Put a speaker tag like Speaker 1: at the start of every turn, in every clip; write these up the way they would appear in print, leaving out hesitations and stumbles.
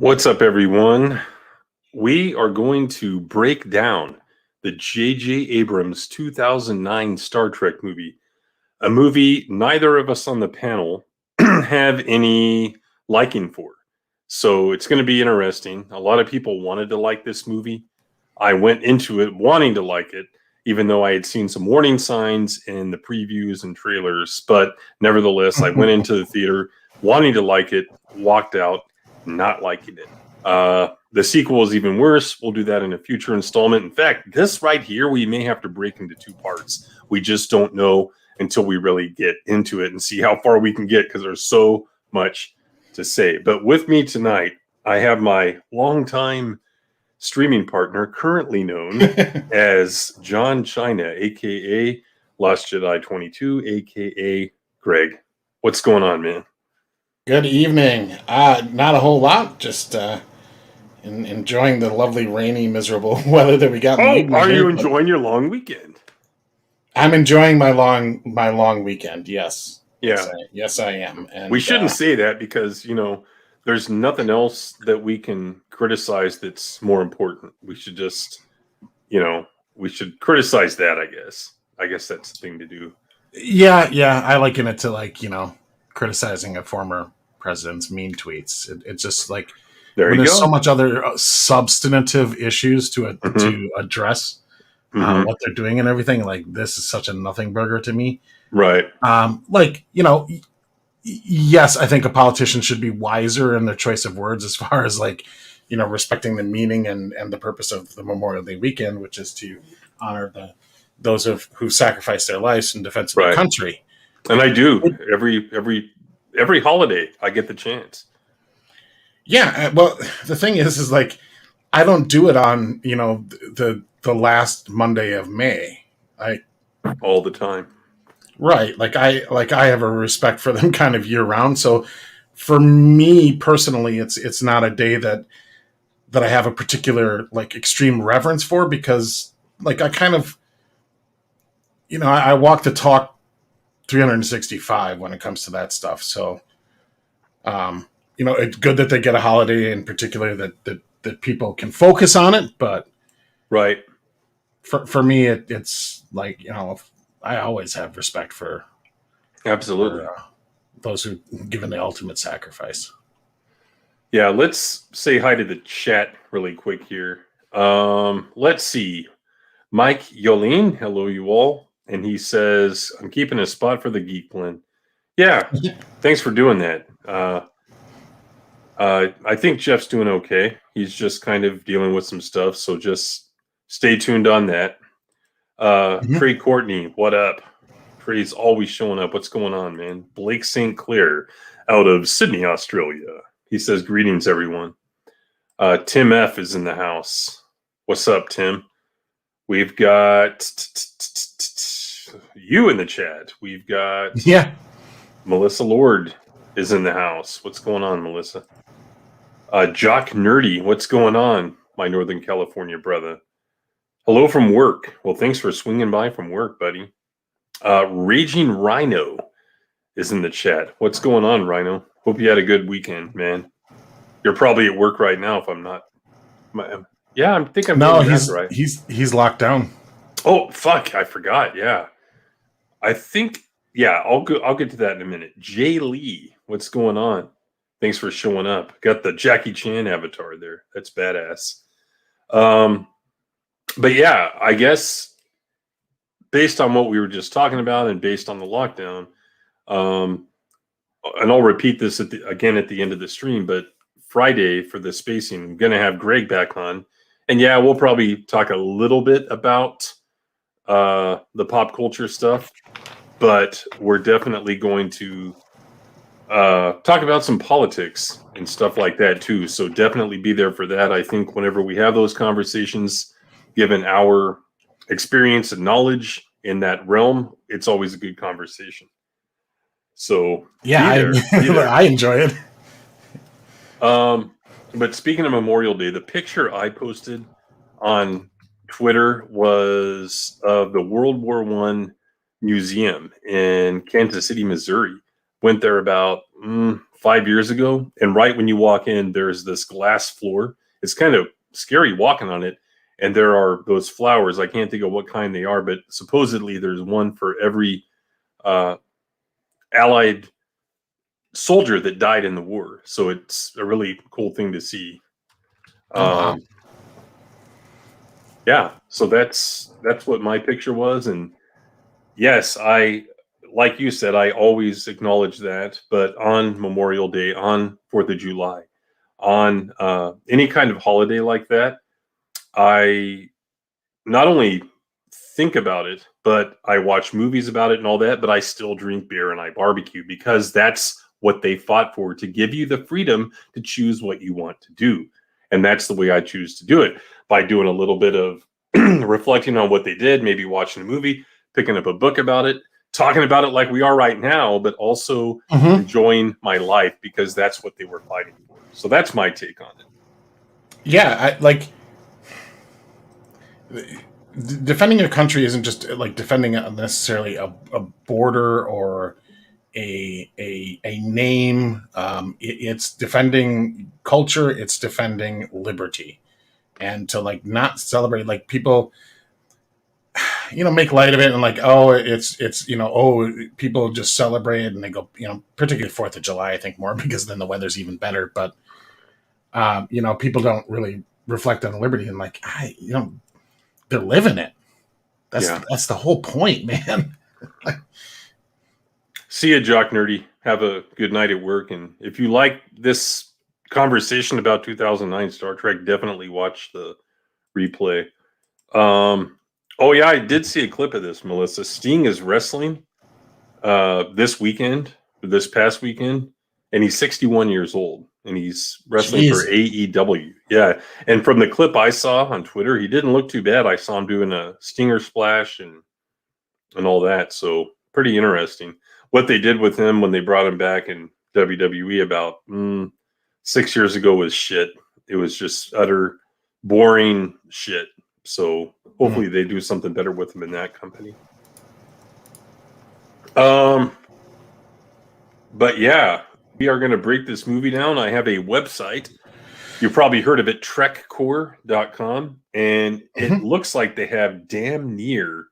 Speaker 1: What's up, everyone? We are going to break down the JJ Abrams 2009 Star Trek movie, a movie neither of us on the panel have any liking for. So it's going to be interesting. A lot of people wanted to like this movie. I went into it wanting to like it, even though I had seen some warning signs in the previews and trailers. But nevertheless, I went into the theater wanting to like it, walked out not liking it. The sequel is even worse. We'll do that in a future installment. In fact, this right here, we may have to break into two parts. We just don't know until we really get into it and see how far we can get, because there's so much to say. But with me tonight, I have my longtime streaming partner, currently known as John China, aka Lost Jedi 22, aka Greg. What's going on, man?
Speaker 2: Good evening. Not a whole lot. Just enjoying the lovely, rainy, miserable weather that we got.
Speaker 1: Are you enjoying your long weekend?
Speaker 2: I'm enjoying my long weekend. Yes.
Speaker 1: Yeah.
Speaker 2: Yes, I am. And
Speaker 1: we shouldn't say that because there's nothing else that we can criticize that's more important. We should just, we should criticize that. I guess that's the thing to do.
Speaker 2: Yeah. I liken it to criticizing a former president's mean tweets. It's just like there's so much other substantive issues to address what they're doing and everything. Like, this is such a nothing burger to me.
Speaker 1: Right.
Speaker 2: Yes, I think a politician should be wiser in their choice of words as far as respecting the meaning and the purpose of the Memorial Day weekend, which is to honor those who sacrificed their lives in defense of the country.
Speaker 1: And I do every holiday I get the chance.
Speaker 2: Yeah, well, the thing is like, I don't do it on the last Monday of May.
Speaker 1: All the time.
Speaker 2: Right, I have a respect for them kind of year round. So for me personally, it's not a day that I have a particular extreme reverence for, because I kind of I walk the talk 365 when it comes to that stuff. So it's good that they get a holiday in particular that people can focus on it. But
Speaker 1: right,
Speaker 2: for me, it's I always have respect for
Speaker 1: absolutely
Speaker 2: those who given the ultimate sacrifice.
Speaker 1: Yeah, let's say hi to the chat really quick here. Let's see. Mike Yolene, hello you all. And he says, I'm keeping a spot for the Geek Blend. Yeah, thanks for doing that. I think Jeff's doing okay. He's just kind of dealing with some stuff, so just stay tuned on that. Trey Courtney, what up? Trey's always showing up. What's going on, man? Blake St. Clair out of Sydney, Australia. He says, greetings, everyone. Tim F. is in the house. What's up, Tim? We've got you in the chat. We've got Melissa Lord is in the house. What's going on, Melissa? Jock Nerdy, what's going on, my Northern California brother? Hello from work. Well, thanks for swinging by from work, buddy. Raging Rhino is in the chat. What's going on, Rhino? Hope you had a good weekend, man. You're probably at work right now, if I'm not. Yeah, I think I'm.
Speaker 2: No, he's locked down.
Speaker 1: Oh fuck! I forgot. Yeah, I think. Yeah, I'll get to that in a minute. Jay Lee, what's going on? Thanks for showing up. Got the Jackie Chan avatar there. That's badass. But yeah, I guess based on what we were just talking about and based on the lockdown, and I'll repeat this again at the end of the stream, but Friday for the spacing, I'm going to have Greg back on. And yeah, we'll probably talk a little bit about the pop culture stuff, but we're definitely going to talk about some politics and stuff like that too. So definitely be there for that. I think whenever we have those conversations, given our experience and knowledge in that realm, it's always a good conversation. So
Speaker 2: yeah, I enjoy it.
Speaker 1: But speaking of Memorial Day, the picture I posted on Twitter was of the World War I Museum in Kansas City, Missouri. Went there about 5 years ago. And right when you walk in, there's this glass floor. It's kind of scary walking on it. And there are those flowers. I can't think of what kind they are, but supposedly there's one for every Allied soldier that died in the war. So it's a really cool thing to see.
Speaker 2: Wow.
Speaker 1: Yeah, so that's what my picture was. And yes, like you said, I always acknowledge that. But on Memorial Day, on 4th of July, on any kind of holiday like that, I not only think about it, but I watch movies about it and all that, but I still drink beer and I barbecue because that's what they fought for, to give you the freedom to choose what you want to do. And that's the way I choose to do it, by doing a little bit of reflecting on what they did, maybe watching a movie, picking up a book about it, talking about it like we are right now, but also enjoying my life because that's what they were fighting for. So that's my take on it.
Speaker 2: Yeah, defending your country isn't just like defending necessarily a border or a name. It's defending culture. It's defending liberty, and to like not celebrate, like people, make light of it and like, oh, it's people just celebrate and they go, particularly 4th of July, I think more because then the weather's even better. But people don't really reflect on liberty and like, they're living it. That's the whole point, man.
Speaker 1: See ya, Jock Nerdy. Have a good night at work. And if you like this conversation about 2009 Star Trek, definitely watch the replay. Oh yeah, I did see a clip of this, Melissa. Sting is wrestling this past weekend, and he's 61 years old, and he's wrestling for AEW. Yeah, and from the clip I saw on Twitter, he didn't look too bad. I saw him doing a stinger splash and all that, so pretty interesting. What they did with him when they brought him back in WWE about 6 years ago was shit. It was just utter boring shit. So hopefully they do something better with him in that company. But yeah, we are going to break this movie down. I have a website. You've probably heard of it, trekcore.com. And it looks like they have damn near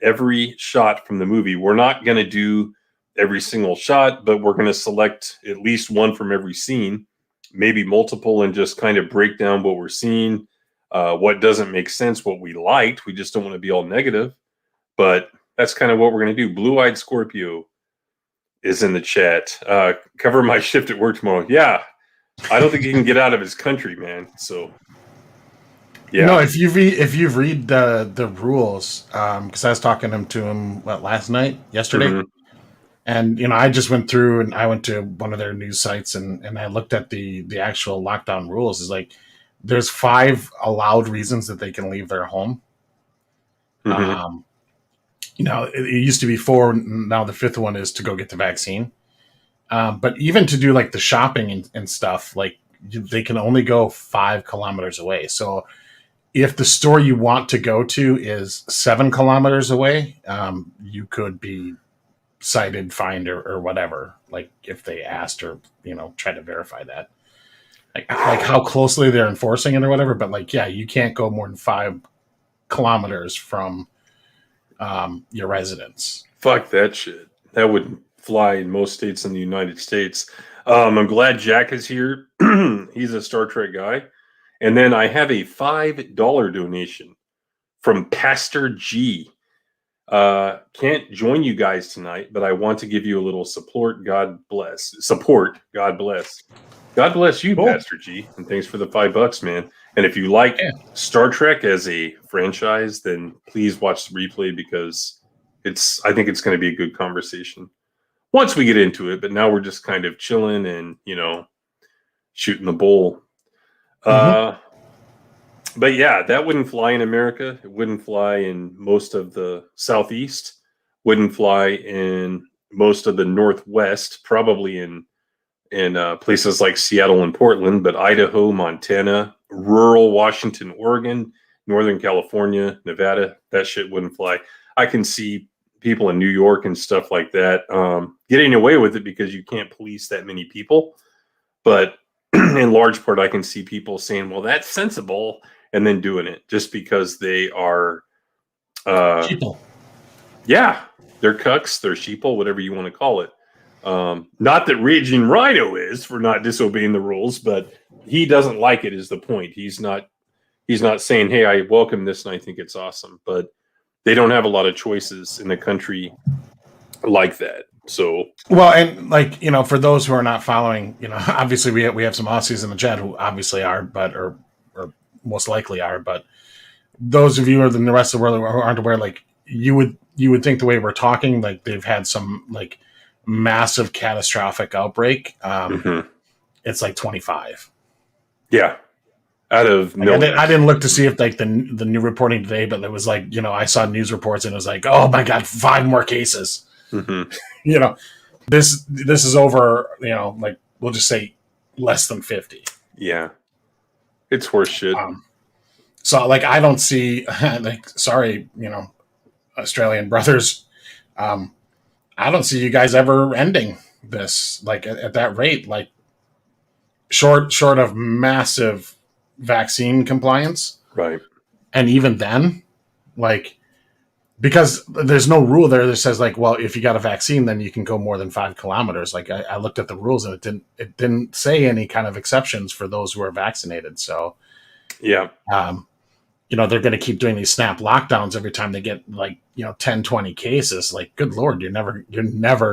Speaker 1: every shot from the movie. We're not going to do every single shot, but we're going to select at least one from every scene, maybe multiple, and just kind of break down what we're seeing, what doesn't make sense, what we liked. We just don't want to be all negative. But that's kind of what we're going to do. Blue-Eyed Scorpio is in the chat. Cover my shift at work tomorrow. Yeah, I don't think he can get out of his country, man. So, yeah.
Speaker 2: No, if you read the rules, because I was talking to him yesterday, and I just went through and I went to one of their news sites and I looked at the actual lockdown rules. Is like there's 5 allowed reasons that they can leave their home. It used to be 4. Now the 5th one is to go get the vaccine. But even to do like the shopping and stuff, like they can only go 5 kilometers away. So if the store you want to go to is 7 kilometers away, you could be cited, fined, or whatever. Like if they asked or try to verify that, like how closely they're enforcing it or whatever. But like, yeah, you can't go more than 5 kilometers from your residence.
Speaker 1: Fuck that shit. That wouldn't fly in most states in the United States. I'm glad Jack is here. He's a Star Trek guy. And then I have a $5 donation from Pastor G. Can't join you guys tonight, but I want to give you a little support. God bless. God bless. God bless you, cool. Pastor G. And thanks for the $5, man. And if you like Star Trek as a franchise, then please watch the replay because I think it's going to be a good conversation once we get into it. But now we're just kind of chilling and, shooting the bull. But yeah, that wouldn't fly in America. It wouldn't fly in most of the Southeast. Wouldn't fly in most of the Northwest. Probably in places like Seattle and Portland, but Idaho, Montana, rural Washington, Oregon, Northern California, Nevada, that shit wouldn't fly. I can see people in New York and stuff like that getting away with it because you can't police that many people. But in large part, I can see people saying, well, that's sensible, and then doing it just because they are
Speaker 2: Sheeple.
Speaker 1: Yeah, they're cucks, they're sheeple, whatever you want to call it. Not that Raging Rhino is for not disobeying the rules, but he doesn't like it is the point. He's not saying, hey, I welcome this and I think it's awesome. But they don't have a lot of choices in a country like that. So
Speaker 2: well, and like, you know, for those who are not following, you know, obviously we have some Aussies in the chat who obviously are, but or most likely are, but those of you or the rest of the world who aren't aware, like you would think the way we're talking, like they've had some like massive catastrophic outbreak. It's like 25.
Speaker 1: Yeah. Out of
Speaker 2: millions. I didn't look to see if like the new reporting today, but it was like, you know, I saw news reports and it was like, oh my God, 5 more cases. You know, this is over, you know, like we'll just say less than 50.
Speaker 1: Yeah. It's horse shit.
Speaker 2: So like, I don't see like, sorry, you know, Australian brothers. I don't see you guys ever ending this like at that rate, like short of massive vaccine compliance.
Speaker 1: Right.
Speaker 2: And even then, like, because there's no rule there that says like, well, if you got a vaccine, then you can go more than 5 kilometers. Like I looked at the rules and it didn't say any kind of exceptions for those who are vaccinated. So
Speaker 1: yeah.
Speaker 2: You know, they're going to keep doing these snap lockdowns every time they get like, you know, 10, 20 cases. Like, good Lord, you're never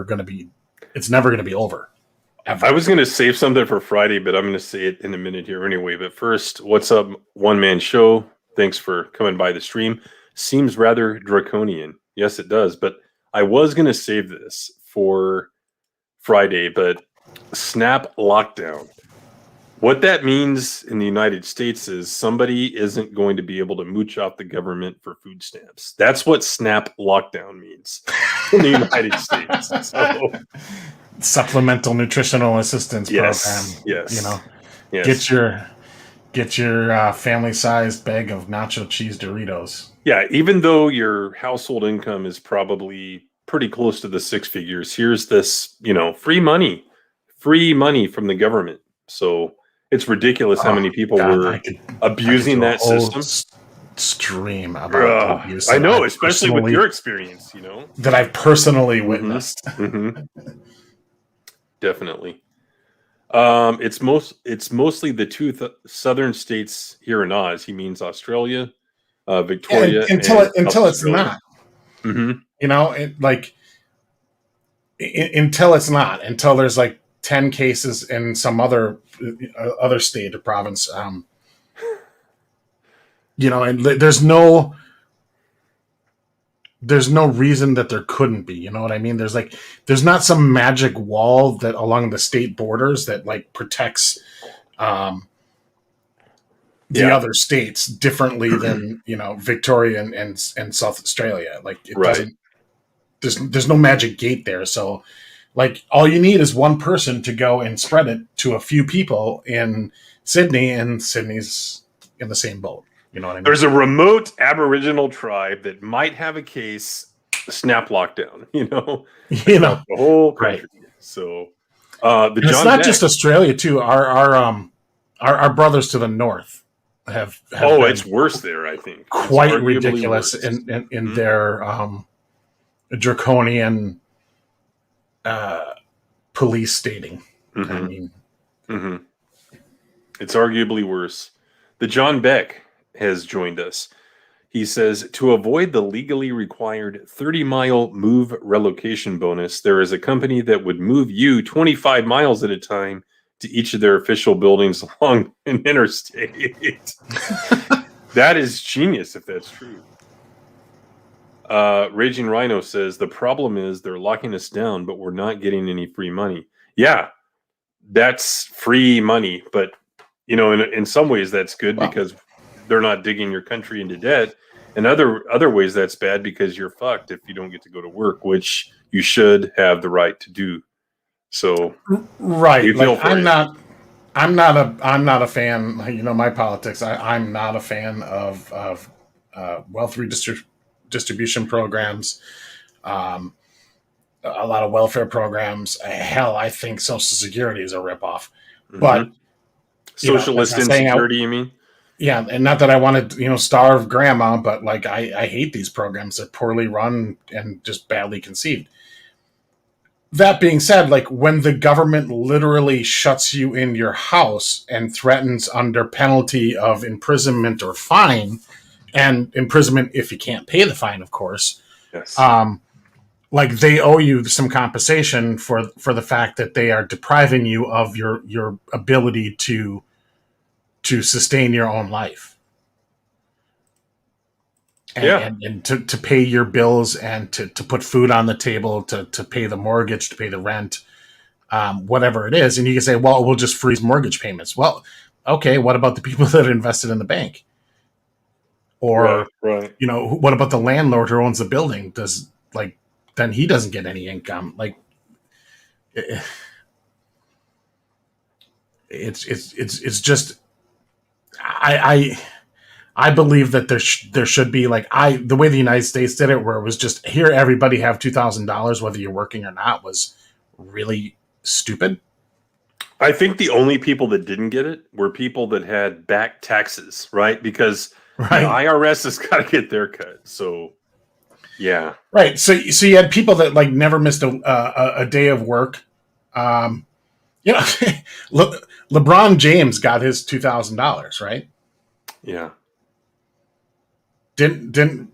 Speaker 2: going to be, it's never going to be over. Ever.
Speaker 1: I was going to save something for Friday, but I'm going to say it in a minute here anyway. But first, what's up, One Man Show? Thanks for coming by the stream. Seems rather draconian. Yes, it does. But I was going to save this for Friday, but snap lockdown. What that means in the United States is somebody isn't going to be able to mooch off the government for food stamps. That's what snap lockdown means in the United States. So,
Speaker 2: supplemental nutritional assistance program.
Speaker 1: Yes.
Speaker 2: You know, get your family-sized bag of nacho cheese Doritos.
Speaker 1: Yeah, even though your household income is probably pretty close to the 6 figures, here's this, you know, free money from the government. So it's ridiculous how many people were abusing that system.
Speaker 2: Stream about abuse.
Speaker 1: I know, especially with your experience, you know,
Speaker 2: that I've personally witnessed.
Speaker 1: Definitely. It's mostly the 2 southern states here in Oz. He means Australia, Victoria,
Speaker 2: until it's not. You know, until there's like 10 cases in some other state or province. You know, and there's no reason that there couldn't be, you know what I mean? There's not some magic wall that along the state borders that like protects the other states differently than, you know, Victoria and South Australia. Like it doesn't, there's no magic gate there. So like all you need is one person to go and spread it to a few people in Sydney, and Sydney's in the same boat. You know what I mean?
Speaker 1: There's a remote Aboriginal tribe that might have a case, snap lockdown, you know, the whole country. Right. So
Speaker 2: it's not just Australia too. Our brothers to the north have
Speaker 1: it's worse there. I think
Speaker 2: quite ridiculous in their draconian police stating. I mean,
Speaker 1: it's arguably worse. The John Beck has joined us. He says, to avoid the legally required 30-mile move relocation bonus, there is a company that would move you 25 miles at a time to each of their official buildings along an interstate. That is genius if that's true. Raging Rhino says, the problem is they're locking us down, but we're not getting any free money. Yeah, that's free money. But, you know, in some ways that's good because they're not digging your country into debt. In other ways, that's bad because you're fucked if you don't get to go to work, which you should have the right to do. So,
Speaker 2: right. Like, I'm not a fan. You know, my politics. I'm not a fan of wealth redistribution programs. Um, a lot of welfare programs. Hell, I think Social Security is a ripoff. But that's
Speaker 1: Socialist
Speaker 2: not saying
Speaker 1: insecurity, you mean?
Speaker 2: yeah, and not that I want to, starve grandma, but like I hate these programs. They're poorly run and just badly conceived. That being said, like when the government literally shuts you in your house and threatens under penalty of imprisonment or fine, and imprisonment if you can't pay the fine, of course.
Speaker 1: Yes.
Speaker 2: Like they owe you some compensation for the fact that they are depriving you of your ability to sustain your own life. And to pay your bills and to put food on the table, to pay the mortgage, to pay the rent, whatever it is. And you can say, well, we'll just freeze mortgage payments. Well, okay, what about the people that invested in the bank? Or,
Speaker 1: right.
Speaker 2: What about the landlord who owns the building? Then he doesn't get any income. Like, it's just, I believe that there should be the way the United States did it, where it was just here, everybody have $2,000 whether you're working or not, was really stupid.
Speaker 1: I think the only people that didn't get it were people that had back taxes, right? Because the IRS has got to get their cut. So, yeah,
Speaker 2: right. So you had people that never missed a day of work. LeBron James got his $2,000, right?
Speaker 1: Yeah.
Speaker 2: Didn't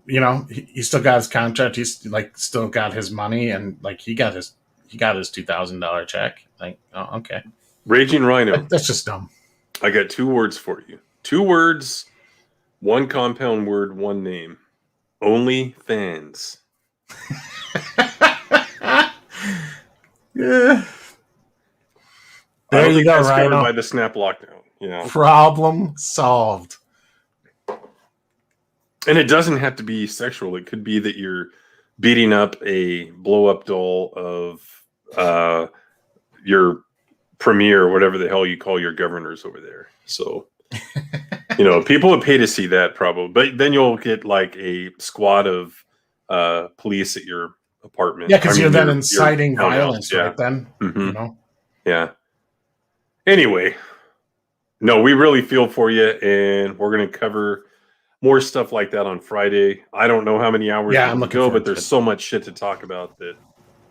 Speaker 2: he still got his contract? He's still got his money, and he got his $2,000 check. Okay.
Speaker 1: Raging Rhino.
Speaker 2: That's just dumb.
Speaker 1: I got 2 words for you. 2 words, 1 compound word, 1 name. Only fans.
Speaker 2: Yeah. There you go,
Speaker 1: Rhino. Covered by the snap lockdown. Yeah.
Speaker 2: Problem solved.
Speaker 1: And it doesn't have to be sexual. It could be that you're beating up a blow-up doll of your premier, whatever the hell you call your governors over there. So, people would pay to see that probably. But then you'll get a squad of police at your apartment.
Speaker 2: Yeah, because you're then inciting violence right then.
Speaker 1: Mm-hmm. Yeah. Anyway, no, we really feel for you, and we're going to cover more stuff like that on Friday. I don't know how many hours
Speaker 2: I'm looking
Speaker 1: go, but there's so much shit to talk about that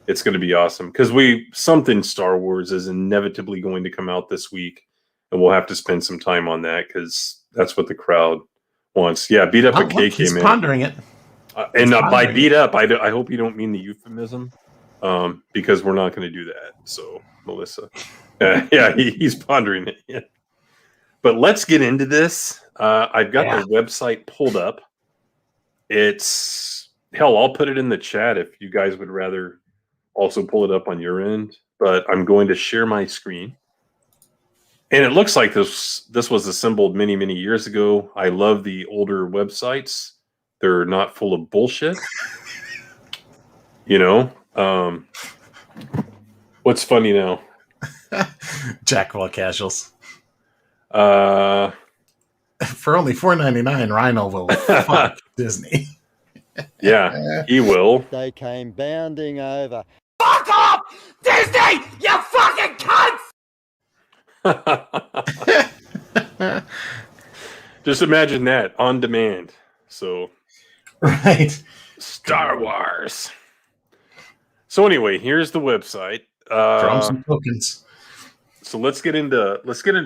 Speaker 1: it's going to be awesome. Because something Star Wars is inevitably going to come out this week, and we'll have to spend some time on that because that's what the crowd wants. Yeah, beat up a KK,
Speaker 2: he's
Speaker 1: man.
Speaker 2: Pondering it.
Speaker 1: And by beat up, I hope you don't mean the euphemism, because we're not going to do that. So, Melissa, he's pondering it. Yeah. But let's get into this. I've got the website pulled up. It's hell. I'll put it in the chat if you guys would rather also pull it up on your end. But I'm going to share my screen, and it looks like this was assembled many, many years ago. I love the older websites. They're not full of bullshit. What's funny now?
Speaker 2: Jack of all casuals. For only $4.99, Rhino will fuck Disney.
Speaker 1: Yeah, he will.
Speaker 3: They came bounding over.
Speaker 4: Fuck off, Disney! You fucking cunts!
Speaker 1: Just imagine that on demand. So,
Speaker 2: right,
Speaker 1: Star Wars. So anyway, here's the website.
Speaker 2: Throw some tokens.
Speaker 1: So let's get into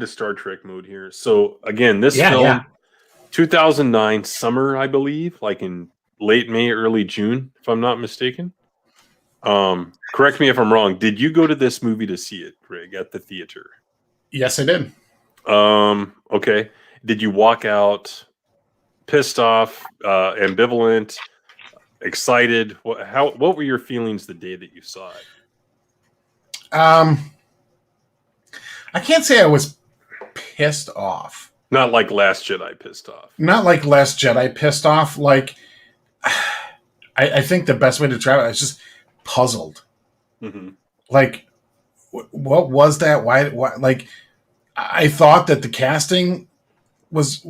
Speaker 1: Star Trek mode here. So again, this film, 2009 summer, I believe, in late May, early June, if I'm not mistaken. Correct me if I'm wrong. Did you go to this movie to see it, Greg, at the theater?
Speaker 2: Yes, I did.
Speaker 1: Okay. Did you walk out pissed off, ambivalent, excited? What were your feelings the day that you saw it?
Speaker 2: I can't say I was pissed off.
Speaker 1: Not like Last Jedi pissed off.
Speaker 2: Not like Last Jedi pissed off. I think the best way to describe it is just puzzled.
Speaker 1: Mm-hmm.
Speaker 2: What was that? Why? I thought that the casting was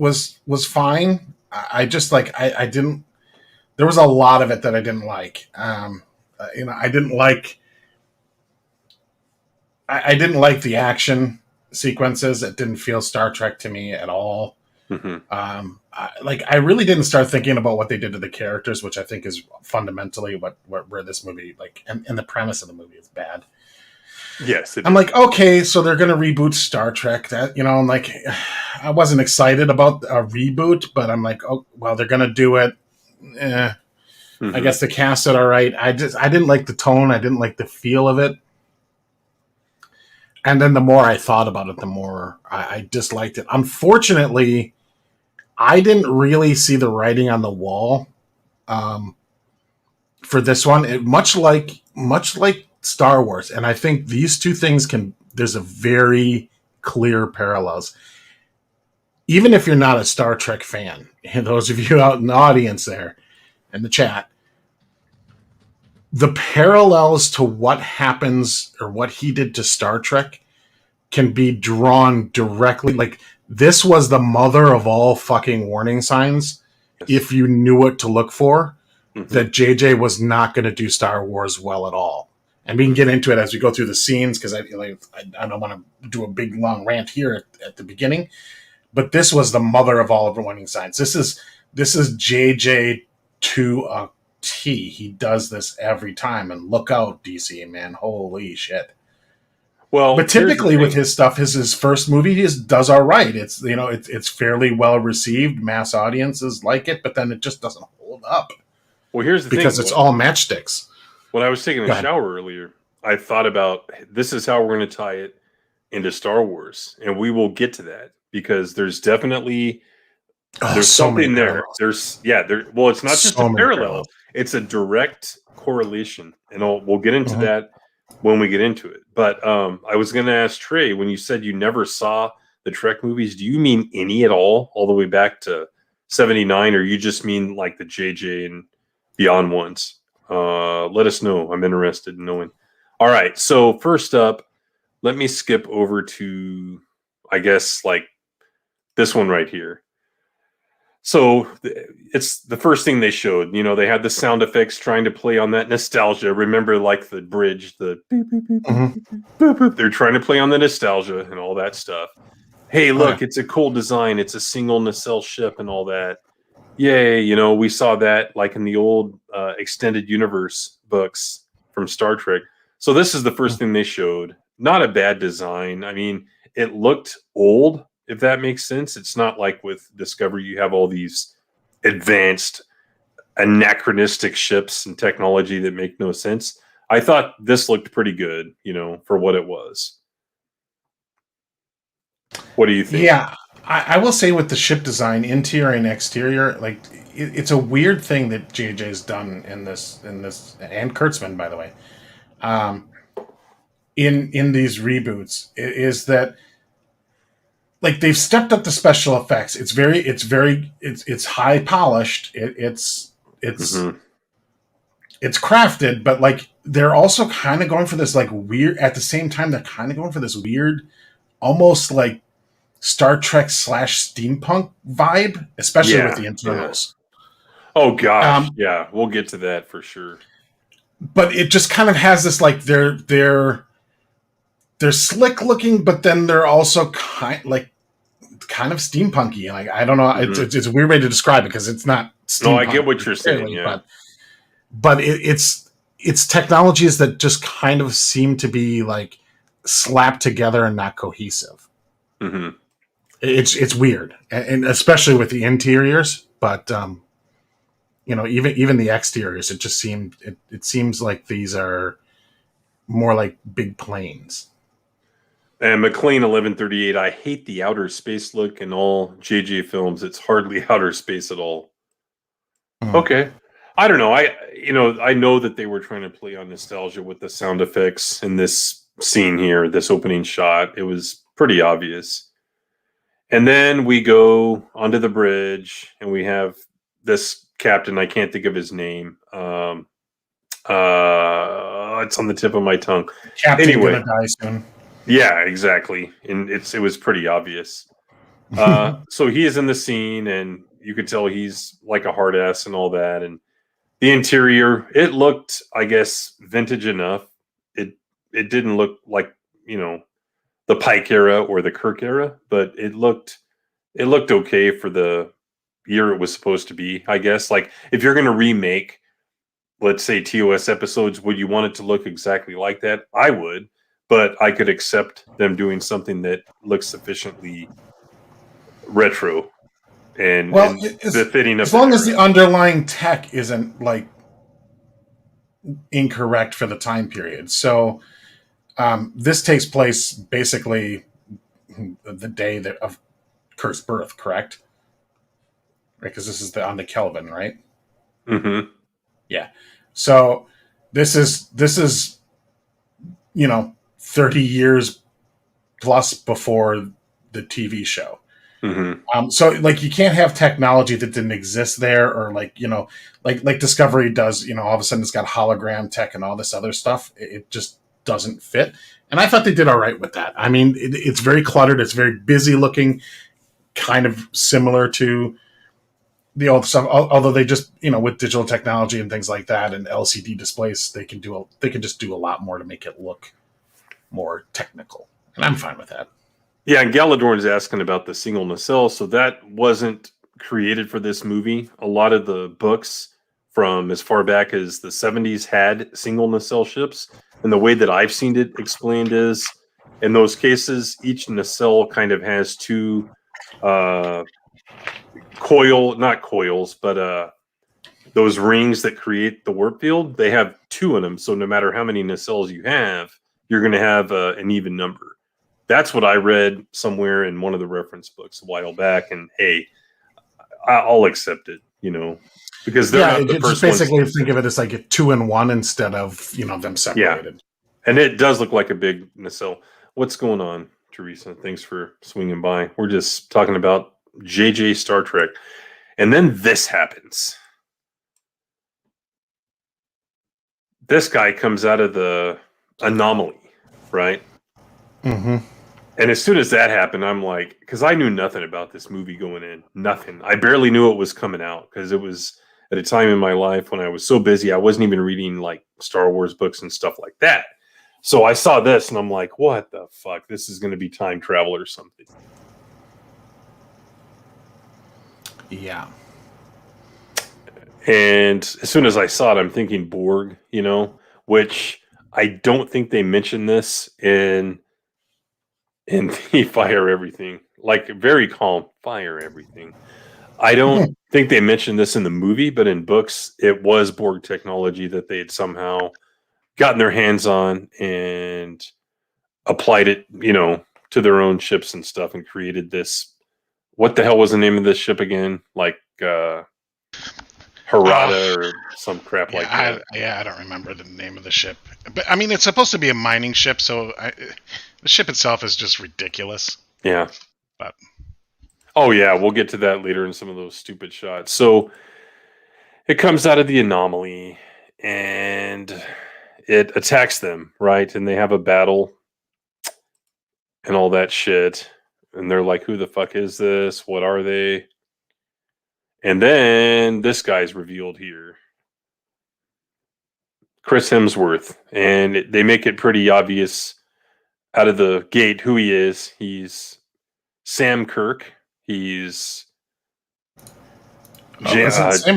Speaker 2: fine. I just I didn't. There was a lot of it that I didn't like. I didn't like. I didn't like the action sequences. It didn't feel Star Trek to me at all.
Speaker 1: Mm-hmm.
Speaker 2: I really didn't start thinking about what they did to the characters, which I think is fundamentally where this movie, like, and the premise of the movie is bad.
Speaker 1: Yes,
Speaker 2: I'm like, okay, so they're going to reboot Star Trek. That, I'm like, I wasn't excited about a reboot, but I'm like, oh, well, they're going to do it. I guess the cast it all right. I didn't like the tone. I didn't like the feel of it. And then the more I thought about it, the more I disliked it. Unfortunately, I didn't really see the writing on the wall for this one. Much like Star Wars, and I think these two things there's a very clear parallels. Even if you're not a Star Trek fan, and those of you out in the audience there in the chat, the parallels to what happens or what he did to Star Trek can be drawn directly. Like, this was the mother of all fucking warning signs. Yes. If you knew what to look for, that JJ was not going to do Star Wars well at all. And we can get into it as we go through the scenes, because I don't want to do a big long rant here at the beginning. But this was the mother of all warning signs. This is JJ to a T. He does this every time, and look out, DC, man! Holy shit! Well, but typically with his stuff, his first movie does all right. It's it's fairly well received. Mass audiences like it, but then it just doesn't hold up.
Speaker 1: Well, here's the thing,
Speaker 2: because it's all matchsticks.
Speaker 1: When I was taking a shower earlier, I thought about, this is how we're going to tie it into Star Wars, and we will get to that, because there's definitely there's something there. Parallels. Well, it's not just a parallel; it's a direct correlation, and we'll get into that when we get into it. But I was going to ask Trey, when you said you never saw the Trek movies, do you mean any at all the way back to '79, or you just mean like the JJ and Beyond ones? Let us know. I'm interested in knowing. All right. So first up, let me skip over to, I guess, like this one right here. So it's the first thing they showed. They had the sound effects trying to play on that nostalgia. Remember, like the bridge, the boop, boop, boop, boop, boop, boop. They're trying to play on the nostalgia and all that stuff. Hey, look, it's a cool design. It's a single nacelle ship and all that. Yay, we saw that like in the old extended universe books from Star Trek. So this is the first thing they showed. Not a bad design. I mean, it looked old, if that makes sense. It's not like with Discovery, you have all these advanced anachronistic ships and technology that make no sense. I thought this looked pretty good, for what it was. What do you think?
Speaker 2: Yeah. I will say, with the ship design, interior and exterior, like it's a weird thing that JJ's done in this, and Kurtzman, by the way, in these reboots, is that, like, they've stepped up the special effects. It's high polished. It's crafted, but like they're also kind of going for this like weird. At the same time, they're kind of going for this weird, almost like Star Trek / steampunk vibe, especially with the internals.
Speaker 1: Yeah. Oh gosh, yeah, we'll get to that for sure.
Speaker 2: But it just kind of has this, like, they're slick looking, but then they're also kind of steampunky. Like, I don't know, it's a weird way to describe it, because it's not steampunk.
Speaker 1: No, I get what you're saying. Yeah,
Speaker 2: but it's technologies that just kind of seem to be like slapped together and not cohesive.
Speaker 1: Mm-hmm.
Speaker 2: It's weird, and especially with the interiors, but even the exteriors, it just seems like these are more like big planes.
Speaker 1: And McLean 1138, I hate the outer space look in all JJ films. It's hardly outer space at all. Okay, I don't know. I know that they were trying to play on nostalgia with the sound effects in this scene here, this opening shot. It was pretty obvious. And then we go onto the bridge, and we have this captain. I can't think of his name. It's on the tip of my tongue.
Speaker 2: Captain gonna die soon.
Speaker 1: Yeah, exactly. And it was pretty obvious. So he is in the scene, and you could tell he's like a hard ass and all that. And The interior, it looked, I guess, vintage enough. It didn't look like, the Pike era or the Kirk era, but it looked okay for the year it was supposed to be, I guess. Like, if you're going to remake, let's say, TOS episodes, would you want it to look exactly like that? I would, but I could accept them doing something that looks sufficiently retro and befitting of
Speaker 2: as long as
Speaker 1: era.
Speaker 2: the underlying tech isn't like incorrect for the time period. So this takes place basically the day of Kurt's birth, correct? Right, because this is on the Kelvin, right?
Speaker 1: Mm-hmm.
Speaker 2: Yeah. So this is 30 years plus before the TV show.
Speaker 1: Mm-hmm.
Speaker 2: So like you can't have technology that didn't exist there, or like Discovery does. All of a sudden it's got hologram tech and all this other stuff. It just doesn't fit. And I thought they did all right with that. I mean, it's very cluttered. It's very busy looking, kind of similar to the old stuff. Although they just with digital technology and things like that and LCD displays, they can just do a lot more to make it look more technical. And I'm fine with that.
Speaker 1: Yeah, and Galadorn's asking about the single nacelle. So that wasn't created for this movie. A lot of the books from as far back as the 70s had single nacelle ships. And the way that I've seen it explained is, in those cases, each nacelle kind of has two not coils, but those rings that create the warp field. They have two in them. So no matter how many nacelles you have, you're going to have an even number. That's what I read somewhere in one of the reference books a while back, and hey, I'll accept it, because they're not the first
Speaker 2: basically
Speaker 1: ones.
Speaker 2: Think of it as like a 2-in-1 instead of them separated.
Speaker 1: Yeah. And it does look like a big nacelle. What's going on, Teresa? Thanks for swinging by. We're just talking about JJ Star Trek, and then this happens. This guy comes out of the anomaly, right?
Speaker 2: Mm-hmm.
Speaker 1: And as soon as that happened, I'm like, because I knew nothing about this movie going in. Nothing. I barely knew it was coming out because it was at a time in my life when I was so busy. I wasn't even reading like Star Wars books and stuff like that. So I saw this and I'm like, what the fuck? This is going to be time travel or something.
Speaker 2: Yeah.
Speaker 1: And as soon as I saw it, I'm thinking Borg, which I don't think they mentioned this in the fire everything. Like, very calm, fire everything. I don't think they mentioned this in the movie, but in books, it was Borg technology that they had somehow gotten their hands on and applied it, to their own ships and stuff and created this. What the hell was the name of this ship again? Like, Harada or some crap like that.
Speaker 5: I don't remember the name of the ship. But, I mean, it's supposed to be a mining ship, so the ship itself is just ridiculous.
Speaker 1: Yeah.
Speaker 5: But
Speaker 1: oh, yeah, we'll get to that later in some of those stupid shots. So it comes out of the anomaly, and it attacks them, right? And they have a battle and all that shit. And they're like, who the fuck is this? What are they? And then this guy's revealed here. Chris Hemsworth. And they make it pretty obvious out of the gate who he is. He's Sam Kirk. He's
Speaker 2: Sam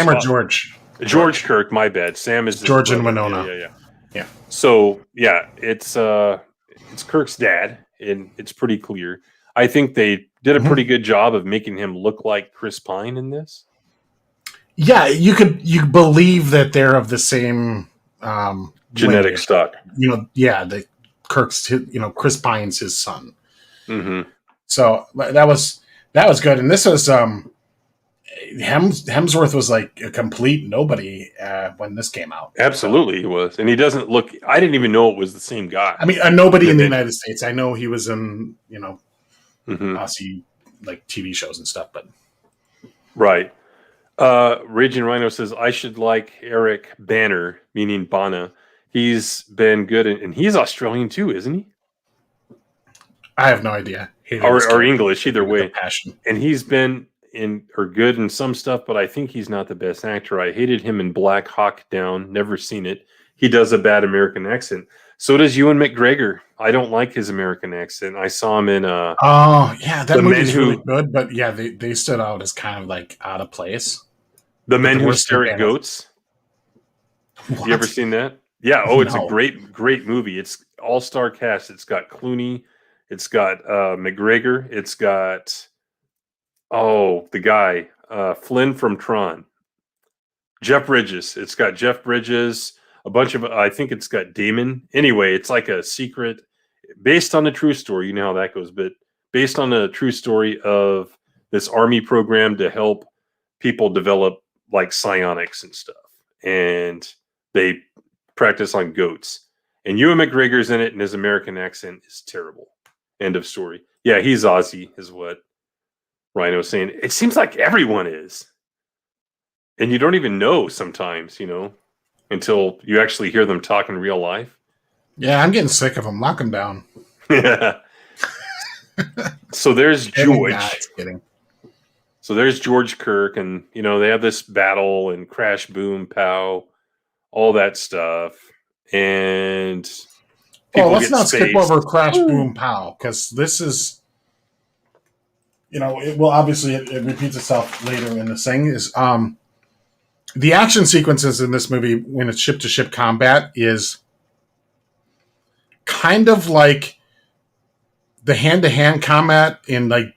Speaker 2: or George?
Speaker 1: George Kirk, my bad. Sam is
Speaker 2: George and Winona.
Speaker 1: Yeah. So, yeah, it's Kirk's dad, and it's pretty clear. I think they did a pretty good job of making him look like Chris Pine in this.
Speaker 2: Yeah, you believe that they're of the same
Speaker 1: genetic stock.
Speaker 2: The Kirk's, Chris Pine's his son.
Speaker 1: Mm-hmm.
Speaker 2: So that was good, and this was Hemsworth was like a complete nobody when this came out.
Speaker 1: Absolutely, he was, and he doesn't look. I didn't even know it was the same guy.
Speaker 2: I mean, a nobody in the United States. I know he was in Aussie like TV shows and stuff, but
Speaker 1: right. Raging Rhino says I should like Eric Banner, meaning Bana. He's been good, and he's Australian too, isn't he?
Speaker 2: I have no idea.
Speaker 1: Or English, either way.
Speaker 2: Passion.
Speaker 1: And he's been are good in some stuff, but I think he's not the best actor. I hated him in Black Hawk Down. Never seen it. He does a bad American accent. So does Ewan McGregor. I don't like his American accent. I saw him in
Speaker 2: oh yeah, that
Speaker 1: The Men
Speaker 2: movie's
Speaker 1: Who-
Speaker 2: really good, but yeah, they stood out as kind of like out of place.
Speaker 1: The Men
Speaker 2: the
Speaker 1: Who
Speaker 2: worst
Speaker 1: Stare
Speaker 2: thing
Speaker 1: at
Speaker 2: Bana-
Speaker 1: Goats.
Speaker 2: What?
Speaker 1: You ever seen that? Yeah. Oh, it's a
Speaker 2: No.
Speaker 1: great movie. It's all-star cast. It's got Clooney. It's got McGregor. It's got the guy Flynn from Tron. Jeff Bridges. It's got Jeff Bridges. A bunch of I think it's got Damon. Anyway, it's like a secret based on a true story. You know how that goes, but based on a true story of this army program to help people develop like psionics and stuff, and they practice on goats. And Ewan McGregor's in it, and his American accent is terrible. End of story. Yeah, he's Aussie, is what Ryan was saying. It seems like everyone is, and you don't even know sometimes, until you actually hear them talk in real life.
Speaker 2: Yeah, I'm getting sick of them. Lock them down.
Speaker 1: So there's George.
Speaker 2: Nah, it's kidding.
Speaker 1: So there's George Kirk, and they have this battle and crash, boom, pow, all that stuff, and people
Speaker 2: let's
Speaker 1: get
Speaker 2: not skip
Speaker 1: spaced.
Speaker 2: over Crash Boom Pow, because this is, it will obviously it repeats itself later in this thing. Is the action sequences in this movie when it's ship to ship combat is kind of like the hand to hand combat in like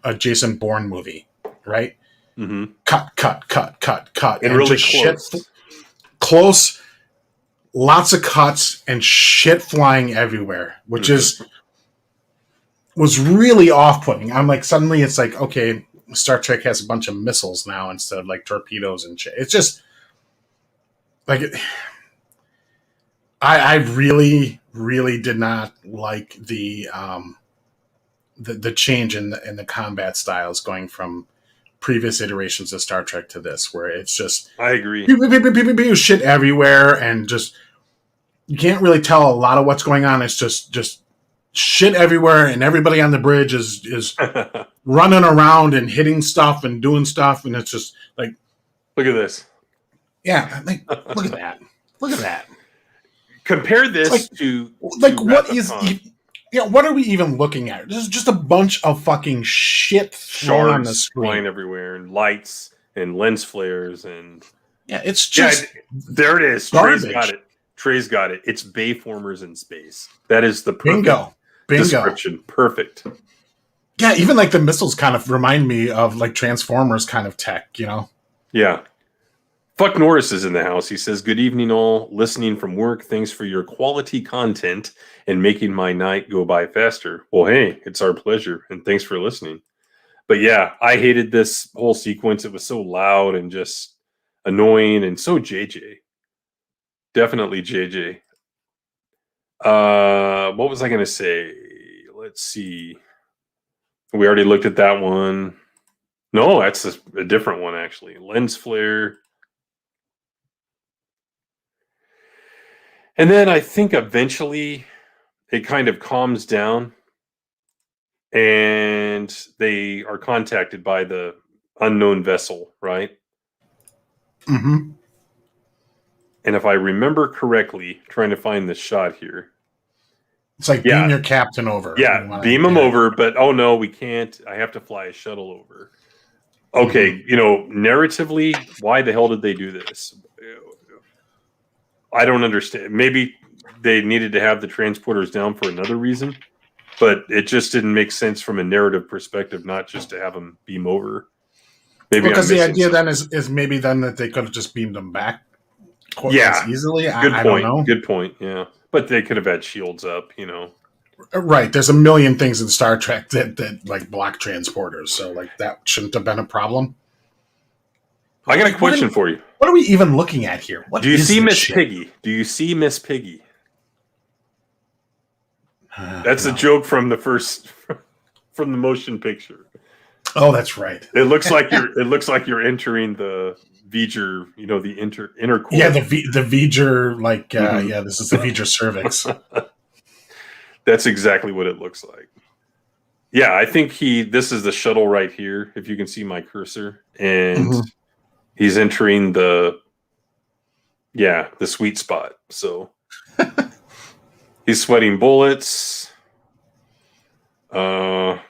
Speaker 2: a Jason Bourne movie, right?
Speaker 1: Mm-hmm.
Speaker 2: Cut,
Speaker 1: and really
Speaker 2: just
Speaker 1: close.
Speaker 2: Close, lots of cuts and shit flying everywhere, which was really off-putting. I'm like, suddenly it's like, okay, Star Trek has a bunch of missiles now instead of like torpedoes and shit. It's just like I really, really did not like the change in the combat styles going from previous iterations of Star Trek to this, where it's just
Speaker 1: I agree.
Speaker 2: Shit everywhere, and just you can't really tell a lot of what's going on. It's just shit everywhere, and everybody on the bridge is running around and hitting stuff and doing stuff, and it's just like,
Speaker 1: look at this.
Speaker 2: Yeah, like look at that. Look at that.
Speaker 1: Compare this to
Speaker 2: what is what are we even looking at? This is just a bunch of fucking shit thrown on the
Speaker 1: shards
Speaker 2: screen
Speaker 1: flying everywhere, and lights and lens flares, and
Speaker 2: it's just
Speaker 1: there it is.
Speaker 2: garbage.
Speaker 1: Trey's got it. It's Bayformers in space. That is the perfect
Speaker 2: bingo
Speaker 1: description. Perfect.
Speaker 2: Yeah, even like the missiles kind of remind me of like Transformers kind of tech,
Speaker 1: Yeah. Fuck Norris is in the house. He says, "Good evening, all. Listening from work. Thanks for your quality content and making my night go by faster." Well, hey, it's our pleasure, and thanks for listening. But yeah, I hated this whole sequence. It was so loud and just annoying, and so JJ. Definitely JJ. What was I going to say? Let's see. We already looked at that one. No, that's a different one, actually. Lens flare. And then I think eventually it kind of calms down and they are contacted by the unknown vessel, right?
Speaker 2: Mm-hmm.
Speaker 1: And if I remember correctly, trying to find the shot here.
Speaker 2: It's like beam your captain over.
Speaker 1: Yeah, beam him over, but oh no, we can't. I have to fly a shuttle over. Okay, narratively, why the hell did they do this? I don't understand. Maybe they needed to have the transporters down for another reason, but it just didn't make sense from a narrative perspective, not just to have them beam over. Maybe
Speaker 2: because the idea then is maybe then that they could have just beamed them back easily. I don't know.
Speaker 1: Good point. Yeah. But they could have had shields up,
Speaker 2: Right. There's a million things in Star Trek that like block transporters. So like that shouldn't have been a problem.
Speaker 1: I got a question for you.
Speaker 2: What are we even looking at here? What
Speaker 1: do you see Miss Piggy? Do you see Miss Piggy? That's a joke from the motion picture.
Speaker 2: Oh, that's right.
Speaker 1: It looks like you're entering the V'ger, the inner core.
Speaker 2: Yeah, the V'ger, like this is the V'ger cervix.
Speaker 1: That's exactly what it looks like. Yeah, I think this is the shuttle right here, if you can see my cursor. And
Speaker 2: Mhm.
Speaker 1: he's entering the sweet spot. So he's sweating bullets. I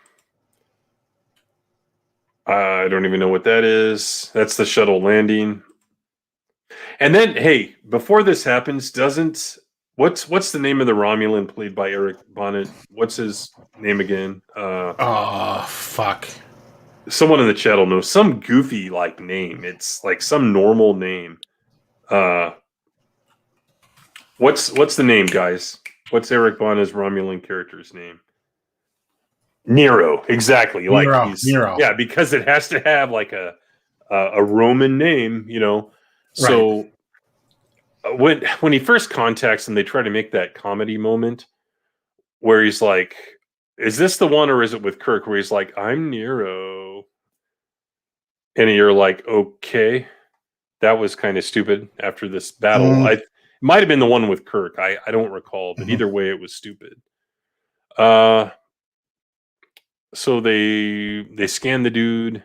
Speaker 1: don't even know what that is. That's the shuttle landing. And then, hey, before this happens, what's the name of the Romulan played by Eric Bana? What's his name again?
Speaker 2: Oh, fuck.
Speaker 1: Someone in the chat will know some goofy like name. It's like some normal name. What's the name, guys? What's Eric Bana's Romulan character's name? Nero, exactly. Like
Speaker 2: Nero.
Speaker 1: because it has to have like a Roman name,
Speaker 2: Right.
Speaker 1: So when he first contacts him, they try to make that comedy moment where he's like, "Is this the one, or is it with Kirk?" Where he's like, "I'm Nero," and you're like, "Okay, that was kind of stupid." After this battle,
Speaker 2: Mm.
Speaker 1: it might have been the one with Kirk. I don't recall, but either way, it was stupid. Uh, so they scan the dude,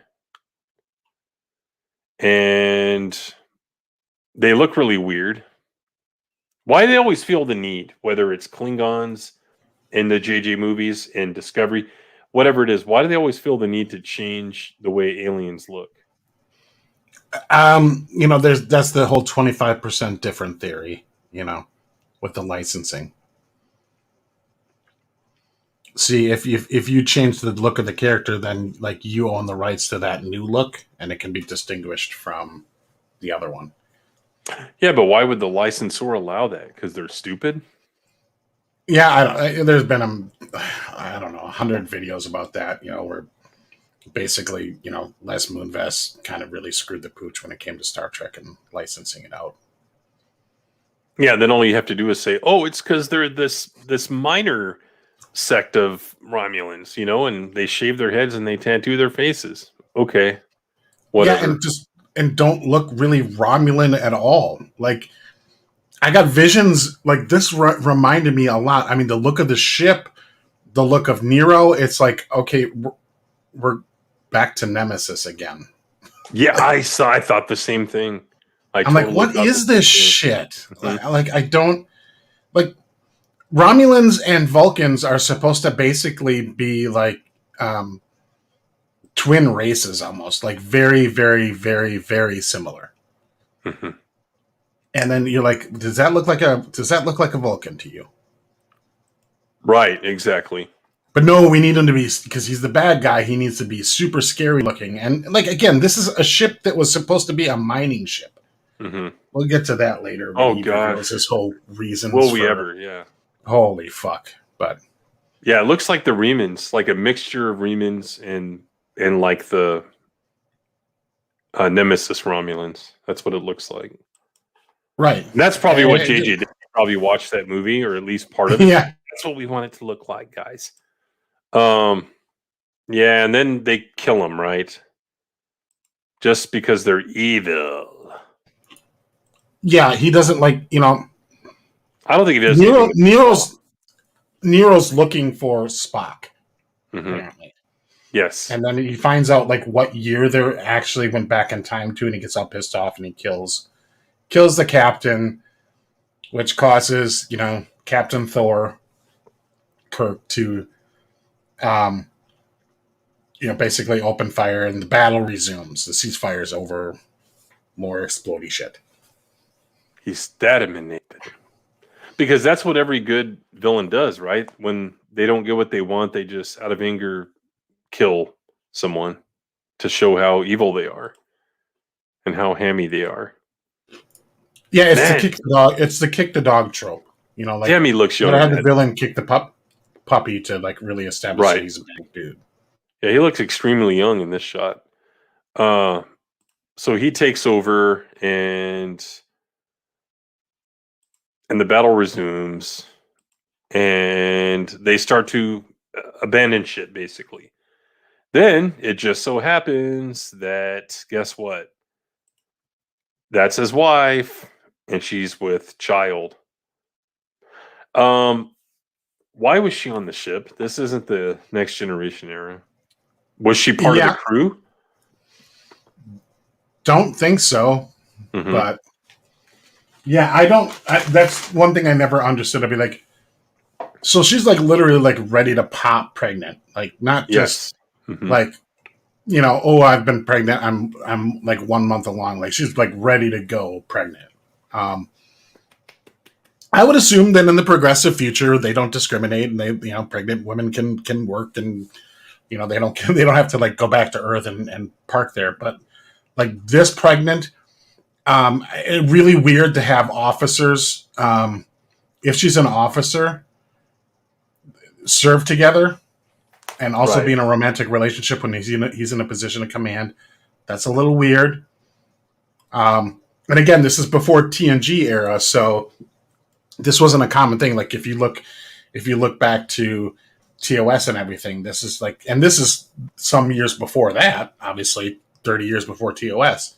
Speaker 1: and they look really weird. Why do they always feel the need, whether it's Klingons in the JJ movies and Discovery, whatever it is, why do they always feel the need to change the way aliens look?
Speaker 2: That's the whole 25% different theory, with the licensing. See, if you change the look of the character, then like you own the rights to that new look, and it can be distinguished from the other one.
Speaker 1: Yeah, but why would the licensor allow that? Because they're stupid?
Speaker 2: Yeah, there's been I don't know 100 videos about that. Where basically Les Moonves kind of really screwed the pooch when it came to Star Trek and licensing it out.
Speaker 1: Yeah, then all you have to do is say, "Oh, it's because they're this minor sect of Romulans, and they shave their heads and they tattoo their faces." Okay, whatever.
Speaker 2: Yeah, and don't look really Romulan at all. Like I got visions like this reminded me a lot. I mean, the look of the ship, the look of Nero. It's like okay, we're back to Nemesis again.
Speaker 1: Yeah, I thought the same thing.
Speaker 2: I'm like, what is this shit? Like, I don't like Romulans and Vulcans are supposed to basically be like twin races almost, like very, very, very, very similar.
Speaker 1: Mm-hmm.
Speaker 2: And then you're like, does that look like a Vulcan to you?
Speaker 1: Right, exactly.
Speaker 2: But no, we need him to be, because he's the bad guy. He needs to be super scary looking. And like again, this is a ship that was supposed to be a mining ship.
Speaker 1: Mm-hmm.
Speaker 2: We'll get to that later.
Speaker 1: Oh
Speaker 2: he
Speaker 1: God,
Speaker 2: reveals his whole reasons.
Speaker 1: will we ever? Yeah.
Speaker 2: Holy fuck! But
Speaker 1: yeah, it looks like the Remans, like a mixture of Remans and like the Nemesis Romulans. That's what it looks like.
Speaker 2: right,
Speaker 1: And that's probably what JJ did. He probably watched that movie, or at least part of it.
Speaker 2: Yeah,
Speaker 1: That's what we want it to look like, guys. Yeah, and then they kill him, right? Just because they're evil.
Speaker 2: yeah. He doesn't like
Speaker 1: I don't think he does.
Speaker 2: Nero's looking for Spock, apparently.
Speaker 1: Yes.
Speaker 2: And then he finds out like what year they actually went back in time to, and he gets all pissed off and he kills the captain, which causes Captain Thor, Kirk, to basically open fire, and the battle resumes. The ceasefire's over. More explodey shit.
Speaker 1: He's that manipulative. Because that's what every good villain does, right? When they don't get what they want, they just, out of anger, kill someone to show how evil they are and how hammy they are.
Speaker 2: Yeah, it's the kick the dog. It's the kick the dog trope. Like
Speaker 1: Tammy looks young.
Speaker 2: Have the villain kick the puppy to like really establish that he's a big dude.
Speaker 1: Yeah, he looks extremely young in this shot. So he takes over and the battle resumes, and they start to abandon shit, basically. Then it just so happens that, guess what? That's his wife, and she's with child. Why was she on the ship? This isn't the Next Generation era. Was she part of
Speaker 2: Yeah.
Speaker 1: the crew?
Speaker 2: Don't think so,
Speaker 1: Mhm.
Speaker 2: but yeah, that's one thing I never understood. I'd be like, so she's like literally like ready to pop pregnant, like not just
Speaker 1: Yes. Mhm.
Speaker 2: like, you know, oh, I've been pregnant. I'm like 1 month along. Like she's like ready to go pregnant. I would assume that in the progressive future they don't discriminate, and they, you know, pregnant women can work, and you know they don't have to like go back to Earth and park there. But like this pregnant, it really weird to have officers. If she's an officer, serve together, and also
Speaker 1: Right.
Speaker 2: be in a romantic relationship when he's in a position of command. That's a little weird. And again, this is before TNG era, so this wasn't a common thing. Like if you look back to TOS and everything, this is like, and this is some years before that, obviously 30 years before TOS.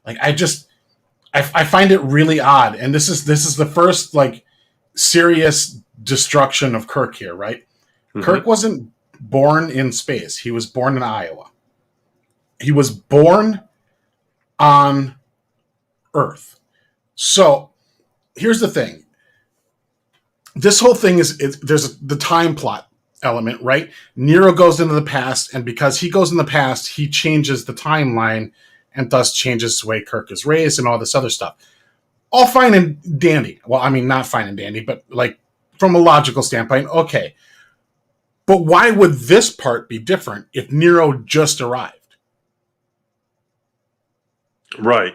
Speaker 2: Like I find it really odd, and this is the first like serious destruction of Kirk here, right?
Speaker 1: Mhm.
Speaker 2: Kirk wasn't born in space. He was born in Iowa. He was born on Earth. So here's the thing. This whole thing is there's the time plot element, right? Nero goes into the past, and because he goes in the past, he changes the timeline and thus changes the way Kirk is raised and all this other stuff. All fine and dandy. Well, I mean, not fine and dandy, but like from a logical standpoint, okay. But why would this part be different if Nero just arrived?
Speaker 1: Right.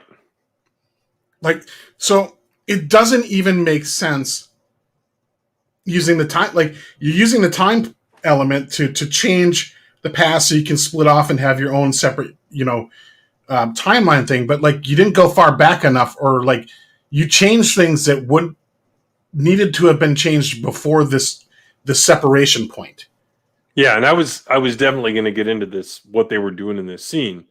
Speaker 2: Like, so it doesn't even make sense using the time. Like, you're using the time element to change the past so you can split off and have your own separate, you know, timeline thing. But like, you didn't go far back enough, or like, you changed things that would needed to have been changed before the separation point.
Speaker 1: Yeah, and I was definitely going to get into this, what they were doing in this scene,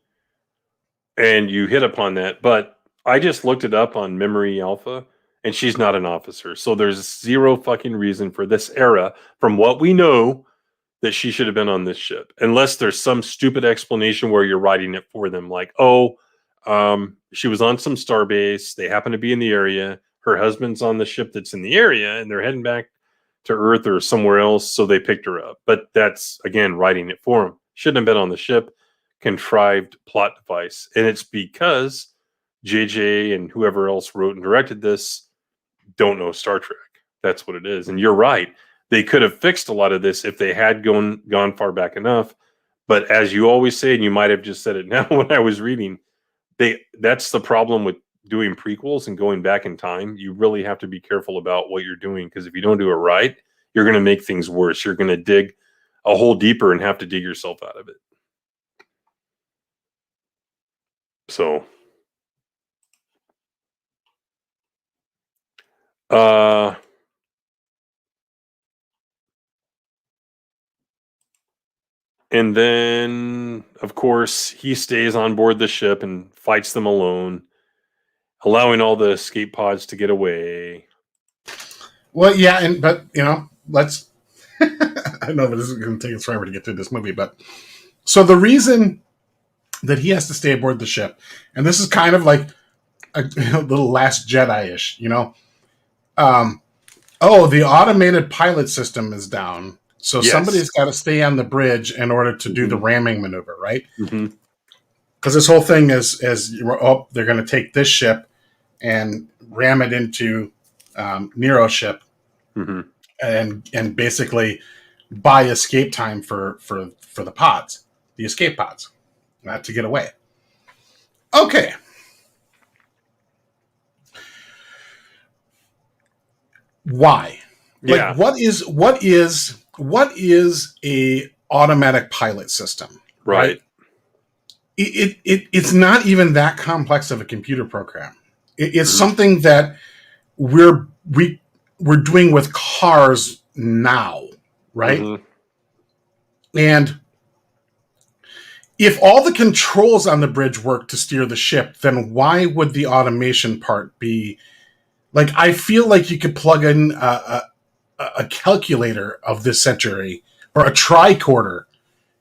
Speaker 1: and you hit upon that. But I just looked it up on Memory Alpha, and she's not an officer, so there's zero fucking reason for this era, from what we know, that she should have been on this ship, unless there's some stupid explanation where you're writing it for them, like, oh, she was on some starbase, they happen to be in the area, her husband's on the ship that's in the area, and they're heading back to Earth or somewhere else, so they picked her up. But that's, again, writing it for them. Shouldn't have been on the ship. Contrived plot device. And it's because JJ and whoever else wrote and directed this don't know Star Trek. That's what it is. And you're right. They could have fixed a lot of this if they had gone far back enough. But as you always say, and you might have just said it now when I was reading, that's the problem with doing prequels and going back in time. You really have to be careful about what you're doing, because if you don't do it right, you're going to make things worse. You're going to dig a hole deeper and have to dig yourself out of it. So, and then, of course, he stays on board the ship and fights them alone, allowing all the escape pods to get away.
Speaker 2: Well, yeah, but you know, let's. I know, but this is going to take us forever to get through this movie. But so the reason that he has to stay aboard the ship, and this is kind of like a little Last Jedi-ish, you know. The automated pilot system is down, so
Speaker 1: Yes.
Speaker 2: somebody's got to stay on the bridge in order to do the ramming maneuver, right?
Speaker 1: Mm-hmm.
Speaker 2: Because this whole thing is they're going to take this ship and ram it into Nero's ship,
Speaker 1: Mm-hmm.
Speaker 2: and basically buy escape time for the pods, the escape pods, not to get away. Okay. Why?
Speaker 1: Yeah.
Speaker 2: Like, what is a automatic pilot system?
Speaker 1: Right.
Speaker 2: It's not even that complex of a computer program. It's something that we're doing with cars now, right?
Speaker 1: Mm-hmm.
Speaker 2: And if all the controls on the bridge work to steer the ship, then why would the automation part be like? I feel like you could plug in a a calculator of this century or a tricorder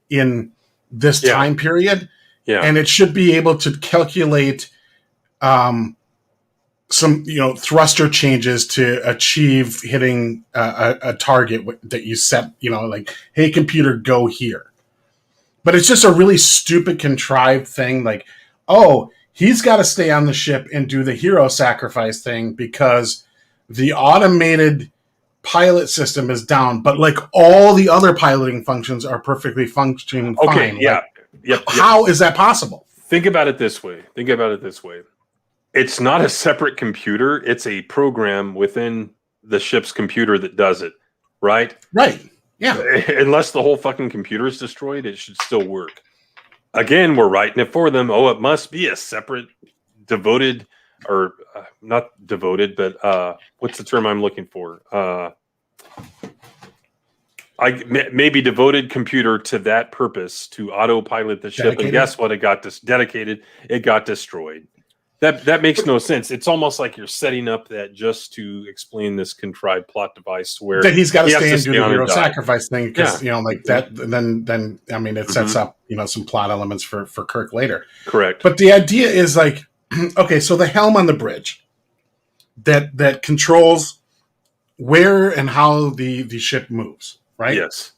Speaker 2: in this time period.
Speaker 1: Yeah.
Speaker 2: And it should be able to calculate some, thruster changes to achieve hitting a target that you set, like, hey, computer, go here. But it's just a really stupid, contrived thing. Like, oh, he's got to stay on the ship and do the hero sacrifice thing because the automated pilot system is down. But like all the other piloting functions are perfectly functioning fine.
Speaker 1: Yeah.
Speaker 2: Like, how is that possible?
Speaker 1: Think about it this way. It's not a separate computer. It's a program within the ship's computer that does it. Right?
Speaker 2: Right. Yeah.
Speaker 1: Unless the whole fucking computer is destroyed, it should still work. Again, we're writing it for them. Oh, it must be a separate, devoted, or not devoted, but what's the term I'm looking for? Maybe devoted computer to that purpose to autopilot the ship.
Speaker 2: Dedicated?
Speaker 1: And guess what? It got dedicated. It got destroyed. That makes no sense. It's almost like you're setting up that just to explain this contrived plot device where
Speaker 2: that he's got to
Speaker 1: he has
Speaker 2: stay and do the hero
Speaker 1: die.
Speaker 2: sacrifice thing because like that. Then I mean, it sets up some plot elements for Kirk later.
Speaker 1: Correct.
Speaker 2: But the idea is like, okay, so the helm on the bridge that controls where and how the ship moves, right?
Speaker 1: Yes.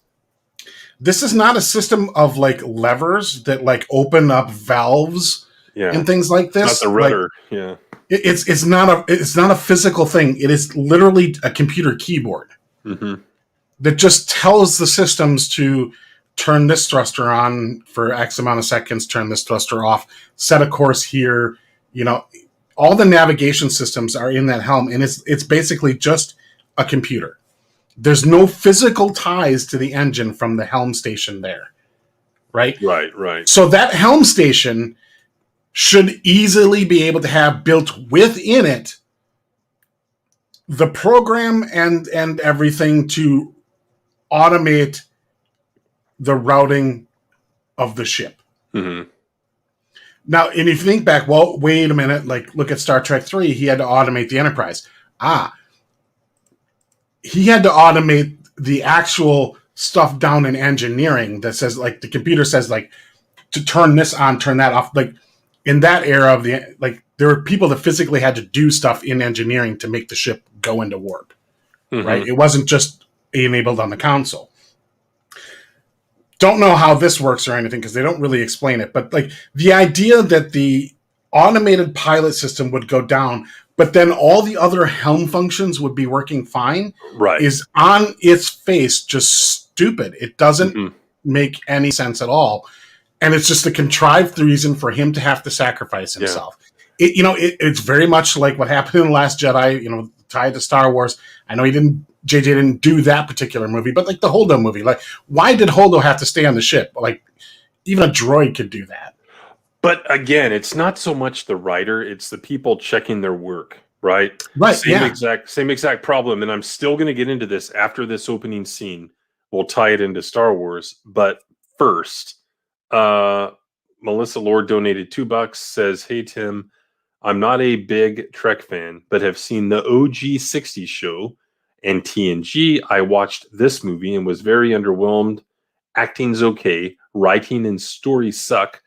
Speaker 2: This is not a system of like levers that like open up valves.
Speaker 1: Yeah.
Speaker 2: And things like this.
Speaker 1: Not the rudder. Like,
Speaker 2: it's not a physical thing. It is literally a computer keyboard that just tells the systems to turn this thruster on for X amount of seconds, turn this thruster off, set a course here. All the navigation systems are in that helm, and it's basically just a computer. There's no physical ties to the engine from the helm station there. Right?
Speaker 1: Right.
Speaker 2: So that helm station should easily be able to have built within it the program and everything to automate the routing of the ship.
Speaker 1: Mm-hmm.
Speaker 2: Now, and if you think back, well, wait a minute, like look at Star Trek 3, he had to automate the Enterprise. He had to automate the actual stuff down in engineering that says, like, the computer says, like, to turn this on, turn that off. Like, in that era of there were people that physically had to do stuff in engineering to make the ship go into warp, right? It wasn't just enabled on the console. Don't know how this works or anything because they don't really explain it. But like the idea that the automated pilot system would go down, but then all the other helm functions would be working fine,
Speaker 1: right,
Speaker 2: is on its face just stupid. It doesn't make any sense at all. And it's just a contrived reason for him to have to sacrifice himself. Yeah. It's very much like what happened in The Last Jedi, tied to Star Wars. I know JJ didn't do that particular movie, but like the Holdo movie, like why did Holdo have to stay on the ship? Like even a droid could do that.
Speaker 1: But again, it's not so much the writer, it's the people checking their work, right?
Speaker 2: Right.
Speaker 1: Same exact problem. And I'm still going to get into this after this opening scene. We'll tie it into Star Wars. But first, Melissa Lord donated $2, says, "Hey Tim, I'm not a big Trek fan, but have seen the OG 60s show and TNG. I watched this movie and was very underwhelmed. Acting's okay, writing and story suck.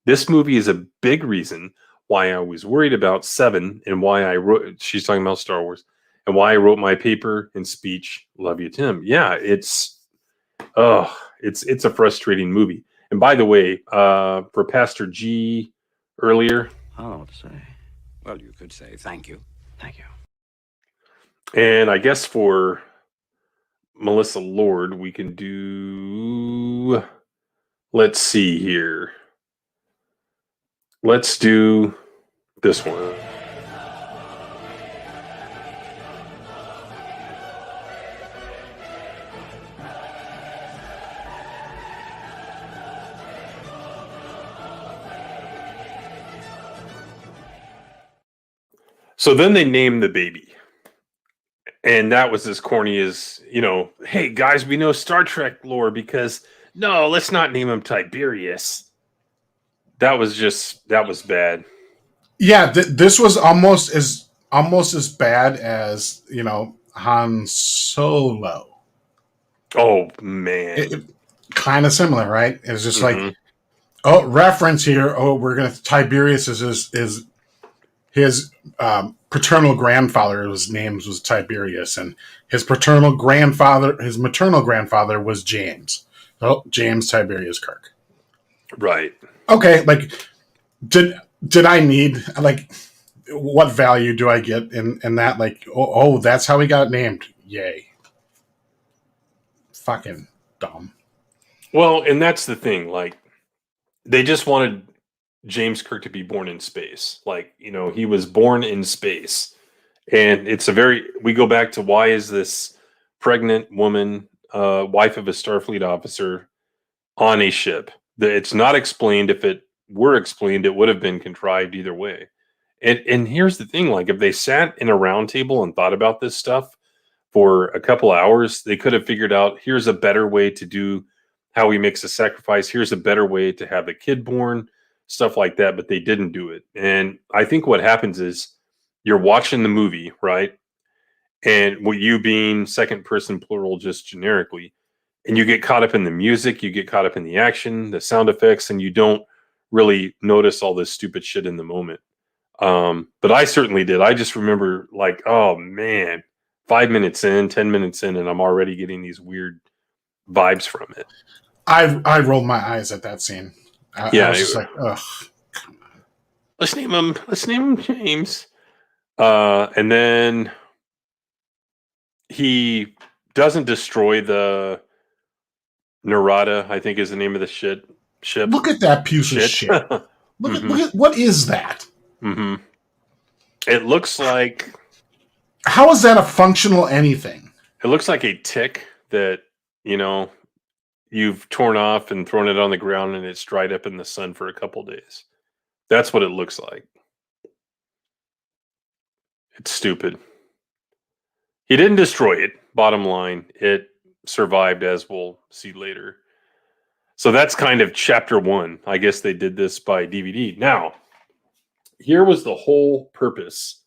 Speaker 1: This movie is a big reason why I was worried about 7 and why I wrote," she's talking about Star Wars, "and why I wrote my paper and speech. Love you, Tim." Yeah, it's a frustrating movie. And by the way, for Pastor G earlier,
Speaker 6: I don't know what to say. Well, you could say thank you. Thank you.
Speaker 1: And I guess for Melissa Lord, we can do, let's see here. Let's do this one. So then they named the baby. And that was as corny as, hey, guys, we know Star Trek lore because, no, let's not name him Tiberius. That was bad.
Speaker 2: Yeah, this was almost as bad as, Han Solo.
Speaker 1: Oh man.
Speaker 2: It kind of similar, right? It's just
Speaker 1: Mhm.
Speaker 2: like, oh, reference here. Oh, we're gonna Tiberius is his paternal grandfather. His name was Tiberius, and his maternal grandfather was James. Oh, James Tiberius Kirk.
Speaker 1: Right.
Speaker 2: Okay, like did I need like what value do I get in that? Like, oh, that's how he got named. Yay. Fucking dumb.
Speaker 1: Well, and that's the thing. Like, they just wanted James Kirk to be born in space. Like, he was born in space. And we go back to, why is this pregnant woman, wife of a Starfleet officer, on a ship? It's not explained. If it were explained, it would have been contrived either way. And here's the thing, like, if they sat in a round table and thought about this stuff for a couple hours, they could have figured out, here's a better way to do how he makes a sacrifice. Here's a better way to have a kid born, stuff like that. But they didn't do it. And I think what happens is, you're watching the movie, right? And what, you being second person plural just generically, and you get caught up in the music, you get caught up in the action, the sound effects, and you don't really notice all this stupid shit in the moment. But I certainly did. I just remember, like, oh man, 5 minutes in, 10 minutes in, and I'm already getting these weird vibes from it.
Speaker 2: I rolled my eyes at that scene. I was just like, ugh.
Speaker 1: Let's name him James. And then he doesn't destroy the Narada, I think is the name of the ship.
Speaker 2: Look at that piece of shit. Look at what is that?
Speaker 1: Mm-hmm. It looks like,
Speaker 2: how is that a functional anything?
Speaker 1: It looks like a tick that, you've torn off and thrown it on the ground, and it's dried up in the sun for a couple days. That's what it looks like. It's stupid. He didn't destroy it. Bottom line, it survived, as we'll see later. So that's kind of chapter 1. I guess they did this by DVD. Now, here was the whole purpose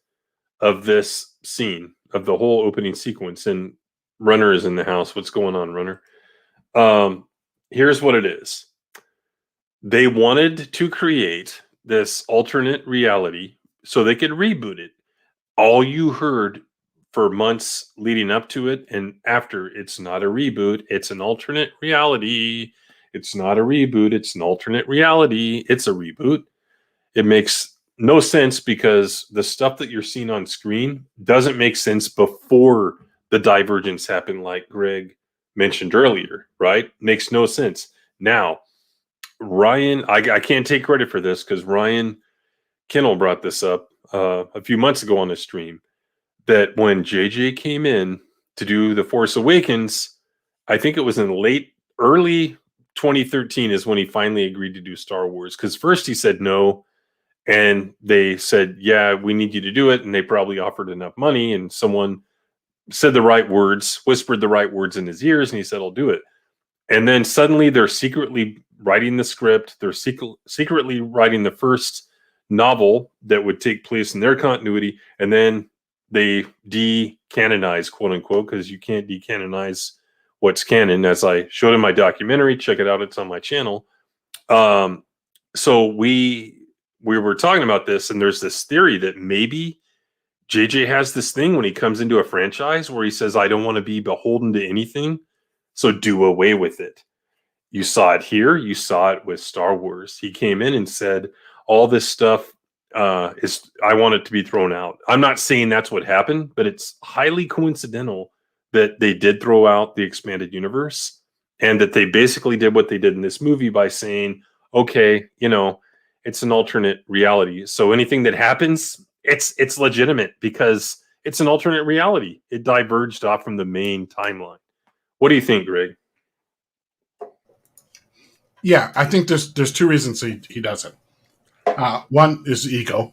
Speaker 1: of this scene, of the whole opening sequence. And Runner is in the house. What's going on, Runner? Here's what it is. They wanted to create this alternate reality so they could reboot it. All you heard for months leading up to it and after, it's not a reboot, it's an alternate reality. It's not a reboot, it's an alternate reality. It's a reboot. It makes no sense, because the stuff that you're seeing on screen doesn't make sense before the divergence happened, like Greg mentioned earlier, right? Makes no sense. Now, Ryan, I can't take credit for this, because Ryan Kennel brought this up a few months ago on the stream, that when JJ came in to do The Force Awakens, I think it was in early 2013 is when he finally agreed to do Star Wars. Because first he said no, and they said, yeah, we need you to do it. And they probably offered enough money, and someone said the right words, whispered the right words in his ears, and he said, I'll do it. And then suddenly they're secretly writing the script. They're secretly writing the first novel that would take place in their continuity. And then they de-canonize, quote unquote, because you can't decanonize what's canon, as I showed in my documentary. Check it out. It's on my channel. So we were talking about this, and there's this theory that maybe JJ has this thing when he comes into a franchise where he says, I don't want to be beholden to anything, so do away with it. You saw it here. You saw it with Star Wars. He came in and said, all this stuff I want it to be thrown out. I'm not saying that's what happened, but it's highly coincidental that they did throw out the expanded universe, and that they basically did what they did in this movie by saying, okay, it's an alternate reality. So anything that happens, it's legitimate, because it's an alternate reality. It diverged off from the main timeline. What do you think, Greg?
Speaker 2: Yeah, I think there's two reasons he does it. One is ego,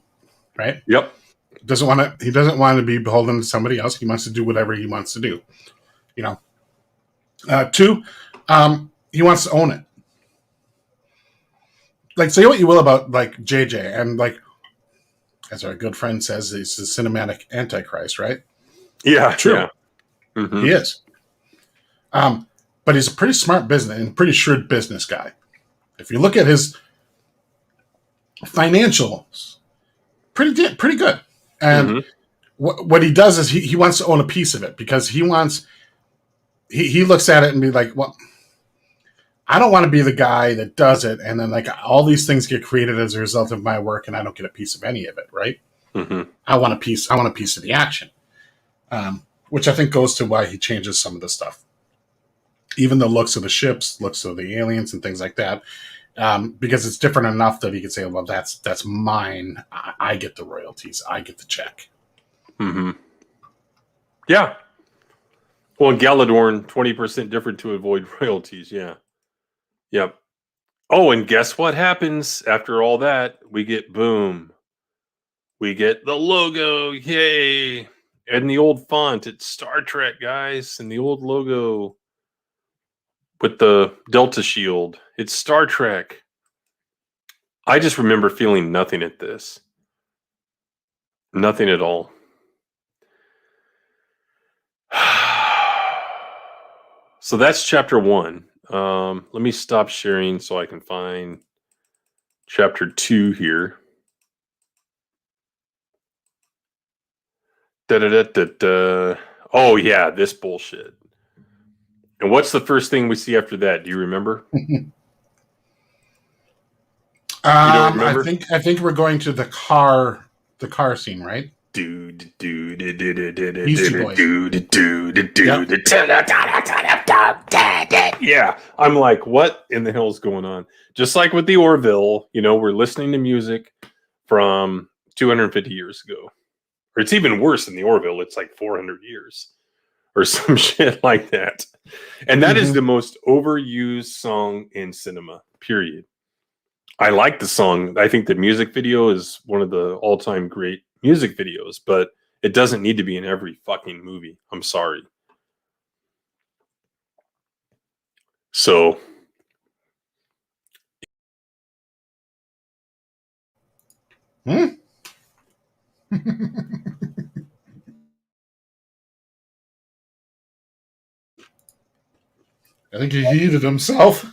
Speaker 2: right?
Speaker 1: Yep.
Speaker 2: He doesn't want to be beholden to somebody else. He wants to do whatever he wants to do. Two, he wants to own it. Like, say what you will about like JJ, and like, as our good friend says, he's the cinematic antichrist, right?
Speaker 1: Yeah,
Speaker 2: true.
Speaker 1: Yeah. Mhm.
Speaker 2: He is. But he's a pretty smart business and pretty shrewd business guy. If you look at his financials, pretty good. And
Speaker 1: Mhm.
Speaker 2: what he does is he wants to own a piece of it because he looks at it and be like, well, I don't want to be the guy that does it, and then like all these things get created as a result of my work, and I don't get a piece of any of it, right?
Speaker 1: Mhm.
Speaker 2: I want a piece of the action, which I think goes to why he changes some of the stuff, even the looks of the ships, looks of the aliens, and things like that, because it's different enough that he could say, well, that's mine. I get the royalties. I get the check.
Speaker 1: Mhm. Yeah. Well, in Galadorn, 20% different to avoid royalties. Yeah. Yep. Oh, and guess what happens after all that? We get boom. We get the logo. Yay. And the old font. It's Star Trek, guys. And the old logo with the Delta shield. It's Star Trek. I just remember feeling nothing at this. Nothing at all. So that's chapter 1. Let me stop sharing so I can find chapter 2 here. Da-da-da-da-da. Oh, yeah, this bullshit. And what's the first thing we see after that? Do you remember? remember?
Speaker 2: I think we're going to the car scene, right?
Speaker 1: Dude.
Speaker 2: Beastie Boys.
Speaker 1: Yeah, I'm like, what in the hell is going on? Just like with the Orville, we're listening to music from 250 years ago. Or it's even worse than the Orville. It's like 400 years or some shit like that. And that is the most overused song in cinema, period. I like the song. I think the music video is one of the all-time great music videos, but it doesn't need to be in every fucking movie. I'm sorry. So
Speaker 2: I think he heated himself.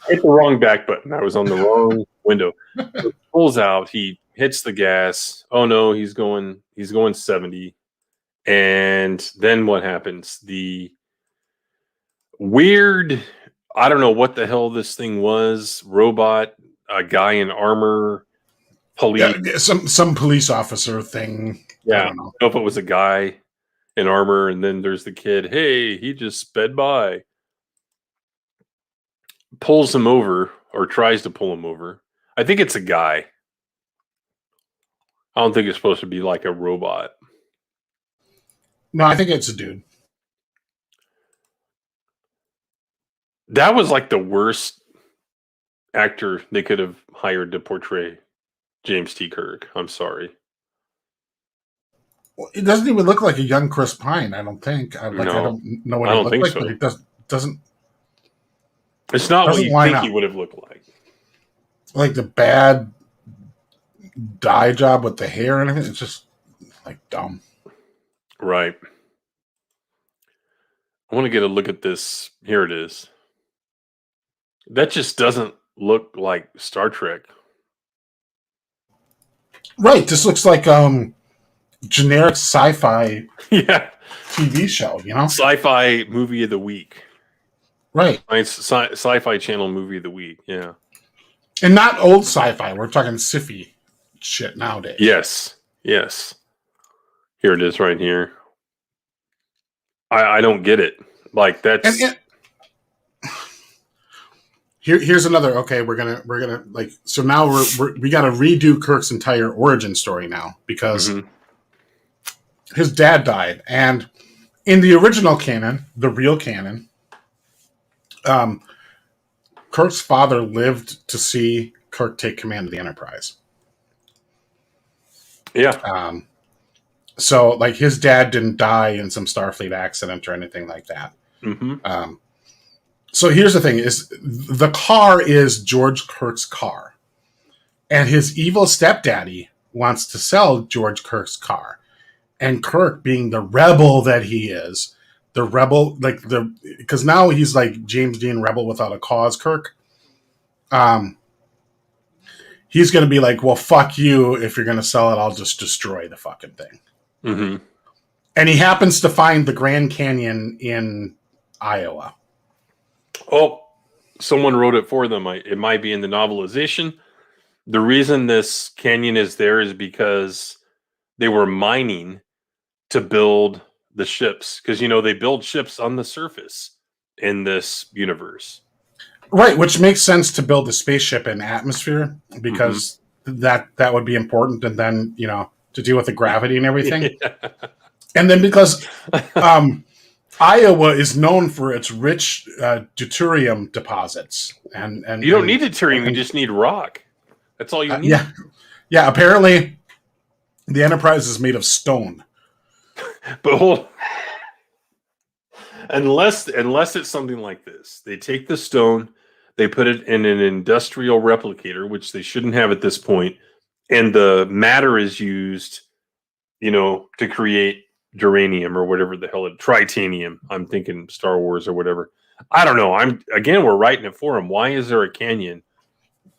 Speaker 1: hit the wrong back button. I was on the wrong window. So pulls out. He hits the gas. Oh no, he's going 70. And then what happens? The weird, I don't know what the hell this thing was. Robot, a guy in armor, police.
Speaker 2: Yeah, some police officer thing.
Speaker 1: Yeah,
Speaker 2: I don't know.
Speaker 1: if it was a guy in armor, and then there's the kid. Hey, he just sped by. Pulls him over, or tries to pull him over. I think it's a guy. I don't think it's supposed to be like a robot.
Speaker 2: No, I think it's a dude.
Speaker 1: That was like the worst actor they could have hired to portray James T. Kirk. I'm sorry.
Speaker 2: Well, it doesn't even look like a young Chris Pine. I don't think. I don't know what
Speaker 1: I
Speaker 2: he
Speaker 1: don't
Speaker 2: looked
Speaker 1: think
Speaker 2: like,
Speaker 1: so.
Speaker 2: but it doesn't.
Speaker 1: It's not what
Speaker 2: Doesn't
Speaker 1: you
Speaker 2: line
Speaker 1: think
Speaker 2: up.
Speaker 1: he would have looked like.
Speaker 2: Like the bad dye job with the hair and everything. It's just like dumb.
Speaker 1: Right. I want to get a look at this. Here it is. That just doesn't look like Star Trek.
Speaker 2: Right. This looks like generic sci-fi
Speaker 1: Yeah.
Speaker 2: TV show.
Speaker 1: Sci-fi movie of the week.
Speaker 2: Right.
Speaker 1: Sci-fi channel movie of the week. Yeah.
Speaker 2: And not old sci-fi. We're talking sci-fi shit nowadays.
Speaker 1: Yes. Here it is right here. I don't get it. Like that's
Speaker 2: here's another. Okay, we're gonna like. So now we got to redo Kirk's entire origin story now because his dad died, and in the original canon, the real canon, Kirk's father lived to see Kirk take command of the Enterprise.
Speaker 1: Yeah.
Speaker 2: So like his dad didn't die in some Starfleet accident or anything like that. So here's the thing: is the car is George Kirk's car, and his evil stepdaddy wants to sell George Kirk's car, and Kirk, being the rebel that he is, the rebel, like because now he's like James Dean Rebel Without a Cause, Kirk. He's going to be like, well, fuck you. If you're going to sell it, I'll just destroy the fucking thing.
Speaker 1: Mm-hmm.
Speaker 2: And he happens to find the Grand Canyon in Iowa.
Speaker 1: Oh, someone wrote it for them. It might be in the novelization. The reason this canyon is there is because they were mining to build the ships. Because, they build ships on the surface in this universe.
Speaker 2: Right, which makes sense to build a spaceship in atmosphere because that would be important. And then, to deal with the gravity and everything.
Speaker 1: Yeah.
Speaker 2: And then because Iowa is known for its rich deuterium deposits. And
Speaker 1: you don't need deuterium, you just need rock. That's all you need.
Speaker 2: Yeah, apparently the Enterprise is made of stone.
Speaker 1: But unless it's something like this. They take the stone, they put it in an industrial replicator, which they shouldn't have at this point, and the matter is used, to create geranium or whatever the hell tritanium. I'm thinking Star Wars or whatever. I don't know. We're writing it for him. Why is there a canyon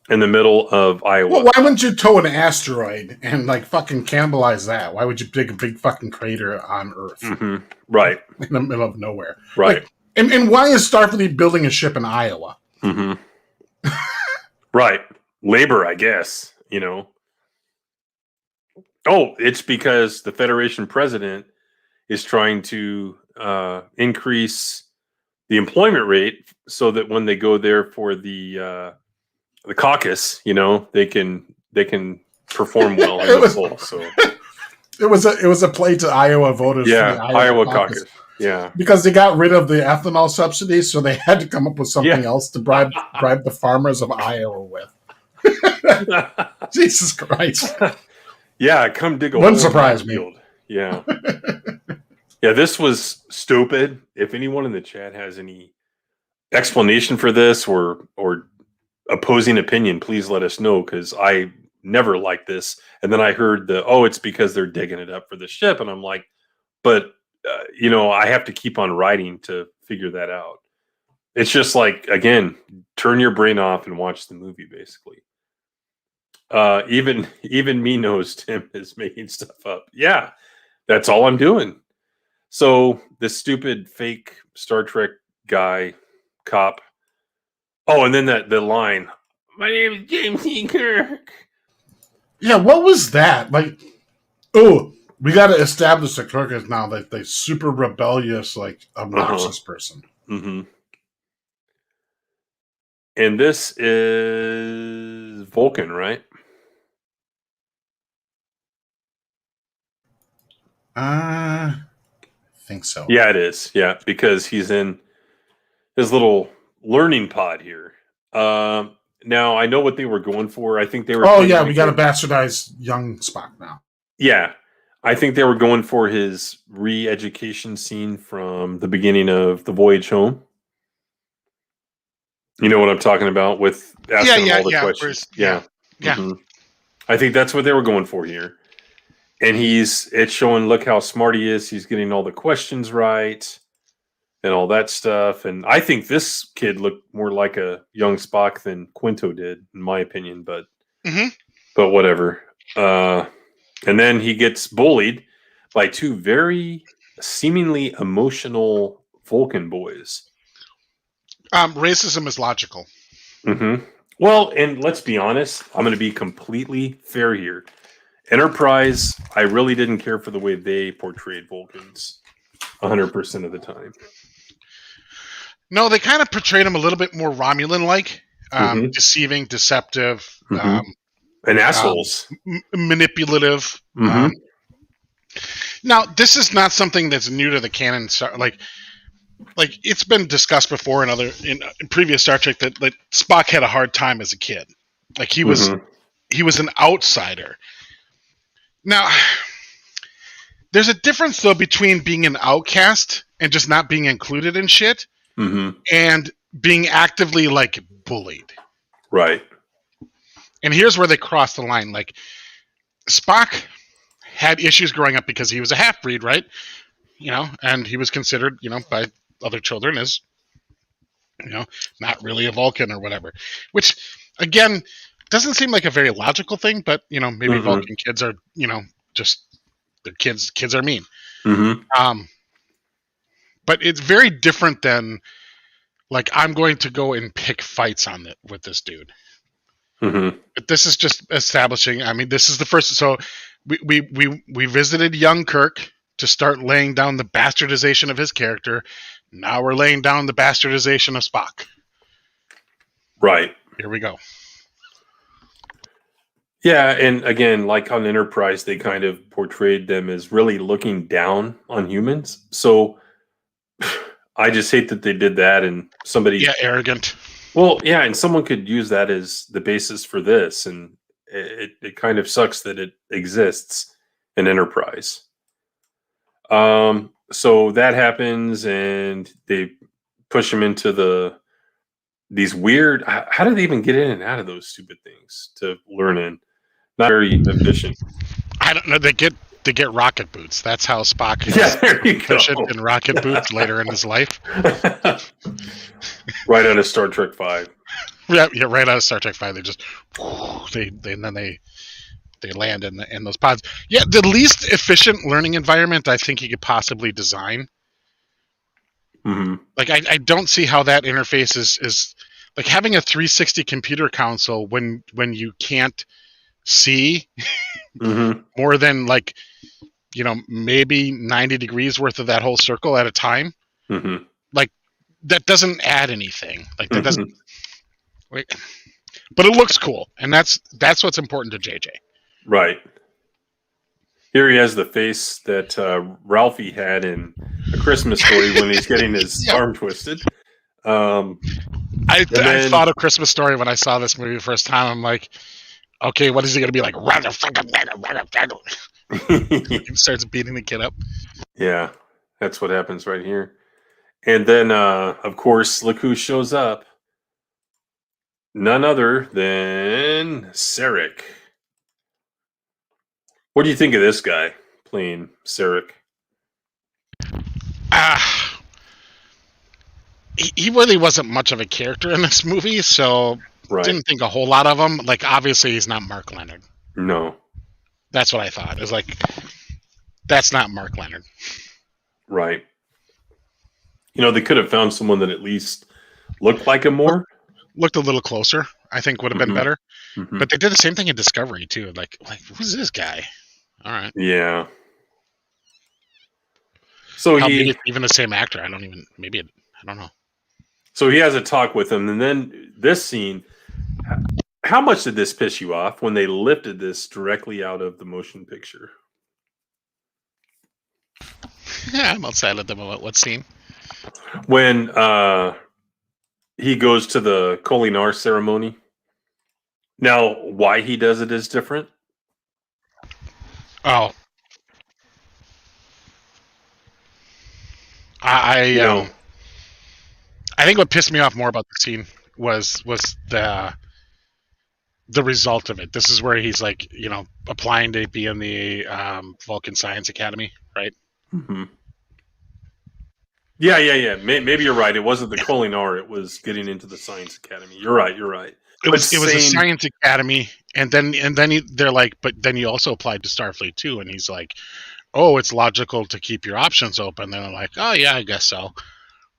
Speaker 1: in the middle of Iowa?
Speaker 2: Well, why wouldn't you tow an asteroid and fucking cannibalize that? Why would you dig a big fucking crater on Earth?
Speaker 1: Mm-hmm. Right.
Speaker 2: In the middle of nowhere.
Speaker 1: Right.
Speaker 2: And why is Starfleet building a ship in Iowa?
Speaker 1: Mm-hmm. Right. Labor, I guess, Oh, it's because the Federation president is trying to increase the employment rate so that when they go there for the caucus, they can perform well in the poll. So
Speaker 2: it was a play to Iowa voters.
Speaker 1: Yeah,
Speaker 2: for the
Speaker 1: Iowa caucus. Yeah,
Speaker 2: because they got rid of the ethanol subsidies, so they had to come up with something else to bribe the farmers of Iowa with. Jesus Christ!
Speaker 1: Yeah, come dig a hole.
Speaker 2: Wouldn't surprise me.
Speaker 1: Field. Yeah, yeah. This was stupid. If anyone in the chat has any explanation for this or opposing opinion, please let us know, because I never liked this. And then I heard it's because they're digging it up for the ship, and I'm like, but I have to keep on writing to figure that out. It's just like, again, turn your brain off and watch the movie, basically. Even me knows Tim is making stuff up. Yeah, that's all I'm doing. So this stupid fake Star Trek guy, cop. Oh, and then the line, "My name is James E. Kirk."
Speaker 2: Yeah, what was that? We got to establish that Kirk is now the super rebellious, obnoxious person.
Speaker 1: Mm-hmm. And this is Vulcan, right?
Speaker 2: I think so.
Speaker 1: Yeah, it is. Yeah, because he's in his little learning pod here. Now I know what they were going for. I think they were.
Speaker 2: Oh yeah, we got to bastardize young Spock now.
Speaker 1: Yeah, I think they were going for his re-education scene from the beginning of The Voyage Home. You know what I'm talking about with asking him all the questions. Yeah. Mm-hmm. I think that's what they were going for here. And it's showing, look how smart he is. He's getting all the questions right and all that stuff. And I think this kid looked more like a young Spock than Quinto did, in my opinion. But whatever. And then he gets bullied by two very seemingly emotional Vulcan boys.
Speaker 5: Racism is logical.
Speaker 1: Mm-hmm. Well, and let's be honest. I'm going to be completely fair here. Enterprise, I really didn't care for the way they portrayed Vulcans 100% of the time.
Speaker 5: No, they kind of portrayed him a little bit more Romulan-like, deceiving, deceptive,
Speaker 1: and assholes,
Speaker 5: manipulative. Now, this is not something that's new to the canon. Like it's been discussed before in previous Star Trek that Spock had a hard time as a kid. Like he was an outsider. Now, there's a difference though between being an outcast and just not being included in shit, and being actively bullied.
Speaker 1: Right.
Speaker 5: And here's where they cross the line. Like Spock had issues growing up because he was a half-breed, right? and he was considered, by other children as, not really a Vulcan or whatever, which again doesn't seem like a very logical thing, but maybe Vulcan kids are, just the kids are mean. But it's very different than like I'm going to go and pick fights with this dude. But this is just establishing. I mean, this is the first. So we visited young Kirk to start laying down the bastardization of his character. Now we're laying down the bastardization of Spock.
Speaker 1: Right.
Speaker 5: Here we go.
Speaker 1: Yeah, and again, like on Enterprise, they kind of portrayed them as really looking down on humans. So I just hate that they did that, and somebody...
Speaker 5: Yeah, arrogant.
Speaker 1: Well, yeah, and someone could use that as the basis for this, and it kind of sucks that it exists in Enterprise. So that happens, and they push him into these weird... How do they even get in and out of those stupid things to learn in? Not very efficient.
Speaker 5: I don't know. They get rocket boots. That's how Spock is efficient in rocket boots later in his life.
Speaker 1: Right out of Star Trek V.
Speaker 5: Yeah, right out of Star Trek V. They just they land in those pods. Yeah, the least efficient learning environment I think you could possibly design. Like I don't see how that interface is like having a 360 computer console when you can't see more than like maybe 90 degrees worth of that whole circle at a time. Like that doesn't add anything. Like that doesn't. But it looks cool, and that's what's important to JJ. Right.
Speaker 1: Here he has the face that Ralphie had in A Christmas Story when he's getting his arm twisted.
Speaker 5: I thought of Christmas Story when I saw this movie the first time. I'm like, okay, what is he going to be like? He starts beating the kid up.
Speaker 1: Yeah, that's what happens right here. And then, of course, look who shows up. None other than Sarek. What do you think of this guy playing Sarek?
Speaker 5: He really wasn't much of a character in this movie, so didn't think a whole lot of him. Like, obviously, he's not Mark Leonard.
Speaker 1: No.
Speaker 5: That's what I thought. It was like, that's not Mark Leonard.
Speaker 1: Right. They could have found someone that at least looked like him more.
Speaker 5: Looked a little closer, I think would have been better. But they did the same thing in Discovery, too. Like who's this guy? All right.
Speaker 1: Yeah. So
Speaker 5: maybe even the same actor. I don't know.
Speaker 1: So he has a talk with him, and then this scene. How much did this piss you off when they lifted this directly out of the motion picture?
Speaker 5: Yeah, I'm outside of them. What scene?
Speaker 1: When he goes to the Kolinar ceremony. Now, why he does it is different.
Speaker 5: Oh, I think what pissed me off more about the scene was the result of it. This is where he's like, applying to be in the Vulcan Science Academy, right?
Speaker 1: Yeah. Maybe you're right. It wasn't the Kolinar. It was getting into the Science Academy. You're right. It was
Speaker 5: a Science Academy, and then they're like, but then you also applied to Starfleet too, and he's like, oh, it's logical to keep your options open. Then they're like, oh yeah, I guess so.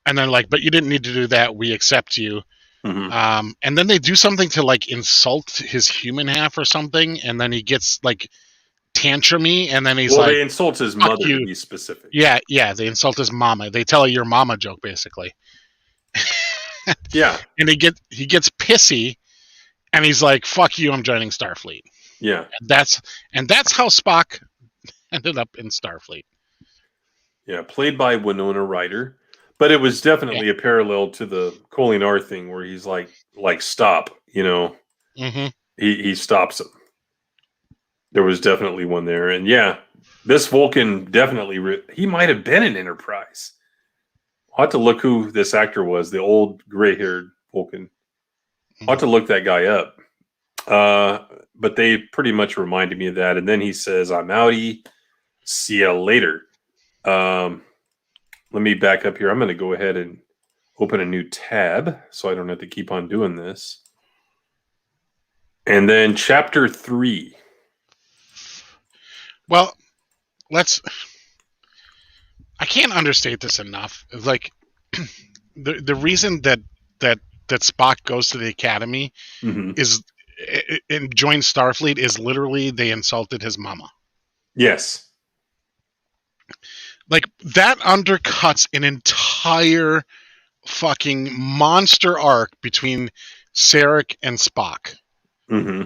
Speaker 5: And then like, but you didn't need to do that. We accept you. And then they do something to like insult his human half or something, and then he gets like tantrumy, and then he's
Speaker 1: they insult his mother to be specific.
Speaker 5: Yeah, they insult his mama. They tell her your mama joke basically.
Speaker 1: Yeah,
Speaker 5: and he gets pissy, and he's like, "Fuck you! I'm joining Starfleet."
Speaker 1: Yeah,
Speaker 5: and that's how Spock ended up in Starfleet.
Speaker 1: Yeah, played by Winona Ryder. But it was definitely a parallel to the Kolinar thing where he's like stop, He stops him. There was definitely one there. And this Vulcan definitely, he might have been in Enterprise. I'll have to look who this actor was, the old gray-haired Vulcan. I'll have to look that guy up. But they pretty much reminded me of that. And then he says, I'm outie. See ya later. let me back up here. I'm going to go ahead and open a new tab so I don't have to keep on doing this. And then chapter 3.
Speaker 5: Well, I can't understate this enough. Like the reason that Spock goes to the academy is and joins Starfleet is literally they insulted his mama.
Speaker 1: Yes.
Speaker 5: Like that undercuts an entire fucking monster arc between Sarek and Spock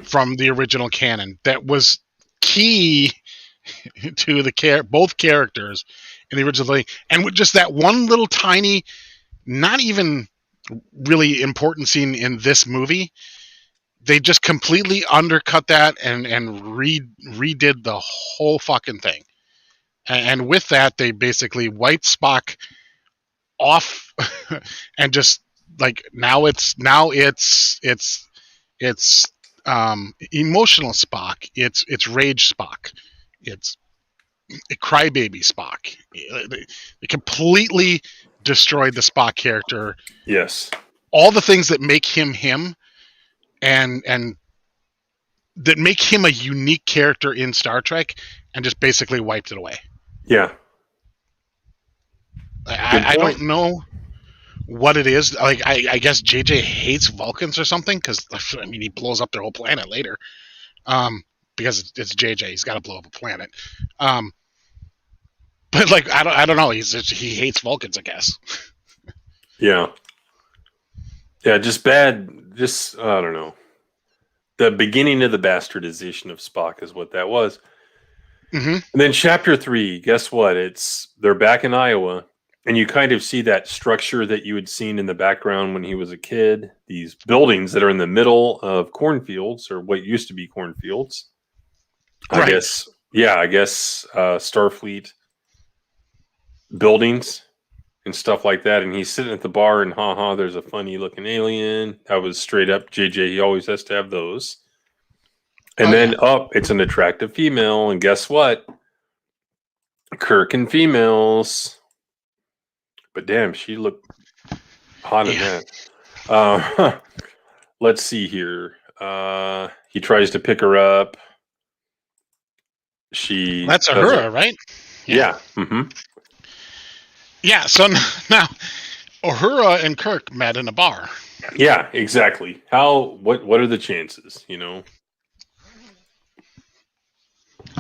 Speaker 5: from the original canon that was key to both characters in the original thing. And with just that one little tiny, not even really important scene in this movie, they just completely undercut that and redid the whole fucking thing. And with that, they basically wiped Spock off and just like now it's emotional Spock, it's rage Spock, it's a crybaby Spock. They completely destroyed the Spock character.
Speaker 1: Yes.
Speaker 5: All the things that make him and that make him a unique character in Star Trek, and just basically wiped it away.
Speaker 1: Yeah.
Speaker 5: I don't know what it is. Like I guess JJ hates Vulcans or something, because I mean he blows up their whole planet later. Because it's JJ, he's got to blow up a planet. But like I don't know. He hates Vulcans, I guess.
Speaker 1: Yeah. Yeah, just bad. Just I don't know. The beginning of the bastardization of Spock is what that was. And then chapter 3, guess what? They're back in Iowa, and you kind of see that structure that you had seen in the background when he was a kid. These buildings that are in the middle of cornfields, or what used to be cornfields. I guess Starfleet buildings and stuff like that. And he's sitting at the bar, and there's a funny looking alien. That was straight up JJ. He always has to have those. And it's an attractive female. And guess what? Kirk and females. But damn, she looked hot in that. Let's see here. He tries to pick her up.
Speaker 5: That's Uhura, right?
Speaker 1: Yeah.
Speaker 5: Yeah, so now Uhura and Kirk met in a bar.
Speaker 1: Yeah, exactly. What are the chances, you know?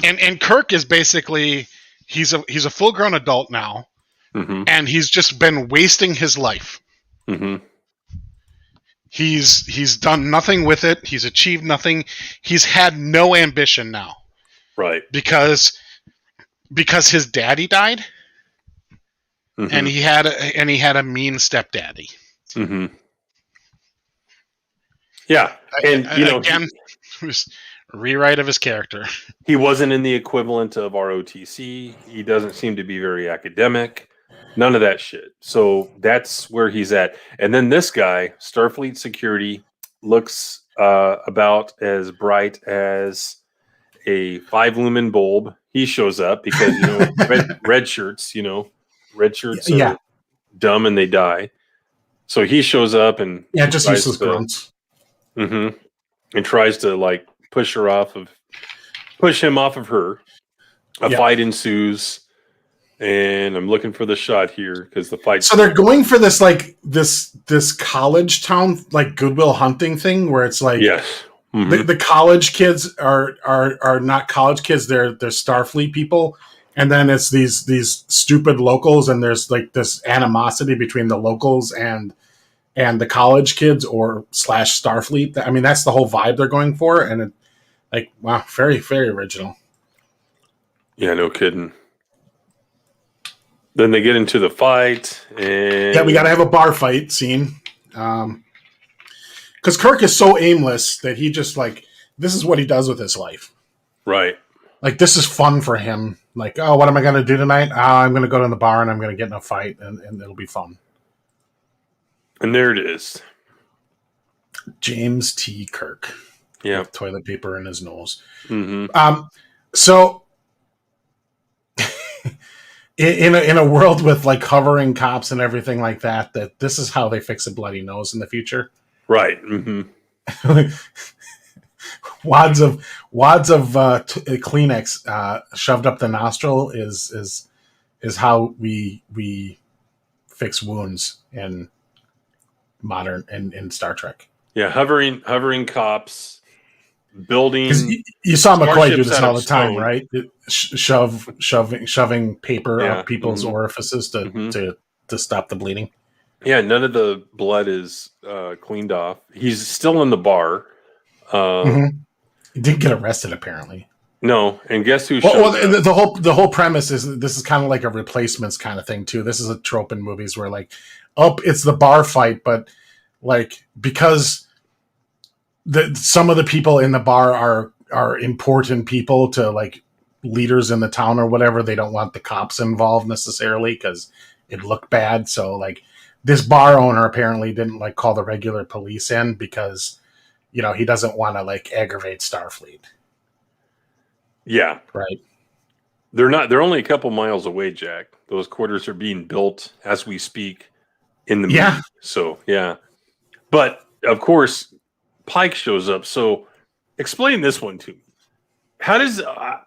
Speaker 5: And Kirk is basically he's a full-grown adult now, and he's just been wasting his life. He's done nothing with it. He's achieved nothing. He's had no ambition now. Right. Because his daddy died, and he had a mean stepdaddy.
Speaker 1: Yeah, and
Speaker 5: again, it was a rewrite of his character.
Speaker 1: He wasn't in the equivalent of ROTC. He doesn't seem to be very academic. None of that shit. So that's where he's at. And then this guy, Starfleet Security, looks about as bright as a 5-lumen bulb. He shows up because red shirts. Red shirts are dumb and they die. So he shows up and
Speaker 2: just useless grunts.
Speaker 1: And tries to like push him off of her. A fight ensues, and I'm looking for the shot here because the fight.
Speaker 2: So they're going for this like this college town like Goodwill Hunting thing where it's like the college kids are not college kids, they're Starfleet people, and then it's these stupid locals, and there's like this animosity between the locals and the college kids or / Starfleet. I mean, that's the whole vibe they're going for, and it, like, wow, very, very original.
Speaker 1: Yeah, no kidding. Then they get into the fight, and
Speaker 2: we got to have a bar fight scene. Because Kirk is so aimless that he just like, this is what he does with his life.
Speaker 1: Right.
Speaker 2: Like, this is fun for him. Like, oh, what am I going to do tonight? I'm going to go to the bar and I'm going to get in a fight, and it'll be fun.
Speaker 1: And there it is.
Speaker 2: James T. Kirk.
Speaker 1: Yeah.
Speaker 2: With toilet paper in his nose.
Speaker 1: Mm-hmm.
Speaker 2: So in a world with like hovering cops and everything like that, that this is how they fix a bloody nose in the future.
Speaker 1: Right. Mm-hmm.
Speaker 2: wads of Kleenex shoved up the nostril is how we fix wounds in modern in Star Trek.
Speaker 1: Yeah, hovering cops, building.
Speaker 2: You saw McCoy do
Speaker 1: starships
Speaker 2: this
Speaker 1: out
Speaker 2: all
Speaker 1: of
Speaker 2: the time,
Speaker 1: stone.
Speaker 2: right? Shoving paper
Speaker 1: Yeah.
Speaker 2: up people's orifices to stop the bleeding.
Speaker 1: Yeah, none of the blood is cleaned off. He's still in the bar.
Speaker 2: He didn't get arrested, apparently.
Speaker 1: No, and guess who?
Speaker 2: Well, the whole premise is that this is kind of like a Replacements kind of thing too. This is a trope in movies where like, it's the bar fight, but like because some of the people in the bar are important people to like leaders in the town or whatever. They don't want the cops involved necessarily because it looked bad. So like this bar owner apparently didn't like call the regular police in because he doesn't want to like aggravate Starfleet.
Speaker 1: Yeah,
Speaker 2: right.
Speaker 1: They're only a couple miles away, Jack. Those quarters are being built as we speak in the movie.
Speaker 2: Yeah.
Speaker 1: So yeah, but of course Pike shows up. So explain this one to me. How does I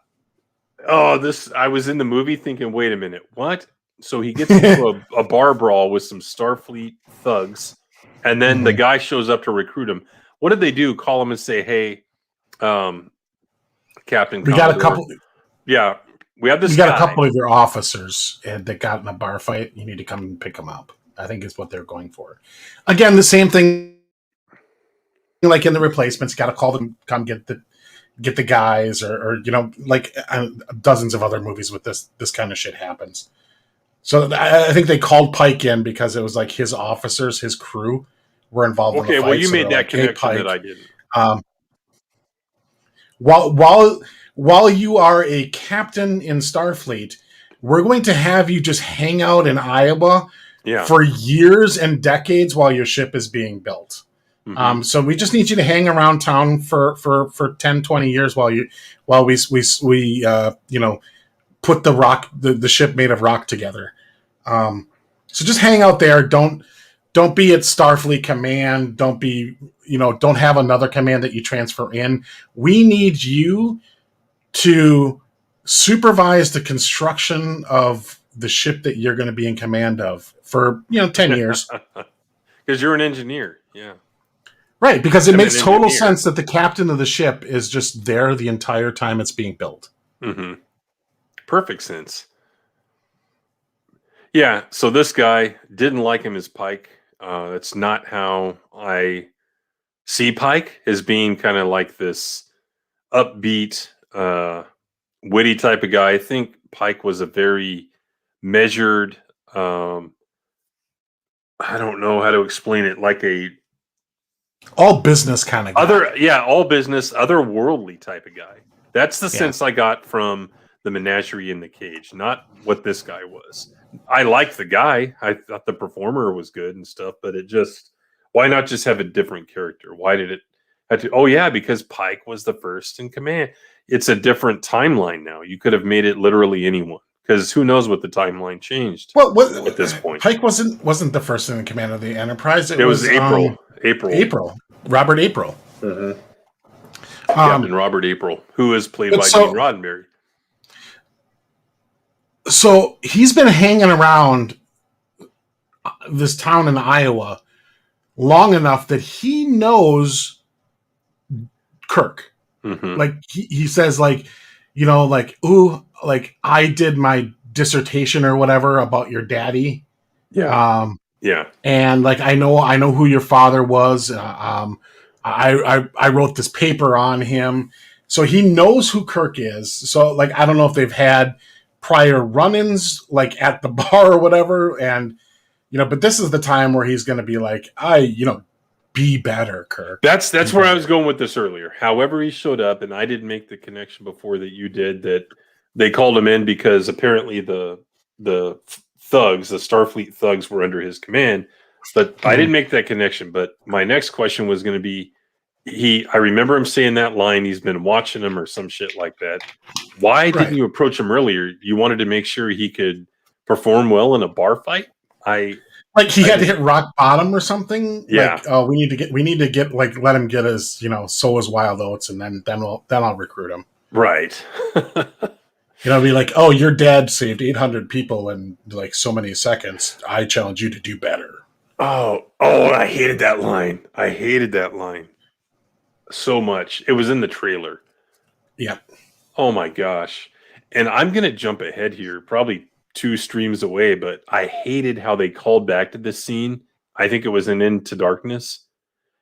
Speaker 1: was in the movie thinking, wait a minute, what? So he gets into a bar brawl with some Starfleet thugs, and then the guy shows up to recruit him. What did they do? Call him and say, "Hey, Captain,
Speaker 2: we got a couple."
Speaker 1: Yeah, we have this.
Speaker 2: You got a couple of your officers that got in a bar fight. You need to come and pick them up. I think is what they're going for. Again, the same thing. Like in the Replacements, got to call them, come get the guys, or like dozens of other movies with this kind of shit happens. So I think they called Pike in because it was like his officers, his crew were involved.
Speaker 1: Okay,
Speaker 2: in the fight,
Speaker 1: well, you made that
Speaker 2: like,
Speaker 1: connection
Speaker 2: Pike,
Speaker 1: that I didn't.
Speaker 2: While you are a captain in Starfleet, we're going to have you just hang out in Iowa for years and decades while your ship is being built. Mm-hmm. So we just need you to hang around town for 10, 20 years while we put the ship made of rock together. So just hang out there. Don't be at Starfleet Command. Don't have another command that you transfer in. We need you to supervise the construction of the ship that you're going to be in command of for 10 years.
Speaker 1: Because you're an engineer. Yeah.
Speaker 2: Right, because it makes total sense that the captain of the ship is just there the entire time it's being built.
Speaker 1: Mm-hmm. Perfect sense. Yeah, so this guy didn't like him as Pike. That's not how I see Pike, as being kind of like this upbeat, witty type of guy. I think Pike was a very measured, I don't know how to explain it, like a
Speaker 2: all business kind of guy.
Speaker 1: All business, otherworldly type of guy. That's the sense I got from the Menagerie in the Cage, not what this guy was. I liked the guy. I thought the performer was good and stuff, but why not just have a different character? Why did it have to? Oh yeah, because Pike was the first in command. It's a different timeline now. You could have made it literally anyone, because who knows what the timeline changed at this point.
Speaker 2: Pike wasn't the first in command of the Enterprise.
Speaker 1: It was April.
Speaker 2: Robert April.
Speaker 1: Mm-hmm. Captain Robert April, who is played by Gene Roddenberry.
Speaker 2: So he's been hanging around this town in Iowa long enough that he knows Kirk.
Speaker 1: Mm-hmm.
Speaker 2: Like he says, like, ooh, like I did my dissertation or whatever about your daddy.
Speaker 1: Yeah.
Speaker 2: And like I know who your father was. I wrote this paper on him, so he knows who Kirk is. So like I don't know if they've had prior run-ins like at the bar or whatever, and but this is the time where he's going to be like, be better, Kirk.
Speaker 1: That's where I was going with this earlier. However he showed up, and I didn't make the connection before that you did, that they called him in because apparently the thugs, the Starfleet thugs, were under his command. But I didn't make that connection. But my next question was going to be, I remember him saying that line, he's been watching him or some shit like that. Why didn't you approach him earlier? You wanted to make sure he could perform well in a bar fight.
Speaker 2: Like he had to hit rock bottom or something.
Speaker 1: Yeah.
Speaker 2: Like, oh, we need to get like let him get his sow his wild oats, and then I'll recruit him.
Speaker 1: Right.
Speaker 2: Be like, oh, your dad saved 800 people in like so many seconds. I challenge you to do better.
Speaker 1: Oh, I hated that line. I hated that line so much. It was in the trailer.
Speaker 2: Yeah.
Speaker 1: Oh my gosh. And I'm going to jump ahead here, probably 2 streams away, but I hated how they called back to this scene. I think it was in Into Darkness.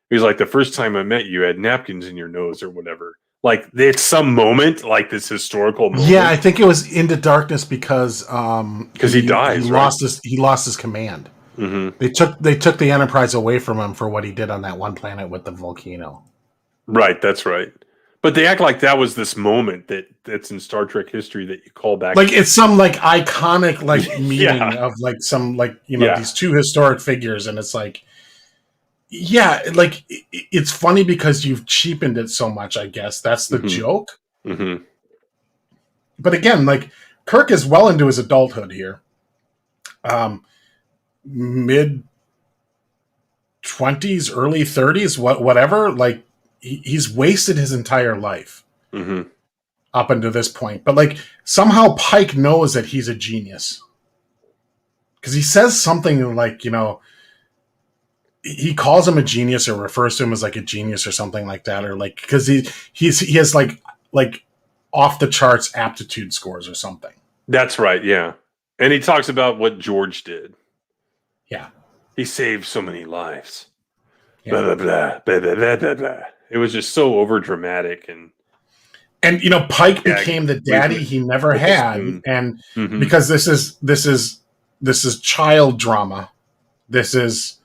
Speaker 1: It was like, the first time I met you, had napkins in your nose or whatever. Like, it's some moment, like this historical moment.
Speaker 2: Yeah, I think it was Into Darkness because
Speaker 1: he dies.
Speaker 2: He lost his command.
Speaker 1: Mm-hmm.
Speaker 2: They took the Enterprise away from him for what he did on that one planet with the volcano.
Speaker 1: Right, that's right. But they act like that was this moment that's in Star Trek history that you call back.
Speaker 2: Like it's some like iconic like meeting of like some like these 2 historic figures, and it's like, yeah, like it's funny because you've cheapened it so much. I guess that's the joke.
Speaker 1: Mm-hmm.
Speaker 2: But again, like Kirk is well into his adulthood here. Mid 20s, early 30s, whatever. Like he's wasted his entire life up until this point. But like somehow Pike knows that he's a genius because he says something like, he calls him a genius or refers to him as like a genius or something like that, or like because he has like off the charts aptitude scores or something. That's
Speaker 1: right, yeah. And he talks about what George did.
Speaker 2: Yeah.
Speaker 1: He saved so many lives. Yeah. Blah, blah, blah, blah, blah, blah, blah. It was just so over dramatic and
Speaker 2: Pike became the daddy he never had, and because this is child drama. This is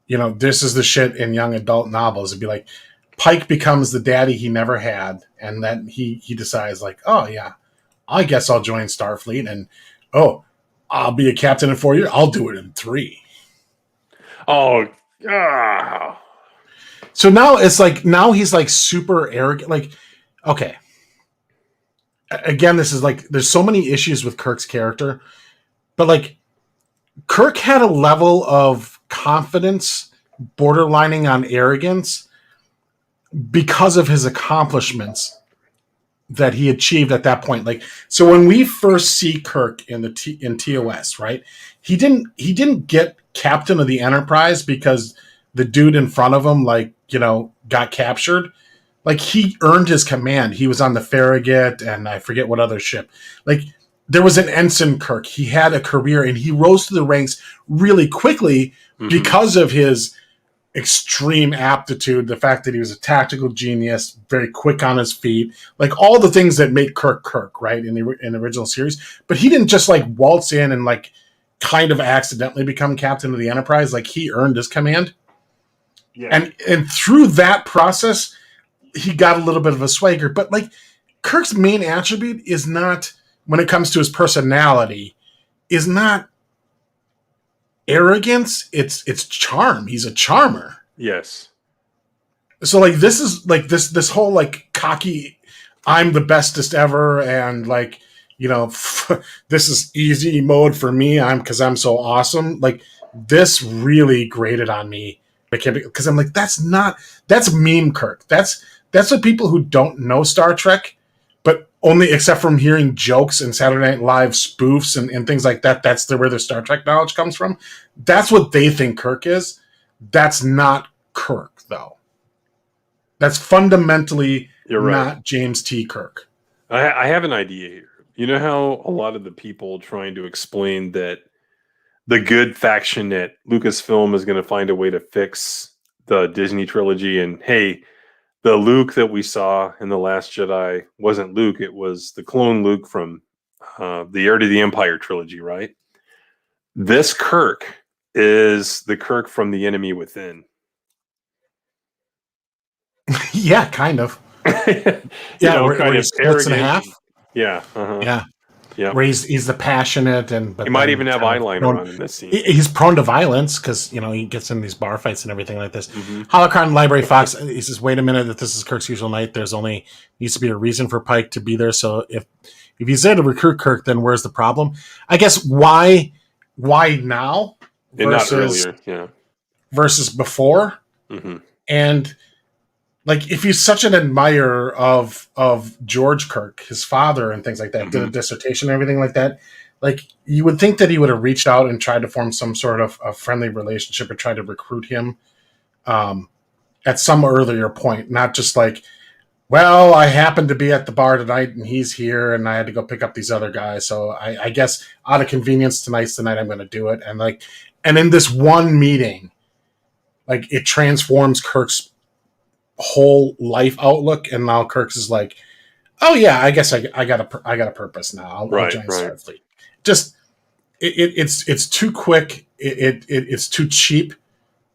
Speaker 2: the shit in young adult novels. It'd be like Pike becomes the daddy he never had, and then he decides like, oh yeah, I guess I'll join Starfleet, and I'll be a captain in 4 years. I'll do it in 3.
Speaker 1: Oh.
Speaker 2: So now it's like, he's like super arrogant. Like, okay. Again, this is like, there's so many issues with Kirk's character, but like Kirk had a level of confidence borderlining on arrogance because of his accomplishments that he achieved at that point. Like, so when we first see Kirk in TOS, right? He didn't get captain of the Enterprise because the dude in front of him, like, got captured. Like, he earned his command. He was on the Farragut and I forget what other ship. Like, there was an Ensign Kirk. He had a career and he rose to the ranks really quickly because of his extreme aptitude, the fact that he was a tactical genius, very quick on his feet, like all the things that make Kirk, right, in the original series. But he didn't just like waltz in and like kind of accidentally become captain of the Enterprise. Like, he earned his command. Yeah. And through that process, he got a little bit of a swagger. But like Kirk's main attribute is not, when it comes to his personality, is not arrogance. It's charm. He's a charmer.
Speaker 1: Yes.
Speaker 2: So like this is like this whole like cocky, I'm the bestest ever, and like, this is easy mode for me. Because I'm so awesome. Like, this really grated on me because I'm like, that's meme Kirk. That's what people who don't know Star Trek, but only except from hearing jokes and Saturday Night Live spoofs and things like that. That's where their Star Trek knowledge comes from. That's what they think Kirk is. That's not Kirk, though. That's fundamentally not James T. Kirk.
Speaker 1: I have an idea here. You know how a lot of the people trying to explain that the good faction at Lucasfilm is going to find a way to fix the Disney trilogy, and hey, the Luke that we saw in The Last Jedi wasn't Luke, it was the clone Luke from the Heir to the Empire trilogy, right? This Kirk is the Kirk from The Enemy Within.
Speaker 2: Yeah, kind of.
Speaker 1: Yeah,
Speaker 2: where he's splits in half.
Speaker 1: Yeah.
Speaker 2: Yeah. Where he's the passionate, but
Speaker 1: he might even have eyeliner on in this scene.
Speaker 2: He's prone to violence because he gets in these bar fights and everything like this. Holocron Library Fox, he says, "Wait a minute, that this is Kirk's usual night. There's only needs to be a reason for Pike to be there. So if If he's there to recruit Kirk, then where's the problem? I guess why now
Speaker 1: And not earlier, yeah.
Speaker 2: versus before?
Speaker 1: Mm-hmm.
Speaker 2: And like, if he's such an admirer of George Kirk, his father, and things like that, did a dissertation and everything like that, like, you would think that he would have reached out and tried to form some sort of a friendly relationship or try to recruit him at some earlier point, not just like, well, I happened to be at the bar tonight and he's here and I had to go pick up these other guys. So I guess out of convenience tonight I'm going to do it. And in this one meeting, like, it transforms Kirk's whole life outlook. And now Kirk's is like, oh yeah, I guess I got a purpose now. I'll join Starfleet. Just it's too quick. It's too cheap.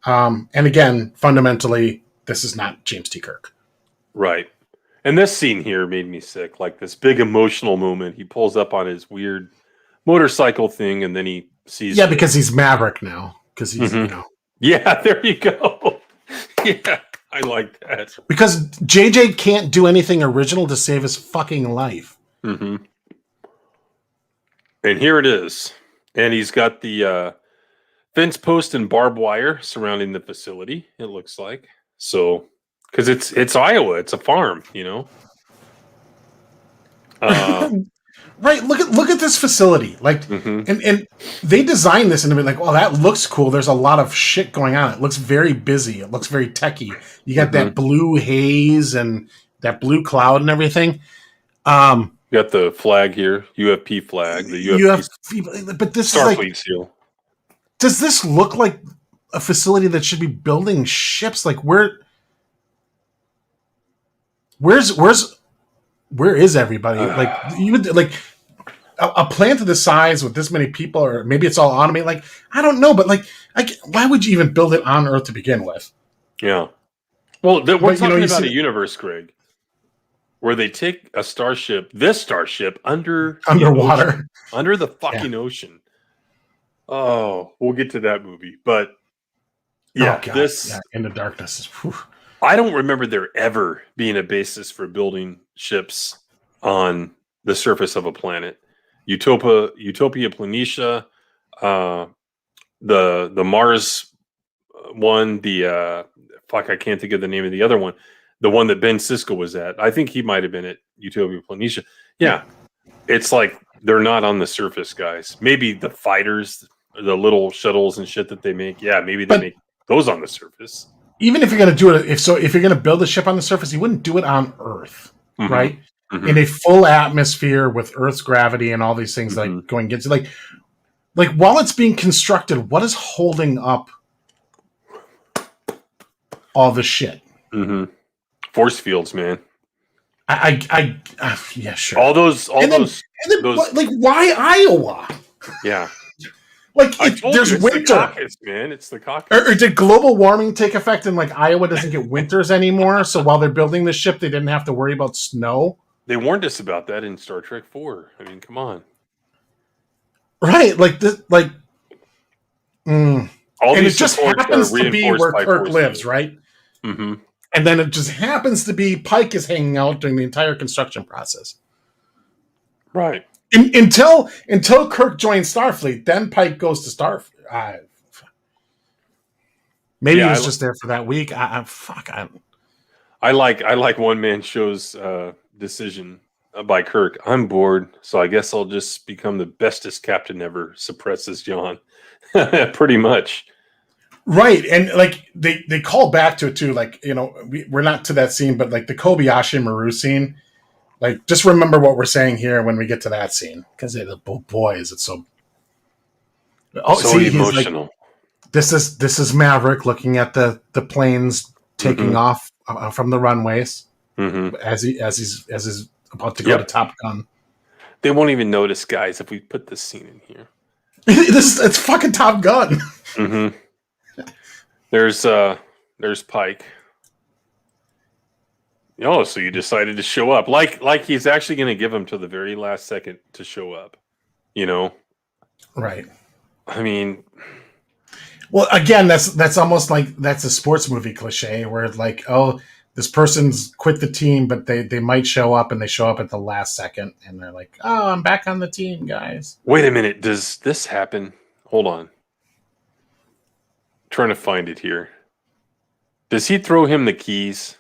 Speaker 2: And again, fundamentally, this is not James T. Kirk.
Speaker 1: Right. And this scene here made me sick. Like, this big emotional moment. He pulls up on his weird motorcycle thing, and then he sees...
Speaker 2: Yeah, because he's Maverick now. Because he's,
Speaker 1: Yeah, there you go. Yeah, I like that.
Speaker 2: Because JJ can't do anything original to save his fucking life.
Speaker 1: Mm-hmm. And here it is. And he's got the fence post and barbed wire surrounding the facility, it looks like. So... Because it's Iowa, it's a farm, you know.
Speaker 2: Right. Look at this facility, like, and they designed this and they're like, well, that looks cool. There's a lot of shit going on. It looks very busy. It looks very techy. You got that blue haze and that blue cloud and everything. You
Speaker 1: got the flag here, UFP flag, the UFP,
Speaker 2: but this
Speaker 1: Starfleet
Speaker 2: is
Speaker 1: seal.
Speaker 2: Does this look like a facility that should be building ships? Like, where is everybody? Like, you would like a plant of this size with this many people, or maybe it's all automated. Like, I don't know, but like, why would you even build it on Earth to begin with?
Speaker 1: Yeah. Well, we're talking about a universe, Greg, where they take a starship, this starship,
Speaker 2: underwater,
Speaker 1: under the fucking ocean. Oh, we'll get to that movie, but yeah,
Speaker 2: Into Darkness is. Whew.
Speaker 1: I don't remember there ever being a basis for building ships on the surface of a planet. Utopia Planitia, the Mars one, I can't think of the name of the other one. The one that Ben Sisko was at. I think he might have been at Utopia Planitia. Yeah. It's like they're not on the surface, guys. Maybe the fighters, the little shuttles and shit that they make. Yeah, maybe they make those on the surface.
Speaker 2: Even if you're going to do it, if you're going to build a ship on the surface, you wouldn't do it on Earth, right? In a full atmosphere with Earth's gravity and all these things like going against it. Like while it's being constructed, what is holding up all the shit?
Speaker 1: Force fields, man.
Speaker 2: Yeah, sure.
Speaker 1: All those,
Speaker 2: like, why Iowa?
Speaker 1: Yeah.
Speaker 2: Like, there's winter,
Speaker 1: the caucus, man. It's the caucus.
Speaker 2: Or did global warming take effect and like Iowa doesn't get winters anymore? So while they're building this ship, they didn't have to worry about snow.
Speaker 1: They warned us about that in Star Trek 4. I mean, come on.
Speaker 2: Right, like this, like. And it just happens to be where Kirk lives, right? And then it just happens to be Pike is hanging out during the entire construction process.
Speaker 1: Right.
Speaker 2: Until Kirk joins Starfleet, then Pike goes to Starfleet. Maybe he was just there for that week. I
Speaker 1: like One Man Show's decision by Kirk. I'm bored, so I guess I'll just become the bestest captain ever. Suppresses John, pretty much.
Speaker 2: Right, and like they call back to it too. Like, you know, we're not to that scene, but like the Kobayashi Maru scene. Like, just remember what we're saying here when we get to that scene, because boy, is it so. Oh,
Speaker 1: so emotional.
Speaker 2: Like, this is Maverick looking at the planes taking off from the runways as he's about to go to Top Gun.
Speaker 1: They won't even notice, guys, if we put this scene in here.
Speaker 2: It's fucking Top Gun.
Speaker 1: There's Pike. Oh, so you decided to show up. Like he's actually going to give him to the very last second to show up. You know?
Speaker 2: Right.
Speaker 1: I mean...
Speaker 2: Well, again, that's almost like that's a sports movie cliche where like, oh, this person's quit the team, but they might show up, and they show up at the last second, and they're like, "Oh, I'm back on the team, guys."
Speaker 1: Wait a minute. Does this happen? Hold on. Trying to find it here. Does he throw him the keys?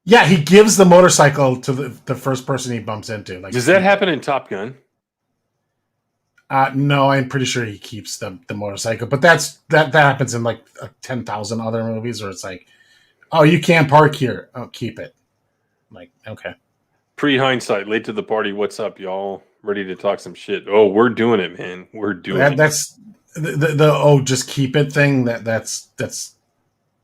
Speaker 2: Yeah, he gives the motorcycle to the first person he bumps into. Like,
Speaker 1: Does that happen in Top Gun?
Speaker 2: No, I'm pretty sure he keeps the motorcycle, but that happens in like 10,000 other movies where it's like, oh, you can't park here. Oh, keep it. Like, okay.
Speaker 1: Pre-hindsight, late to the party. What's up, y'all? Ready to talk some shit? Oh, we're doing it, man. We're doing it.
Speaker 2: That's the just keep it thing. That's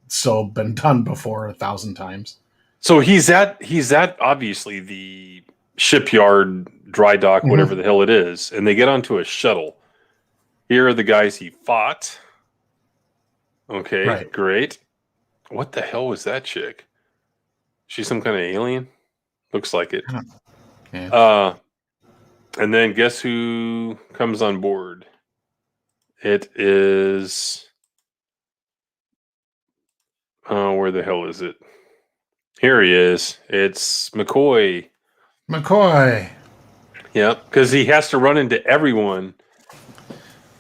Speaker 2: so been done before 1,000 times.
Speaker 1: So he's at obviously the shipyard, dry dock, whatever the hell it is, and they get onto a shuttle. Here are the guys he fought. Okay,
Speaker 2: Right.
Speaker 1: Great. What the hell was that chick? She's some kind of alien? Looks like it.
Speaker 2: Yeah.
Speaker 1: And then guess who comes on board? It is... Oh, where the hell is it? Here he is. It's McCoy. Yep, because he has to run into everyone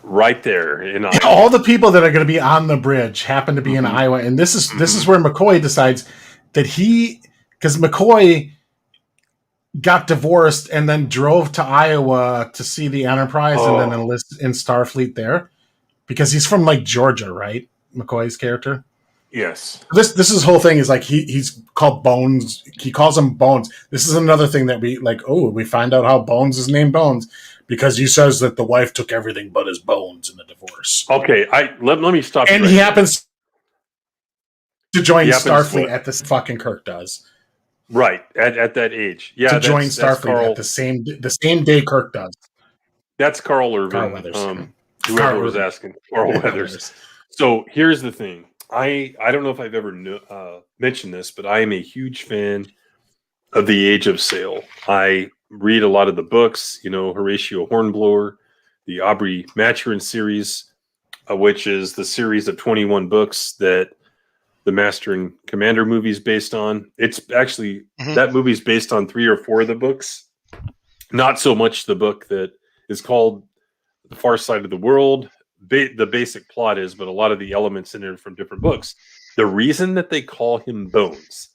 Speaker 1: right there in Iowa.
Speaker 2: All the people that are going to be on the bridge happen to be in Iowa, and this is where McCoy decides that because McCoy got divorced and then drove to Iowa to see the Enterprise and then enlist in Starfleet there because he's from like Georgia, right? McCoy's character.
Speaker 1: Yes.
Speaker 2: This is whole thing is like he's called Bones. He calls him Bones. This is another thing that we find out how Bones is named Bones because he says that the wife took everything but his bones in the divorce.
Speaker 1: Okay, let me stop.
Speaker 2: And
Speaker 1: right
Speaker 2: he
Speaker 1: there.
Speaker 2: happens to join Starfleet at this fucking Kirk does.
Speaker 1: Right at that age, yeah.
Speaker 2: To join Starfleet at the same day Kirk does.
Speaker 1: That's Carl Urban.
Speaker 2: Carl Weathers.
Speaker 1: Whoever was asking, Carl Weathers. So here's the thing. I don't know if I've ever mentioned this, but I am a huge fan of The Age of Sail. I read a lot of the books, Horatio Hornblower, the Aubrey Maturin series, which is the series of 21 books that the Master and Commander movie is based on. It's actually, that movie is based on 3 or 4 of the books. Not so much the book that is called The Far Side of the World. The basic plot is, but a lot of the elements in it from different books. The reason that they call him Bones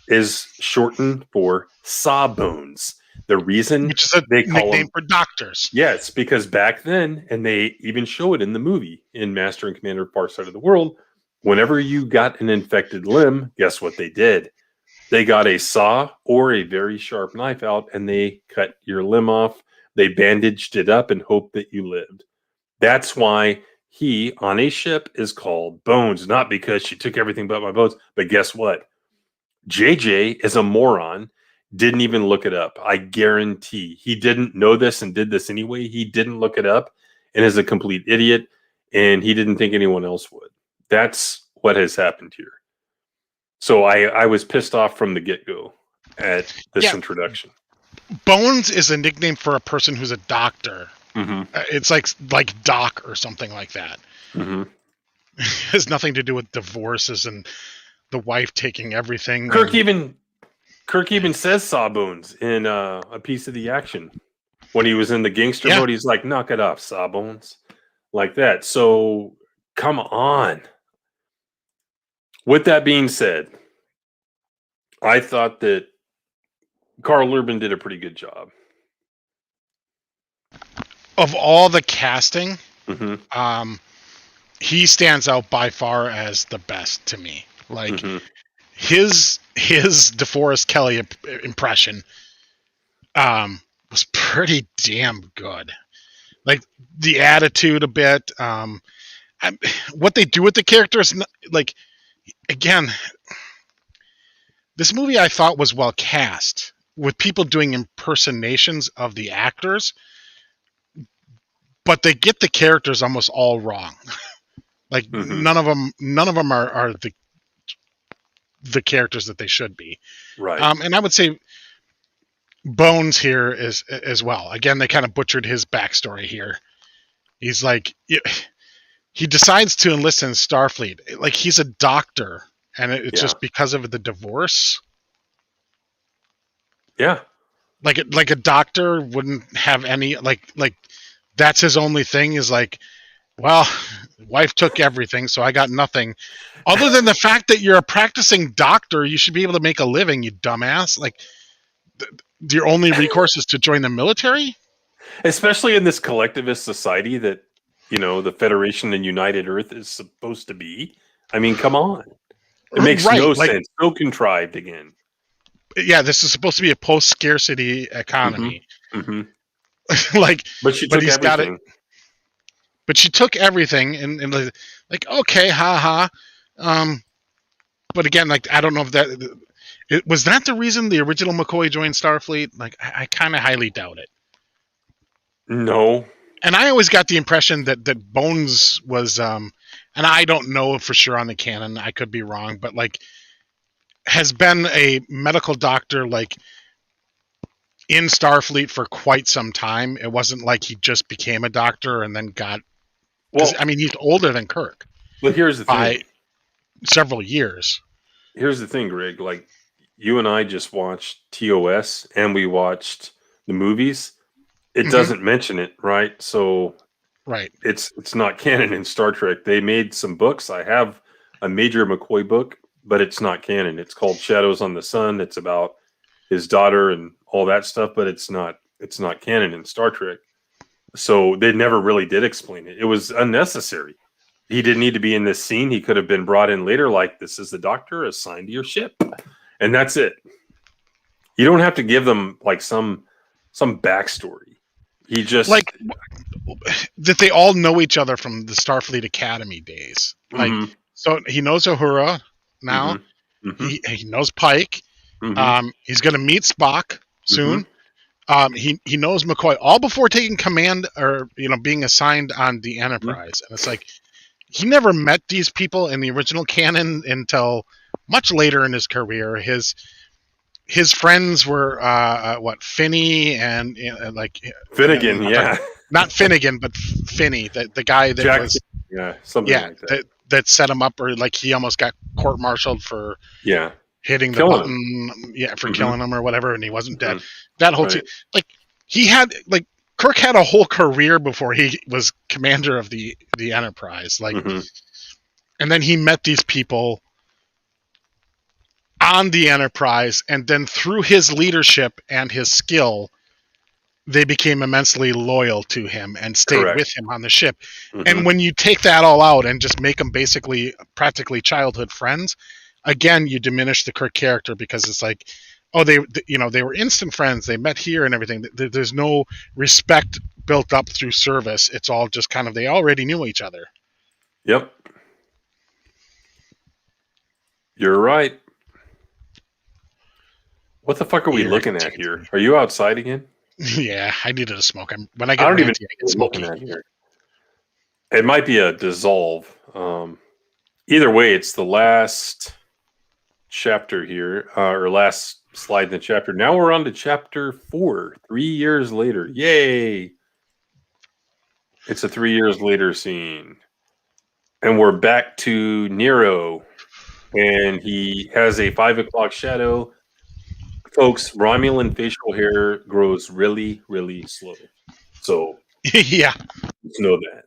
Speaker 1: is shortened for Sawbones. The reason
Speaker 5: which is a
Speaker 1: they call
Speaker 5: nickname
Speaker 1: him,
Speaker 5: for doctors.
Speaker 1: Yes, because back then, and they even show it in the movie in Master and Commander Far Side of the World, whenever you got an infected limb, guess what they did? They got a saw or a very sharp knife out and they cut your limb off. They bandaged it up and hoped that you lived. That's why he on a ship is called Bones, not because she took everything but my bones. But guess what? JJ is a moron, didn't even look it up. I guarantee he didn't know this and did this anyway. He didn't look it up and is a complete idiot, and he didn't think anyone else would. That's what has happened here. So I was pissed off from the get-go at this introduction.
Speaker 5: Bones is a nickname for a person who's a doctor.
Speaker 1: Mm-hmm.
Speaker 5: It's like Doc or something like that.
Speaker 1: Mm-hmm.
Speaker 5: It has nothing to do with divorces and the wife taking everything.
Speaker 1: Kirk even says Sawbones in a piece of the action when he was in the gangster mode. He's like, "Knock it off, Sawbones," like that. So come on. With that being said, I thought that Carl Urban did a pretty good job.
Speaker 5: Of all the casting, he stands out by far as the best to me. Like his DeForest Kelley impression was pretty damn good. Like the attitude a bit, what they do with the characters. Like again, this movie I thought was well cast with people doing impersonations of the actors. But they get the characters almost all wrong. Like none of them are the characters that they should be.
Speaker 1: Right.
Speaker 5: And I would say Bones here is as well. Again, they kind of butchered his backstory here. He's like, he decides to enlist in Starfleet. Like he's a doctor and it's
Speaker 1: Yeah.
Speaker 5: just because of the divorce.
Speaker 1: Yeah.
Speaker 5: Like a doctor wouldn't have any like that's his only thing is like, well, wife took everything, so I got nothing. Other than the fact that you're a practicing doctor, you should be able to make a living, you dumbass. Like, your only recourse is to join the military?
Speaker 1: Especially in this collectivist society that, the Federation and United Earth is supposed to be. I mean, come on. It makes
Speaker 5: Right,
Speaker 1: no
Speaker 5: like-
Speaker 1: sense. So contrived again.
Speaker 5: Yeah, this is supposed to be a post-scarcity economy.
Speaker 1: Mm-hmm.
Speaker 5: Like,
Speaker 1: But she took
Speaker 5: he's got it.
Speaker 1: everything.
Speaker 5: But she took everything and like, okay, haha. But again, like, I don't know if was that the reason the original McCoy joined Starfleet? Like, I kind of highly doubt it.
Speaker 1: No.
Speaker 5: And I always got the impression that Bones was, and I don't know for sure on the canon, I could be wrong, but like, has been a medical doctor like in Starfleet for quite some time. It wasn't like he just became a doctor and then got. Well, I mean, he's older than Kirk.
Speaker 1: But here's the thing.
Speaker 5: By several years.
Speaker 1: Here's the thing, Greg. Like, you and I just watched TOS and we watched the movies. It doesn't mention it, right? So,
Speaker 5: right,
Speaker 1: it's not canon in Star Trek. They made some books. I have a Major McCoy book, but it's not canon. It's called Shadows on the Sun. It's about his daughter and all that stuff, but it's not canon in Star Trek. So they never really did explain it. It was unnecessary. He didn't need to be in this scene. He could have been brought in later, like, this is the doctor assigned to your ship, and that's it. You don't have to give them like some backstory. He just
Speaker 5: like that they all know each other from the Starfleet Academy days. Like, so he knows Uhura now. He knows Pike. He's going to meet Spock soon. He knows McCoy all before taking command or being assigned on the Enterprise. And it's like, he never met these people in the original canon until much later in his career. His friends were Finney and like
Speaker 1: Finnegan,
Speaker 5: not Finnegan, but Finney, the guy that
Speaker 1: Jack,
Speaker 5: was
Speaker 1: something like that.
Speaker 5: that set him up, or like he almost got court-martialed for hitting the
Speaker 1: killing
Speaker 5: button, for killing him or whatever, and he wasn't dead. That whole team, like Kirk had a whole career before he was commander of the Enterprise, like, and then he met these people on the Enterprise, and then through his leadership and his skill, they became immensely loyal to him and stayed with him on the ship. And when you take that all out and just make them practically childhood friends, again, you diminish the Kirk character, because it's like, oh, they were instant friends. They met here and everything. There's no respect built up through service. It's all just kind of, they already knew each other.
Speaker 1: Yep. You're right. What the fuck are we looking at here? Are you outside again?
Speaker 5: Yeah, I needed a smoke. When I
Speaker 1: don't
Speaker 5: get
Speaker 1: even
Speaker 5: ranty, I get smoky.
Speaker 1: It might be a dissolve. Either way, it's the last chapter here, or last slide in the chapter. Now we're on to chapter 4, 3 years later. Yay! It's a 3 years later scene. And we're back to Nero. And he has a 5 o'clock shadow. Folks, Romulan facial hair grows really, really slow. So,
Speaker 5: yeah,
Speaker 1: let's know that.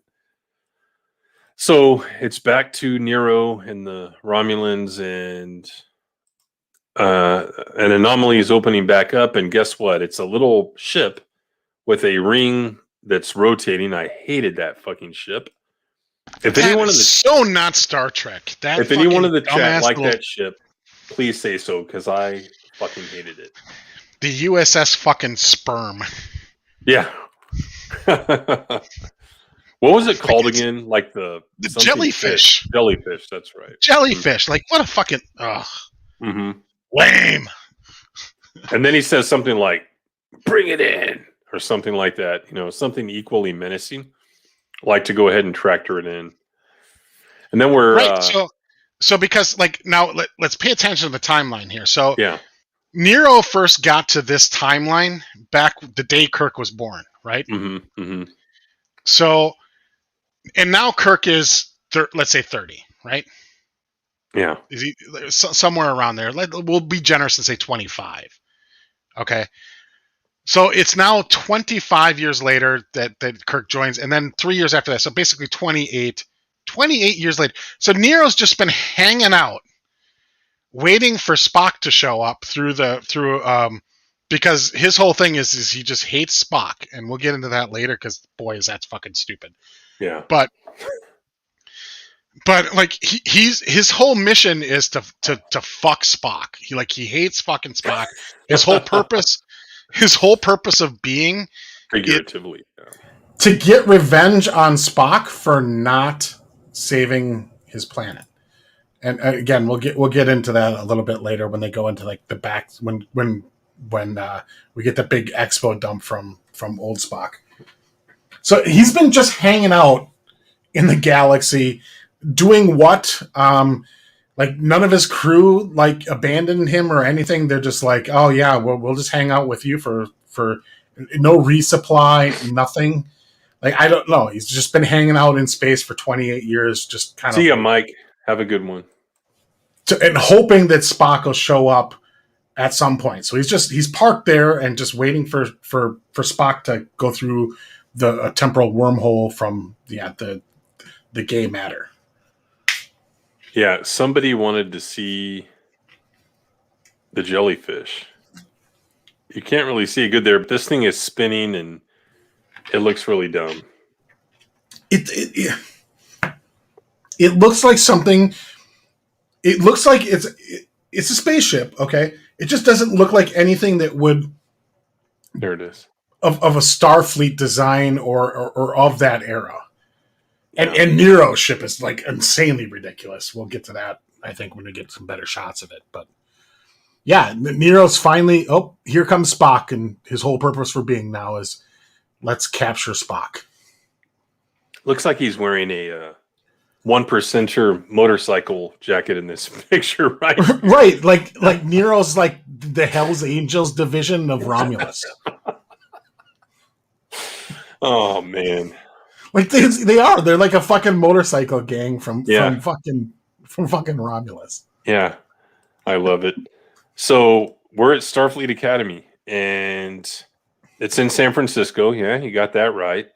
Speaker 1: So, it's back to Nero and the Romulans, and an anomaly is opening back up. And guess what? It's a little ship with a ring that's rotating. I hated that fucking ship. If anyone is
Speaker 5: so not Star Trek.
Speaker 1: If anyone in the chat liked that ship, please say so, because I fucking hated it.
Speaker 5: The USS fucking Sperm.
Speaker 1: Yeah. What was it called again? Like the
Speaker 5: jellyfish.
Speaker 1: Fish. Jellyfish, that's right.
Speaker 5: Jellyfish. Like, what a fucking lame.
Speaker 1: And then he says something like, bring it in, or something like that. Something equally menacing. Like to go ahead and tractor it in. And then we're
Speaker 5: so because, like, now let's pay attention to the timeline here. So
Speaker 1: yeah.
Speaker 5: Nero first got to this timeline back the day Kirk was born, right? So, and now Kirk is, let's say 30, right?
Speaker 1: Yeah.
Speaker 5: Is he somewhere around there? We'll be generous and say 25. Okay. So it's now 25 years later that Kirk joins, and then 3 years after that. So basically 28 years later. So Nero's just been hanging out, waiting for Spock to show up because his whole thing is he just hates Spock, and we'll get into that later because boy, is that fucking stupid.
Speaker 1: Yeah.
Speaker 5: But like his whole mission is to fuck Spock. He hates fucking Spock. His whole purpose of being,
Speaker 1: figuratively,
Speaker 2: to get revenge on Spock for not saving his planet. And again, we'll get into that a little bit later when they go into like the back when we get the big expo dump from old Spock. So he's been just hanging out in the galaxy, doing what? Like none of his crew like abandoned him or anything. They're just like, oh yeah, we'll just hang out with you for no resupply, nothing. Like I don't know. He's just been hanging out in space for 28 years, just kind of.
Speaker 1: See ya, Mike. Have a good one.
Speaker 2: And hoping that Spock will show up at some point. So he's parked there and just waiting for Spock to go through the temporal wormhole from the gay matter.
Speaker 1: Yeah, somebody wanted to see the jellyfish. You can't really see it good there, but this thing is spinning and it looks really dumb.
Speaker 2: It looks like something. It looks like it's a spaceship. Okay, it just doesn't look like anything that would.
Speaker 1: There it is.
Speaker 2: Of a Starfleet design or of that era.
Speaker 1: Yeah.
Speaker 2: And Nero's ship is like insanely ridiculous. We'll get to that, I think, when we get some better shots of it. But yeah, Nero's finally, here comes Spock, and his whole purpose for being now is let's capture Spock.
Speaker 1: Looks like he's wearing a 1%er motorcycle jacket in this picture, right?
Speaker 2: Right, like Nero's like the Hell's Angels division of Romulus.
Speaker 1: Oh man.
Speaker 2: Like they are. They're like a fucking motorcycle gang from fucking Romulus.
Speaker 1: Yeah. I love it. So we're at Starfleet Academy and it's in San Francisco. Yeah, you got that right.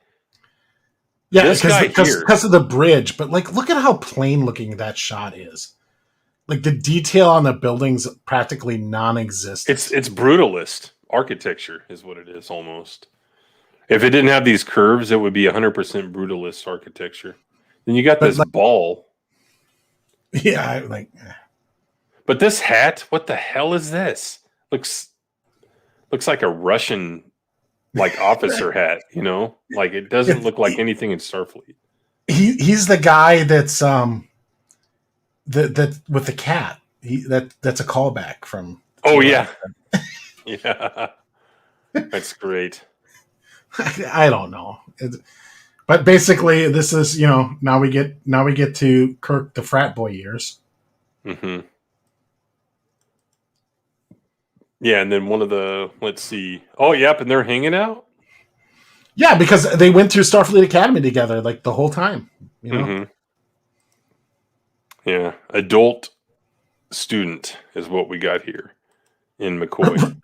Speaker 2: Yeah, because of the bridge. But like look at how plain looking that shot is. Like the detail on the buildings practically non-existent.
Speaker 1: It's brutalist architecture is what it is almost. If it didn't have these curves, it would be 100% brutalist architecture. Then you got this ball.
Speaker 2: Yeah,
Speaker 1: But this hat, what the hell is this? Looks like a Russian officer hat, you know? Like it doesn't look like anything in Starfleet.
Speaker 2: He's the guy that's that with the cat. That's a callback from.
Speaker 1: Oh yeah. Yeah. That's great.
Speaker 2: I don't know, but basically, this is now we get to Kirk the frat boy years.
Speaker 1: Mm-hmm. Yeah, and then one of the let's see. Oh, yep, and they're hanging out.
Speaker 2: Yeah, because they went through Starfleet Academy together like the whole time.
Speaker 1: Mm-hmm. Yeah, adult student is what we got here in McCoy.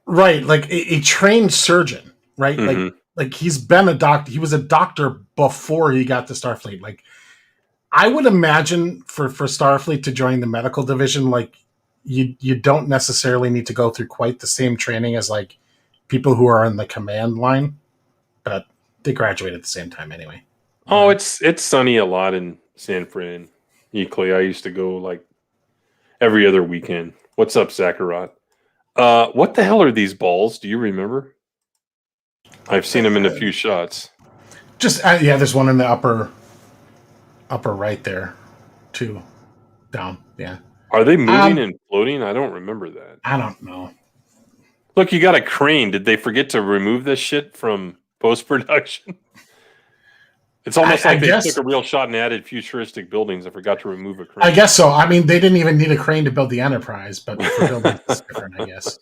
Speaker 2: Right, like a trained surgeon, right?
Speaker 1: Mm-hmm.
Speaker 2: Like he's been a doctor. He was a doctor before he got to Starfleet. Like I would imagine for Starfleet to join the medical division, like you don't necessarily need to go through quite the same training as like people who are in the command line, but they graduate at the same time anyway.
Speaker 1: Oh, it's sunny a lot in San Fran. Equally, I used to go like every other weekend. What's up, Zachary? What the hell are these balls? Do you remember? I've seen them in a few shots.
Speaker 2: Just there's one in the upper right there, too. Down, yeah.
Speaker 1: Are they moving and floating? I don't remember that.
Speaker 2: I don't know.
Speaker 1: Look, you got a crane. Did they forget to remove this shit from post-production? It's almost like they took a real shot and added futuristic buildings and forgot to remove a crane.
Speaker 2: I guess so. I mean, they didn't even need a crane to build the Enterprise, but for buildings, it's different, I guess.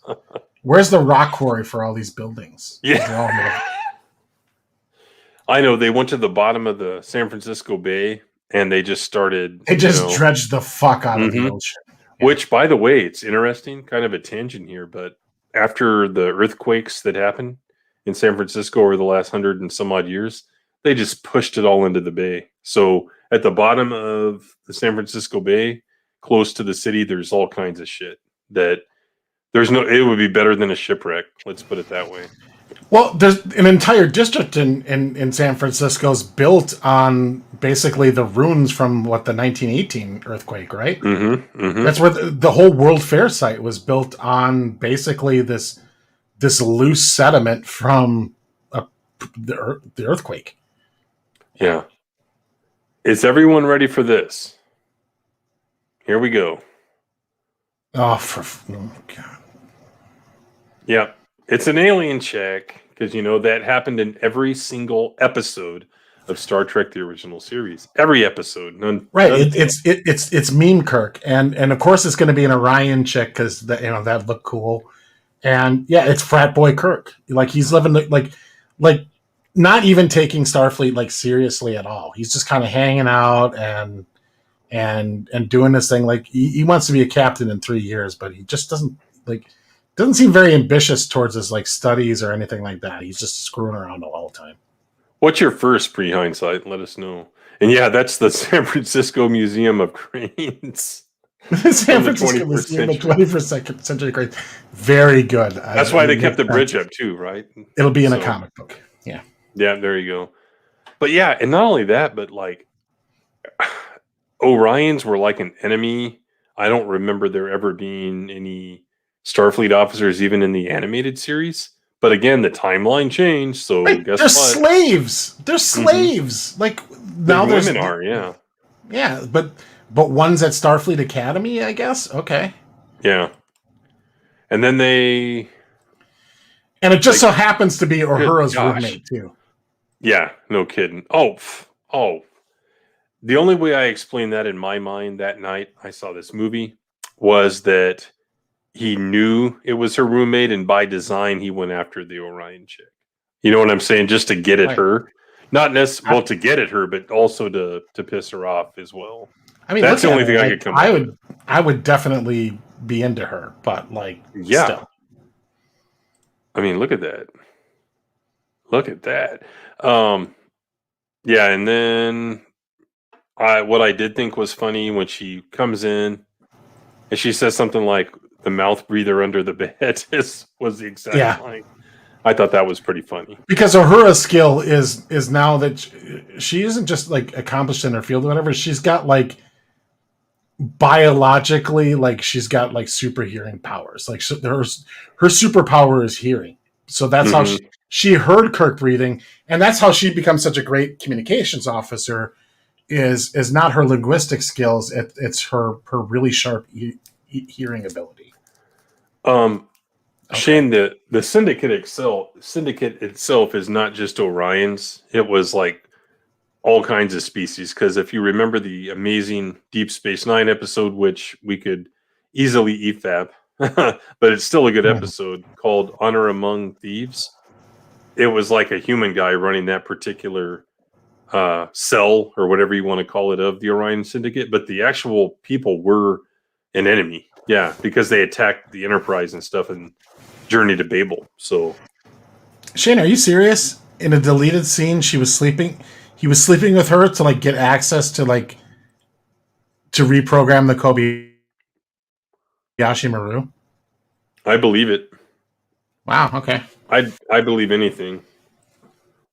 Speaker 2: Where's the rock quarry for all these buildings?
Speaker 1: Yeah. I know. They went to the bottom of the San Francisco Bay and they just started.
Speaker 2: It just dredged the fuck out of the ocean. Yeah.
Speaker 1: Which, by the way, it's interesting, kind of a tangent here, but after the earthquakes that happened in San Francisco over the last 100 and some odd years, they just pushed it all into the bay. So at the bottom of the San Francisco Bay, close to the city, there's all kinds of shit that it would be better than a shipwreck. Let's put it that way.
Speaker 2: Well, there's an entire district in San Francisco is built on basically the ruins from the 1918 earthquake, right? That's where the whole World Fair site was built on, basically this loose sediment from the earthquake.
Speaker 1: Yeah. Is everyone ready for this? Here we go.
Speaker 2: Oh God.
Speaker 1: Yeah. It's an alien check, because that happened in every single episode of Star Trek: The Original Series. Every episode,
Speaker 2: It's meme Kirk, and of course it's going to be an Orion chick because that looked cool, and yeah, it's frat boy Kirk. Like he's living like not even taking Starfleet seriously at all. He's just kind of hanging out and doing this thing. Like he wants to be a captain in 3 years, but he just doesn't seem very ambitious towards his studies or anything like that. He's just screwing around all the time.
Speaker 1: What's your first pre-hindsight? Let us know. And yeah, that's the San Francisco Museum of Cranes.
Speaker 2: San Francisco Museum of 21st Century Cranes. Very good.
Speaker 1: That's why they kept the bridge up too, right?
Speaker 2: It'll be in a comic book. Yeah.
Speaker 1: Yeah, there you go. But yeah, and not only that, but Orions were like an enemy. I don't remember there ever being any Starfleet officers even in the animated series. But again, the timeline changed, so guess what?
Speaker 2: Slaves. They're slaves. Now there's
Speaker 1: women are, yeah.
Speaker 2: Yeah, but one's at Starfleet Academy, I guess. Okay.
Speaker 1: Yeah. And then and
Speaker 2: it just so happens to be Uhura's roommate too.
Speaker 1: Yeah, no kidding. Oh. The only way I explained that in my mind that night I saw this movie was that he knew it was her roommate, and by design, he went after the Orion chick. You know what I'm saying? Just to get at her. Not necessarily to get at her, but also to piss her off as well. I mean, that's the only thing I could come up with.
Speaker 2: I would definitely be into her, but still.
Speaker 1: I mean, look at that. Look at that. Yeah, and then what I did think was funny when she comes in and she says something like, the mouth breather under the bed was the exact line. I thought that was pretty funny.
Speaker 2: Because Uhura's skill is now that she isn't just accomplished in her field or whatever. She's got biologically, she's got super hearing powers. Her superpower is hearing. So that's how she heard Kirk breathing, and that's how she becomes such a great communications officer. Is not her linguistic skills; it's her really sharp hearing ability.
Speaker 1: Okay. Shane, the Syndicate itself is not just Orions. It was all kinds of species. Because if you remember the amazing Deep Space Nine episode, which we could easily EFAP, but it's still a good episode, called Honor Among Thieves. It was like a human guy running that particular cell or whatever you want to call it of the Orion Syndicate, but the actual people were an enemy. Yeah, because they attacked the Enterprise and stuff in Journey to Babel. So,
Speaker 2: Shane, are you serious? In a deleted scene, he was sleeping with her to get access to reprogram the Kobayashi Maru.
Speaker 1: I believe it.
Speaker 2: Wow. Okay.
Speaker 1: I believe anything.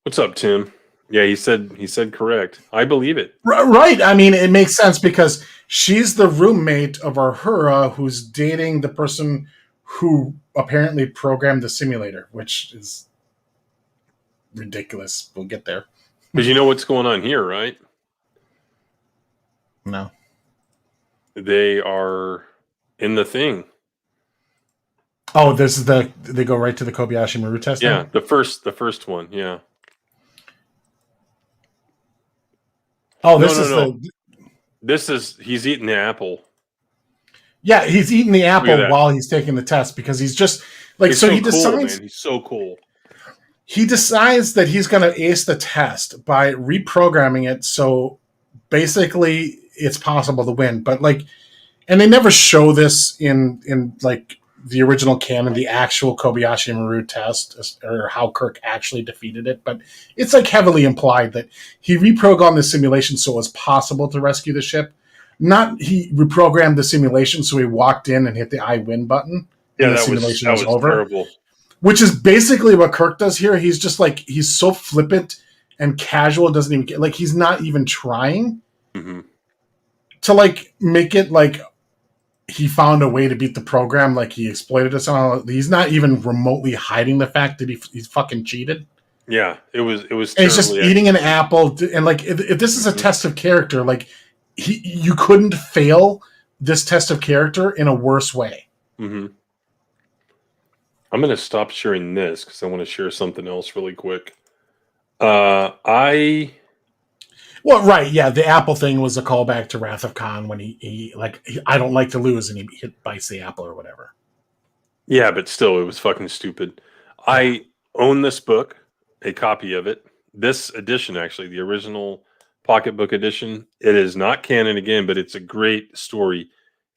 Speaker 1: What's up, Tim? Yeah, he said correct. I believe it.
Speaker 2: Right. I mean, it makes sense because she's the roommate of Uhura, who's dating the person who apparently programmed the simulator, which is ridiculous. We'll get there.
Speaker 1: Because you know what's going on here, right?
Speaker 2: No.
Speaker 1: They are in the thing.
Speaker 2: Oh, this is they go right to the Kobayashi Maru test?
Speaker 1: Yeah, the first one, yeah.
Speaker 2: Oh,
Speaker 1: this is he's eating the apple.
Speaker 2: Yeah, he's eating the apple while he's taking the test because he's just he decides
Speaker 1: cool, man. He's so cool.
Speaker 2: He decides that he's going to ace the test by reprogramming it so basically it's possible to win. But like, and they never show this in like the original canon, the actual Kobayashi Maru test, or how Kirk actually defeated it. But it's like heavily implied that he reprogrammed the simulation so it was possible to rescue the ship. Not he reprogrammed the simulation so he walked in and hit the I win button.
Speaker 1: Yeah,
Speaker 2: and the
Speaker 1: that
Speaker 2: simulation
Speaker 1: was
Speaker 2: over.
Speaker 1: terrible.
Speaker 2: Which is basically what Kirk does here. He's just like, he's so flippant and casual, doesn't even get, like, he's not even trying to like make it like he found a way to beat the program, like he exploited us on. He's not even remotely hiding the fact that he's fucking cheated.
Speaker 1: Yeah, it was.
Speaker 2: And he's just eating an apple, and like if this is a test of character, like you couldn't fail this test of character in a worse way.
Speaker 1: I'm going to stop sharing this because I want to share something else really quick. Well,
Speaker 2: right, yeah, the apple thing was a callback to Wrath of Khan when he I don't like to lose, and he bites the apple or whatever.
Speaker 1: Yeah, but still, it was fucking stupid. Yeah. I own this book, a copy of it. This edition, actually, the original pocketbook edition. It is not canon again, but it's a great story.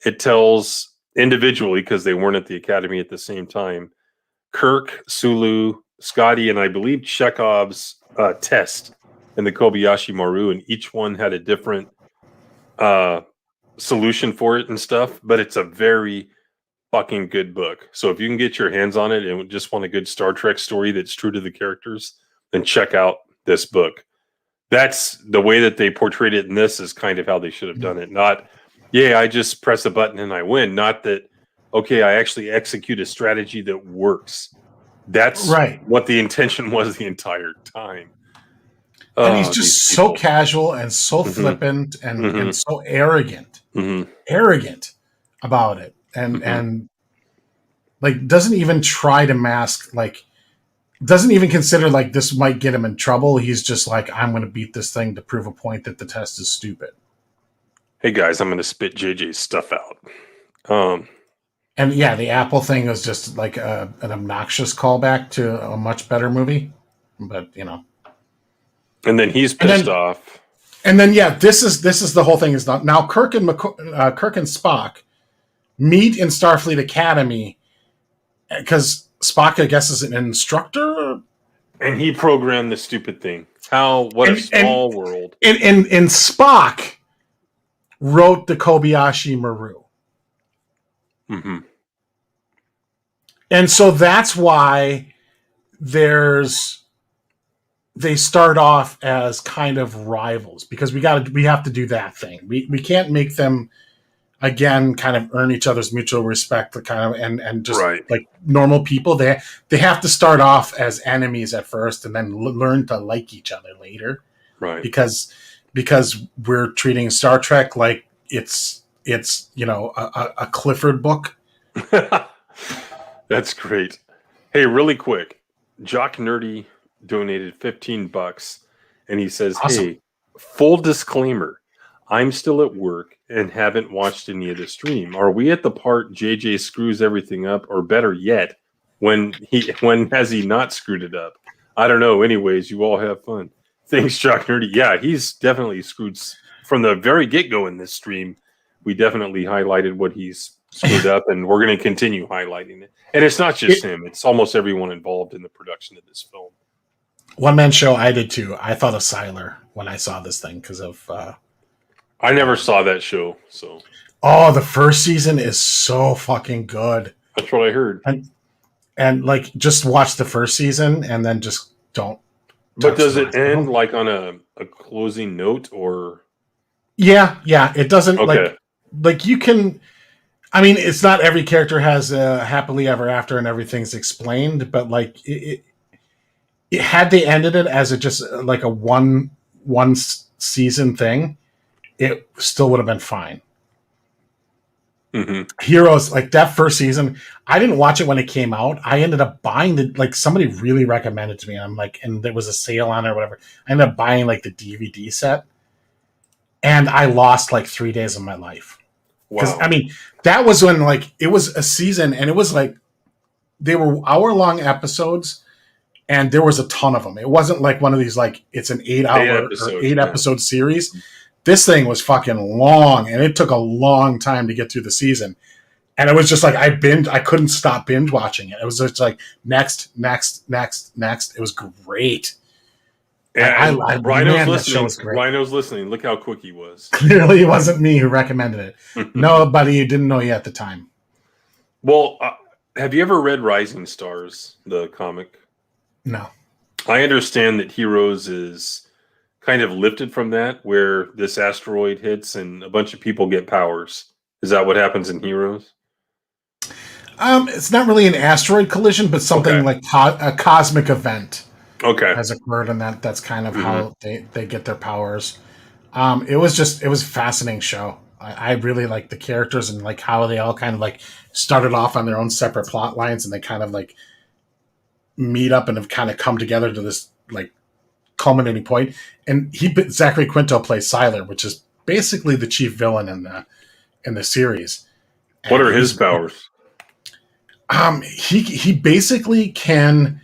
Speaker 1: It tells individually, because they weren't at the academy at the same time, Kirk, Sulu, Scotty, and I believe Chekhov's test in the Kobayashi Maru, and each one had a different solution for it and stuff. But it's a very fucking good book. So if you can get your hands on it and just want a good Star Trek story that's true to the characters, then check out this book. That's the way that they portrayed it in this is kind of how they should have done it. Not, yeah, I just press a button and I win. Not that, okay, I actually execute a strategy that works. That's right. What the intention was the entire time.
Speaker 2: And he's just so casual and so flippant and so arrogant. Arrogant about it. And like doesn't even try to mask, like doesn't even consider like this might get him in trouble. He's just like, I'm going to beat this thing to prove a point that the test is stupid.
Speaker 1: Hey guys, I'm going to spit JJ's stuff out.
Speaker 2: And yeah, the Apple thing was just like an obnoxious callback to a much better movie, but you know.
Speaker 1: And then he's pissed off.
Speaker 2: And then yeah, this is the whole thing is not now. Kirk and Spock meet in Starfleet Academy because Spock, I guess, is an instructor,
Speaker 1: and he programmed the stupid thing. What a small world!
Speaker 2: And Spock wrote the Kobayashi Maru. And so that's why they start off as kind of rivals, because we have to do that thing. We can't make them again kind of earn each other's mutual respect, kind of and just like normal people. They have to start off as enemies at first and then learn to like each other later.
Speaker 1: Right.
Speaker 2: Because we're treating Star Trek like it's you know a Clifford book.
Speaker 1: That's great. Hey, really quick, Jock Nerdy donated $15, and he says, awesome. Hey, full disclaimer, I'm still at work and haven't watched any of the stream. Are we at the part JJ screws everything up, or better yet, when has he not screwed it up? I don't know. Anyways, you all have fun. Thanks, Jock Nerdy. Yeah, he's definitely screwed from the very get-go in this stream. We definitely highlighted what he's screwed up, and we're going to continue highlighting it. And it's not just him. It's almost everyone involved in the production of this film.
Speaker 2: One-man show, I did too. I thought of Siler when I saw this thing because of...
Speaker 1: I never saw that show, so...
Speaker 2: Oh, the first season is so fucking good.
Speaker 1: That's what I heard.
Speaker 2: And like, just watch the first season and then just don't...
Speaker 1: But does it end like on a closing note, or...
Speaker 2: Yeah, it doesn't... Okay. Like you can... I mean, it's not every character has a happily ever after and everything's explained, but like it had they ended it as just like a one season thing, it still would have been fine. Heroes, like that first season, I didn't watch it when it came out. I ended up buying somebody really recommended to me. I'm like, and there was a sale on it or whatever. I ended up buying like the DVD set, and I lost like 3 days of my life. Because I mean, that was when like it was a season, and it was like they were hour-long episodes, and there was a ton of them. It wasn't like one of these like it's an 8 episode series. This thing was fucking long, and it took a long time to get through the season. And it was just like I couldn't stop binge watching it. It was just like next. It was great.
Speaker 1: And Rhino's
Speaker 2: that show
Speaker 1: listening.
Speaker 2: was great.
Speaker 1: Rhino's listening. Look how quick he was.
Speaker 2: Clearly, it wasn't me who recommended it. Nobody you didn't know you at the time.
Speaker 1: Well, have you ever read Rising Stars, the comic?
Speaker 2: No.
Speaker 1: I understand that Heroes is kind of lifted from that, where this asteroid hits and a bunch of people get powers. Is that what happens in Heroes?
Speaker 2: It's not really an asteroid collision, but something like a cosmic event has occurred, and that's kind of how they get their powers. It was a fascinating show. I really like the characters and like how they all kind of like started off on their own separate plot lines, and they kind of like meet up and have kind of come together to this like culminating point. And Zachary Quinto plays Siler, which is basically the chief villain in the series.
Speaker 1: What are his powers?
Speaker 2: He basically can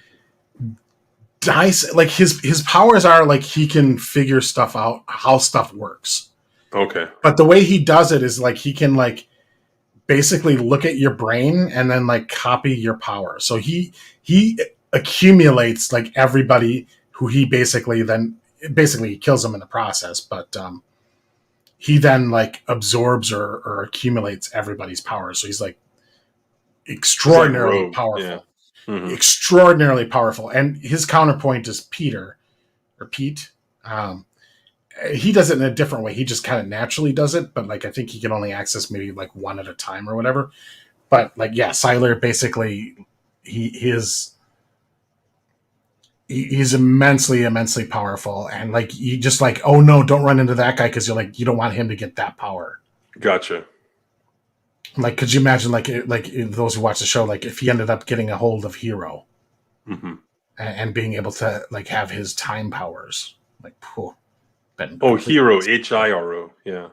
Speaker 2: dice, like his powers are like he can figure stuff out, how stuff works.
Speaker 1: Okay.
Speaker 2: But the way he does it is like he can like basically look at your brain and then like copy your power. So he accumulates like everybody who he basically kills them in the process, but he then like absorbs or accumulates everybo's powers. So he's like extraordinarily powerful. Yeah. Mm-hmm. Extraordinarily powerful. And his counterpoint is Pete. He does it in a different way. He just kind of naturally does it, but like I think he can only access maybe like one at a time or whatever. But like Siler basically he's immensely powerful, and like you just like, oh no, don't run into that guy because you don't want him to get that power.
Speaker 1: Gotcha.
Speaker 2: Like, could you imagine like those who watch the show, like if he ended up getting a hold of Hero and being able to like have his time powers, like
Speaker 1: Hero, Hiro, yeah.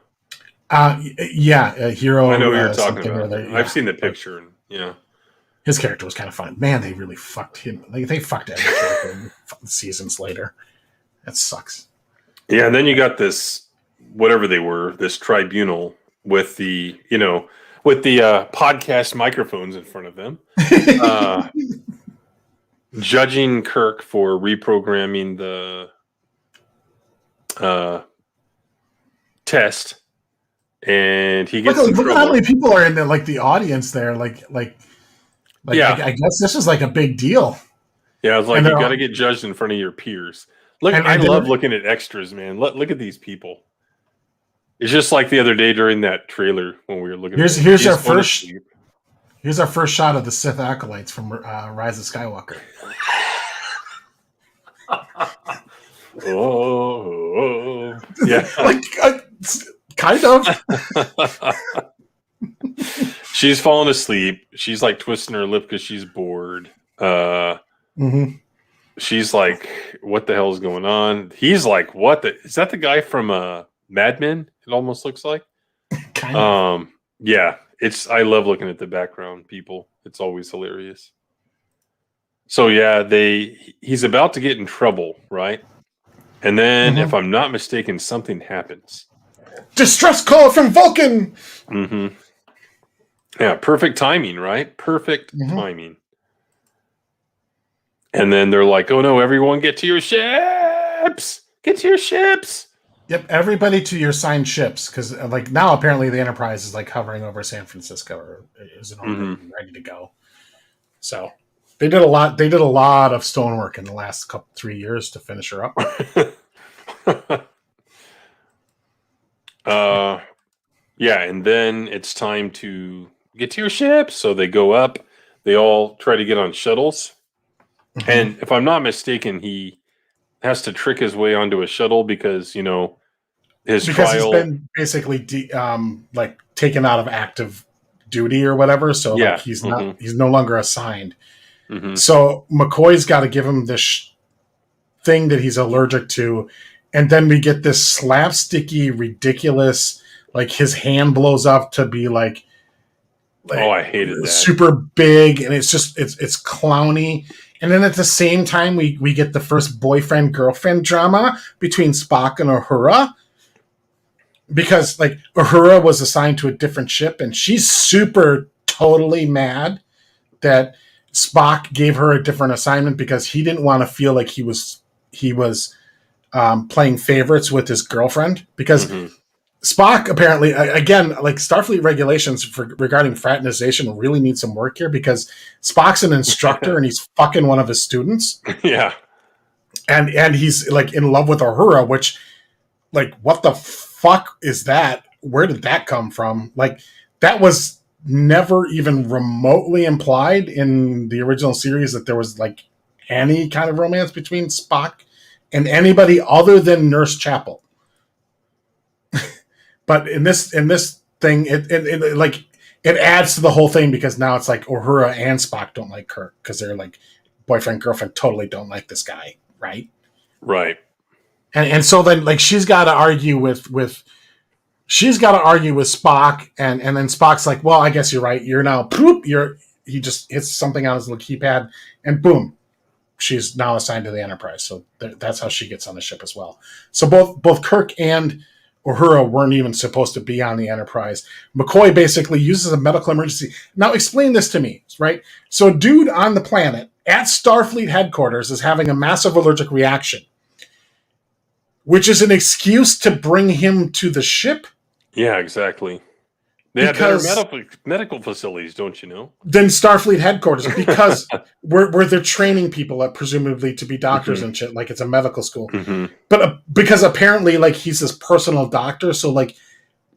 Speaker 2: Hero.
Speaker 1: I know what you're talking about. I've seen the picture, and yeah.
Speaker 2: His character was kind of fun. Man, they really fucked him. Like they fucked every character seasons later. That sucks.
Speaker 1: Yeah, and then you got this, whatever they were, this tribunal with the, podcast microphones in front of them, judging Kirk for reprogramming the test, and he gets
Speaker 2: look at how many people are in the audience there. Yeah. I guess this is like a big deal.
Speaker 1: Yeah, it's like you got to get judged in front of your peers. Look, I love looking at extras, man. Look at these people. It's just like the other day during that trailer when we were looking.
Speaker 2: Here's our first shot of the Sith acolytes from Rise of Skywalker.
Speaker 1: Oh, yeah,
Speaker 2: kind of.
Speaker 1: She's falling asleep. She's like twisting her lip because she's bored. She's like, "What the hell is going on?" He's like, "What is that? The guy from Mad Men?" It almost looks like.
Speaker 2: Kind of.
Speaker 1: Yeah, I love looking at the background people. It's always hilarious. So yeah, he's about to get in trouble, right? And then, if I'm not mistaken, something happens.
Speaker 2: Distress call from Vulcan.
Speaker 1: Yeah, perfect timing, right? Perfect timing. And then they're like, "Oh no, everyone get to your ships! Get to your ships!"
Speaker 2: Yep, everybody to your assigned ships, because like now apparently the Enterprise is like hovering over San Francisco, or is in orbit and ready to go. So they did a lot. They did a lot of stonework in the last 3 years to finish her up.
Speaker 1: Yeah, and then it's time to get to your ship. So they go up. They all try to get on shuttles. And if I'm not mistaken, he has to trick his way onto a shuttle because his trial,
Speaker 2: he's been basically taken out of active duty or whatever. So he's no longer assigned. So McCoy's got to give him this thing that he's allergic to, and then we get this slapsticky, ridiculous, like his hand blows up to be like
Speaker 1: I hated that.
Speaker 2: Super big, and it's just it's clowny. And then at the same time, we get the first boyfriend-girlfriend drama between Spock and Uhura. because like Uhura was assigned to a different ship, and she's super totally mad that Spock gave her a different assignment because he didn't want to feel like he was playing favorites with his girlfriend, because Spock apparently, again, like Starfleet regulations regarding fraternization really need some work here, because Spock's an instructor and he's fucking one of his students.
Speaker 1: Yeah.
Speaker 2: And he's like in love with Uhura, which, like, what the fuck is that? Where did that come from? Like, that was never even remotely implied in the original series that there was like any kind of romance between Spock and anybody other than Nurse Chapel. But in this thing, it adds to the whole thing, because now it's like Uhura and Spock don't like Kirk because they're like boyfriend girlfriend, totally don't like this guy, right?
Speaker 1: Right.
Speaker 2: And so then like she's got to argue with Spock, and then Spock's like, well, I guess you're right. You're now poop. He just hits something on his little keypad, and boom, she's now assigned to the Enterprise. So that's how she gets on the ship as well. So both Kirk and Uhura weren't even supposed to be on the Enterprise. McCoy basically uses a medical emergency. Now explain this to me, right? So a dude on the planet at Starfleet headquarters is having a massive allergic reaction, which is an excuse to bring him to the ship.
Speaker 1: Yeah, exactly. They have better medical facilities, don't you know?
Speaker 2: Than Starfleet headquarters, because where they're training people presumably to be doctors and shit, like it's a medical school. But because apparently, like, he's his personal doctor, so like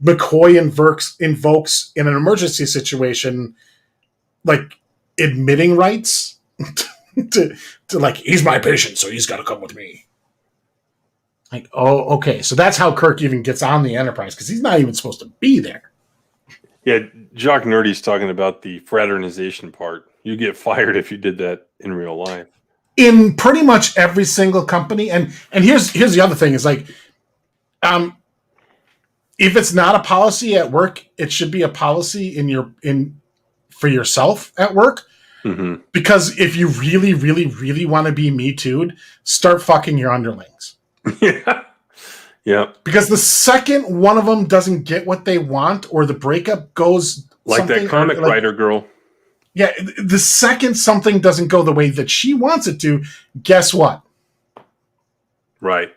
Speaker 2: McCoy invokes in an emergency situation, like admitting rights to like, he's my patient, so he's got to come with me. Like, oh, okay, so that's how Kirk even gets on the Enterprise, because he's not even supposed to be there.
Speaker 1: Yeah, Jock Nerdy's talking about the fraternization part. You get fired if you did that in real life.
Speaker 2: In pretty much every single company, and here's the other thing is like, if it's not a policy at work, it should be a policy for yourself at work. Because if you really, really, really want to be Me Too'd, start fucking your underlings.
Speaker 1: Yeah. Yeah.
Speaker 2: Because the second one of them doesn't get what they want, or the breakup goes
Speaker 1: like that comic writer girl.
Speaker 2: Yeah, the second something doesn't go the way that she wants it to, guess what?
Speaker 1: Right.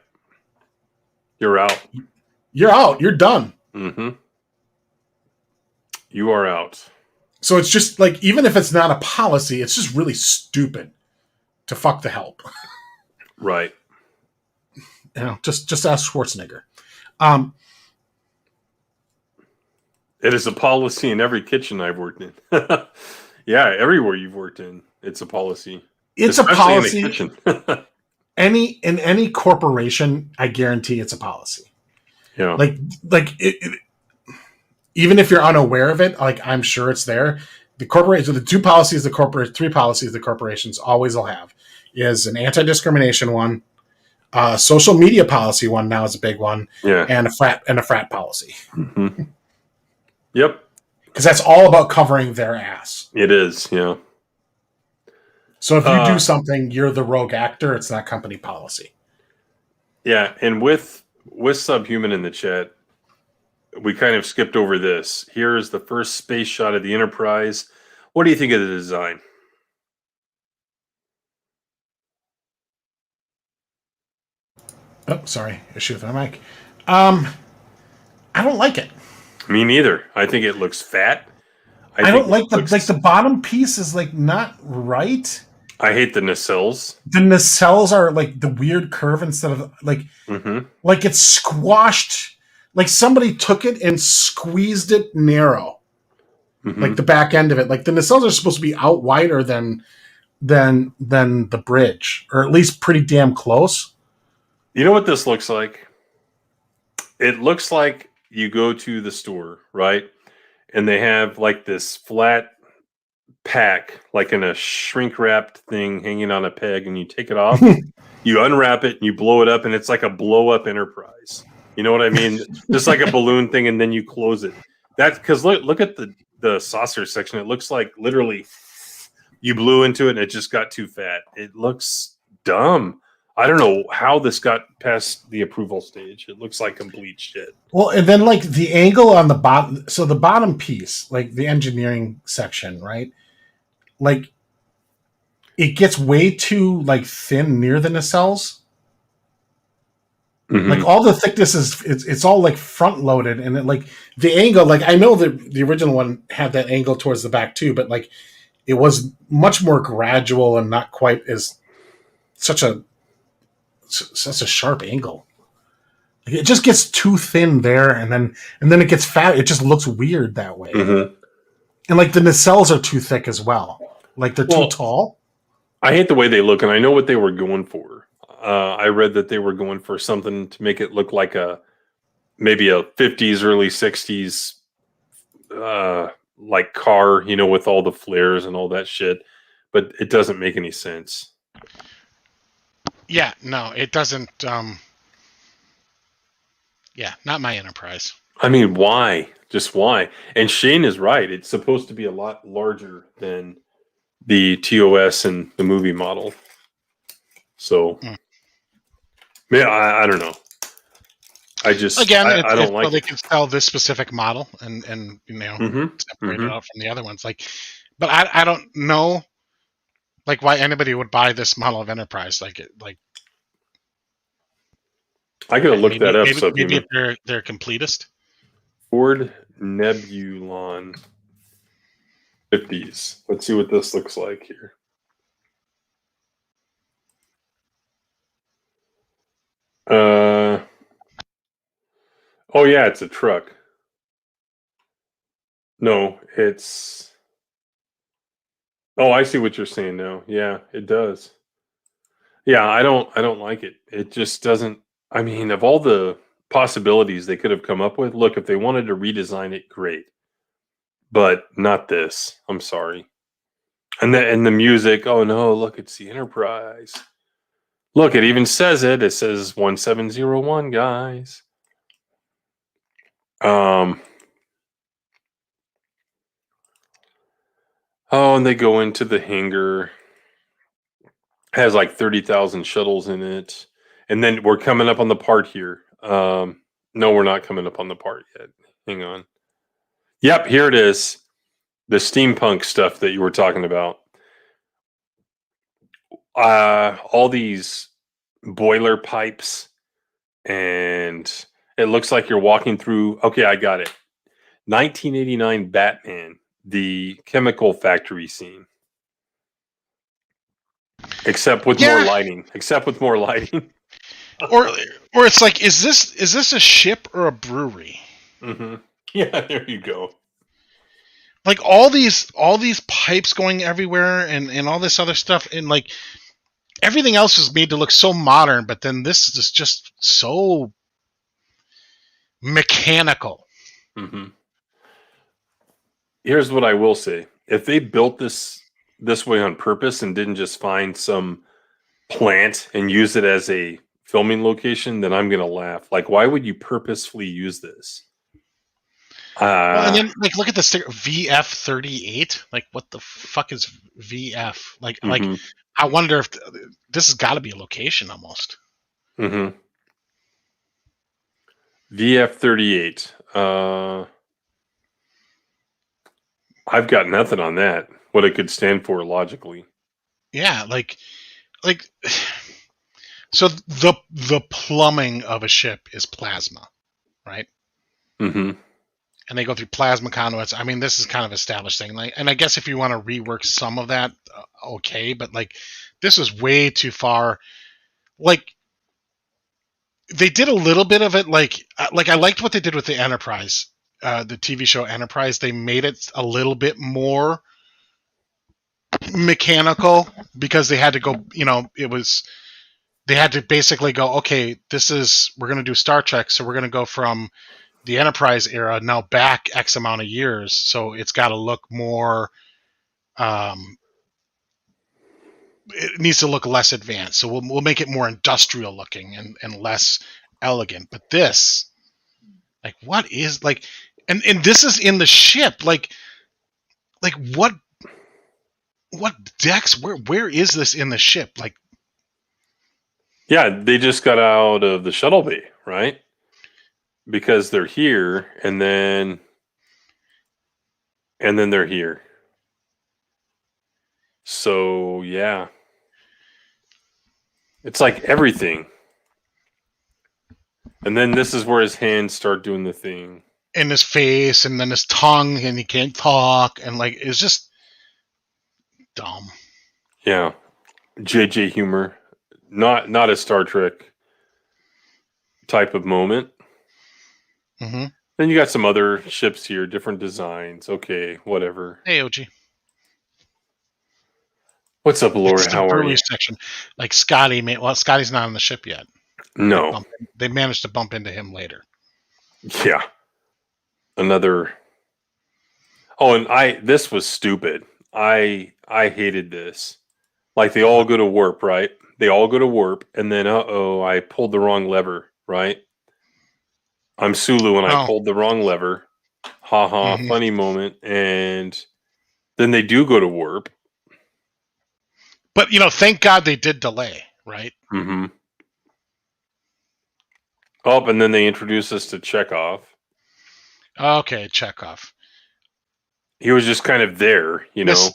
Speaker 1: You're out.
Speaker 2: You're out. You're done.
Speaker 1: You are out. So
Speaker 2: it's just like, even if it's not a policy, it's just really stupid to fuck the help.
Speaker 1: Right.
Speaker 2: You know, just ask Schwarzenegger.
Speaker 1: It is a policy in every kitchen I've worked in. Yeah, everywhere you've worked in, it's a policy.
Speaker 2: It's
Speaker 1: especially
Speaker 2: a policy.
Speaker 1: in the kitchen.
Speaker 2: In any corporation, I guarantee it's a policy.
Speaker 1: Yeah.
Speaker 2: Like even if you're unaware of it, like, I'm sure it's there. The corporation, the three policies the corporations always will have is an anti-discrimination one. Social media policy one now is a big one, and a frat policy.
Speaker 1: Yep,
Speaker 2: because that's all about covering their ass.
Speaker 1: It is, yeah.
Speaker 2: So if you do something, you're the rogue actor. It's not company policy.
Speaker 1: Yeah, and with Subhuman in the chat, we kind of skipped over this. Here is the first space shot of the Enterprise. What do you think of the design?
Speaker 2: Oh, sorry. Issue with my mic. I don't like it.
Speaker 1: Me neither. I think it looks fat.
Speaker 2: I don't like the bottom piece is like not right.
Speaker 1: I hate the nacelles.
Speaker 2: The nacelles are like the weird curve instead of like like it's squashed. Like somebody took it and squeezed it narrow. Like the back end of it. Like the nacelles are supposed to be out wider than the bridge, or at least pretty damn close.
Speaker 1: You know what this looks like? It looks like you go to the store, right? And they have like this flat pack, like in a shrink wrapped thing hanging on a peg, and you take it off, you unwrap it, and you blow it up, and it's like a blow up Enterprise. You know what I mean? Just like a balloon thing, and then you close it. That's because look at the saucer section. It looks like literally you blew into it and it just got too fat. It looks dumb. I don't know how this got past the approval stage. It looks like complete shit.
Speaker 2: Well, and then like the angle on the bottom, so the bottom piece, like the engineering section, right? Like it gets way too like thin near the nacelles.
Speaker 1: Mhm.
Speaker 2: Like all the thickness is it's all like front loaded, and it, like the angle, like I know that the original one had that angle towards the back too, but like it was much more gradual and not quite as such a sharp angle. Like it just gets too thin there, and then it gets fat. It just looks weird that way.
Speaker 1: Mhm.
Speaker 2: And like the nacelles are too thick as well. Like they're too tall.
Speaker 1: I hate the way they look, and I know what they were going for. I read that they were going for something to make it look like maybe a 50s, early 60s like car, with all the flares and all that shit. But it doesn't make any sense.
Speaker 5: Yeah, no, it doesn't. Yeah, not my Enterprise.
Speaker 1: I mean, why? Just why? And Shane is right. It's supposed to be a lot larger than the TOS and the movie model. So, yeah, I don't know. I just
Speaker 5: Again,
Speaker 1: I don't like.
Speaker 5: They can sell this specific model and separate it out from the other ones. Like, but I don't know, like why anybody would buy this model of Enterprise. Like
Speaker 1: I gotta look that up.
Speaker 5: Maybe they're completist.
Speaker 1: Ford Nebulon 50s. Let's see what this looks like here. Oh yeah, it's a truck. No, it's. Oh, I see what you're saying now. Yeah, it does. Yeah, I don't like it. It just doesn't. I mean, of all the possibilities they could have come up with, look, if they wanted to redesign it, great. But not this. I'm sorry. And the music. Oh no! Look, it's the Enterprise. Look, it even says it. It says 1701, guys. Oh, and they go into the hangar. Has like 30,000 shuttles in it. And then we're coming up on the part here. No, we're not coming up on the part yet. Hang on. Yep, here it is. The steampunk stuff that you were talking about. All these boiler pipes, and it looks like you're walking through. Okay, I got it. 1989 Batman, the chemical factory scene. Except with more lighting.
Speaker 5: Or it's like, is this a ship or a brewery?
Speaker 1: Mm-hmm. Yeah, there you go.
Speaker 5: Like all these pipes going everywhere and all this other stuff, and like everything else is made to look so modern, but then this is just so mechanical.
Speaker 1: Mm-hmm. Here's what I will say: if they built this way on purpose and didn't just find some plant and use it as a filming location, then I'm gonna laugh. Like, why would you purposefully use this?
Speaker 5: Well, and then like look at the sticker VF38. Like, what the fuck is VF? Like I wonder if this has got to be a location almost.
Speaker 1: Mm-hmm. VF38. I've got nothing on that. What it could stand for logically.
Speaker 5: Yeah, like so the plumbing of a ship is plasma, right?
Speaker 1: Mm-hmm.
Speaker 5: And they go through plasma conduits. I mean, this is kind of established thing. Like, and I guess if you want to rework some of that, okay. But like, this is way too far. Like, they did a little bit of it. Like I liked what they did with the Enterprise, the TV show Enterprise. They made it a little bit more mechanical because they had to go. They had to basically go, okay, we're going to do Star Trek, so we're going to go from the Enterprise era now back X amount of years, so it's got to look more. It needs to look less advanced, so we'll make it more industrial looking and less elegant. But this, like, what is like, and this is in the ship, like what decks? Where is this in the ship? Like,
Speaker 1: Yeah, they just got out of the shuttle bay, right? Because they're here, and then they're here. So yeah, it's like everything. And then this is where his hands start doing the thing.
Speaker 5: In his face, and then his tongue, and he can't talk, and like it's just dumb.
Speaker 1: Yeah, JJ humor, not a Star Trek type of moment.
Speaker 5: Mm-hmm.
Speaker 1: Then you got some other ships here, different designs. Okay, whatever.
Speaker 5: Hey, OG.
Speaker 1: What's up, Laura?
Speaker 5: It's the
Speaker 1: How are
Speaker 5: brewery
Speaker 1: you?
Speaker 5: section. Like Scotty, Scotty's not on the ship yet.
Speaker 1: No.
Speaker 5: They managed to bump into him later.
Speaker 1: Yeah. Another. Oh, and this was stupid. I hated this. Like they all go to warp, right? They all go to warp, and then I pulled the wrong lever, right? I'm Sulu and I
Speaker 5: Oh.
Speaker 1: pulled the wrong lever. Ha ha,
Speaker 5: Mhm.
Speaker 1: funny moment. And then they do go to warp.
Speaker 5: But thank God they did delay, right?
Speaker 1: Mm-hmm. Oh, and then they introduce us to Chekhov.
Speaker 5: Okay, Chekhov.
Speaker 1: He was just kind of there, you know.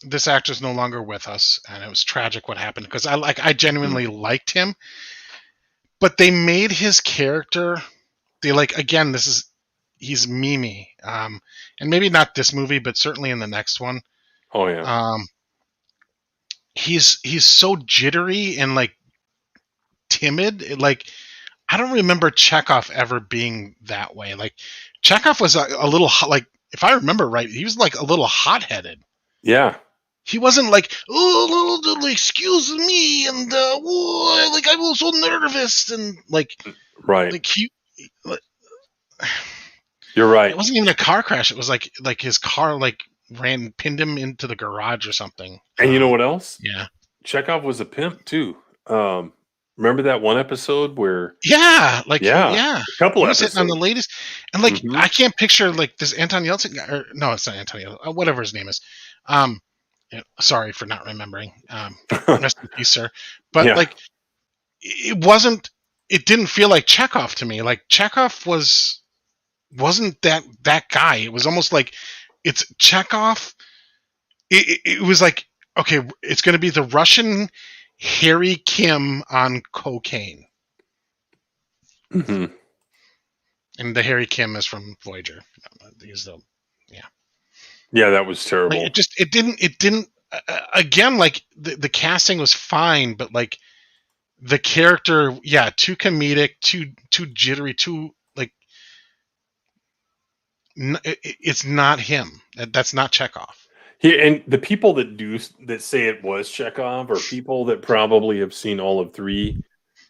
Speaker 5: This actor's no longer with us, and it was tragic what happened because I genuinely liked him, but they made his character. They again. He's Mimi, and maybe not this movie, but certainly in the next one.
Speaker 1: Oh yeah.
Speaker 5: He's so jittery and timid. I don't remember Chekhov ever being that way. Like Chekhov was a little if I remember right, he was a little hot-headed.
Speaker 1: Yeah.
Speaker 5: He wasn't excuse me, and I was so nervous, and
Speaker 1: Right.
Speaker 5: he.
Speaker 1: You're right.
Speaker 5: It wasn't even a car crash. It was like his car pinned him into the garage or something.
Speaker 1: And you know what else?
Speaker 5: Yeah.
Speaker 1: Chekhov was a pimp too. Remember that one episode where?
Speaker 5: Yeah,
Speaker 1: a couple
Speaker 5: he was
Speaker 1: episodes
Speaker 5: hitting on the ladies, and
Speaker 1: Mhm.
Speaker 5: I can't picture this Anton Yeltsin guy, or no, it's not Anton Yeltsin, whatever his name is. Sorry for not remembering. Rest in peace, sir. But
Speaker 1: Yeah.
Speaker 5: it wasn't. It didn't feel like Chekhov to me. Like Chekhov wasn't that guy. It was almost like it's Chekhov. It was like, okay, it's going to be the Russian Harry Kim on cocaine.
Speaker 1: Mhm.
Speaker 5: And the Harry Kim is from Voyager. He's the
Speaker 1: Yeah, that was terrible.
Speaker 5: it didn't again, the casting was fine, but the character, too comedic, too jittery, too it's not him. That's not Chekhov.
Speaker 1: And the people that say it was Chekhov are people that probably have seen all of 3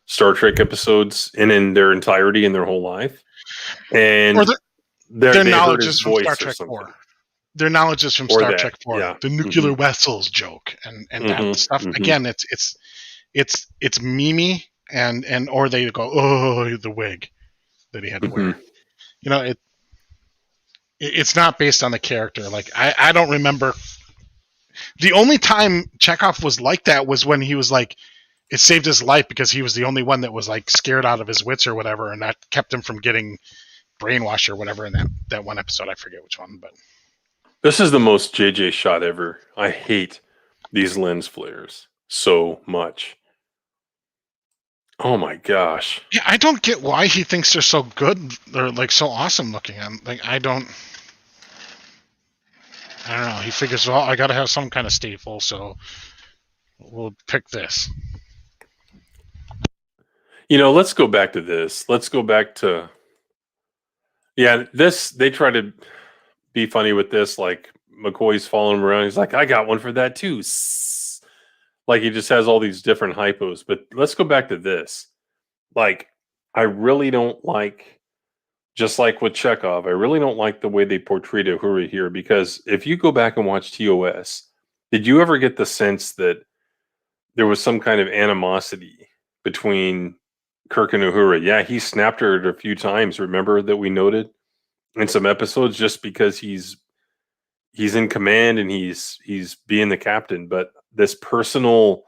Speaker 1: Star Trek episodes in their entirety in their whole life, and
Speaker 5: Or their
Speaker 1: they
Speaker 5: knowledge
Speaker 1: heard his
Speaker 5: is from
Speaker 1: voice
Speaker 5: Star
Speaker 1: or
Speaker 5: Trek
Speaker 1: something.
Speaker 5: 4. Their knowledge is from
Speaker 1: Or
Speaker 5: Star
Speaker 1: that,
Speaker 5: Trek 4.
Speaker 1: yeah.
Speaker 5: The nuclear vessels joke and that stuff.
Speaker 1: Mhm.
Speaker 5: Again, it's Mimi and or they go, oh, the wig that he had to wear.
Speaker 1: Mhm.
Speaker 5: It's not based on the character. I don't remember. The only time Chekhov was like that was when he was it saved his life because he was the only one that was scared out of his wits or whatever, and that kept him from getting brainwashed or whatever in that one episode. I forget which one, but
Speaker 1: This is the most JJ shot ever. I hate these lens flares so much. Oh my gosh.
Speaker 5: yeah, I don't get why he thinks they're so good. They're so awesome looking. I don't know. He figures, well, I got to have some kind of staple, so we'll pick this.
Speaker 1: Let's go back to this. Let's go back to this. They try to be funny with this, like McCoy's following him around. He's like, I got one for that too. Like he just has all these different hypos. But let's go back to this. I really don't like, just like with Chekhov, I really don't like the way they portrayed Uhura here, because if you go back and watch TOS, did you ever get the sense that there was some kind of animosity between Kirk and Uhura? Yeah, he snapped her a few times. Remember that we noted in some episodes, just because he's in command and he's being the captain. But this personal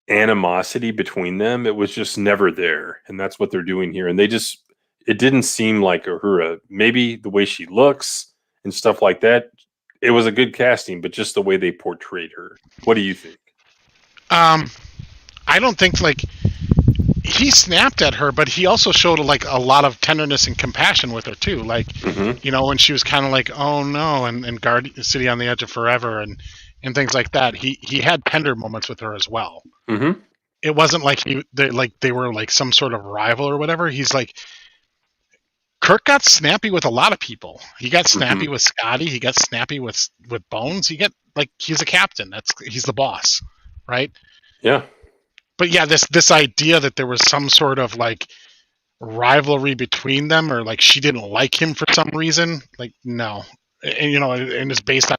Speaker 1: animosity between them. It was just never there, and that's what they're doing here. And it didn't seem like Uhura. Maybe the way she looks and stuff like that, it was a good casting, but just the way they portrayed her. What do you think?
Speaker 5: I don't think he snapped at her, but he also showed like a lot of tenderness and compassion with her too. Like, when she was kind of like, "Oh no," and guard City on the Edge of Forever and things like that. He had tender moments with her as well.
Speaker 1: Mm-hmm.
Speaker 5: It wasn't like they were like some sort of rival or whatever. He's like, Kirk got snappy with a lot of people. He got snappy with Scotty. He got snappy with Bones. He's a captain. He's the boss, right?
Speaker 1: Yeah.
Speaker 5: But yeah, this idea that there was some sort of like rivalry between them, or like she didn't like him for some reason, like no, and it's based on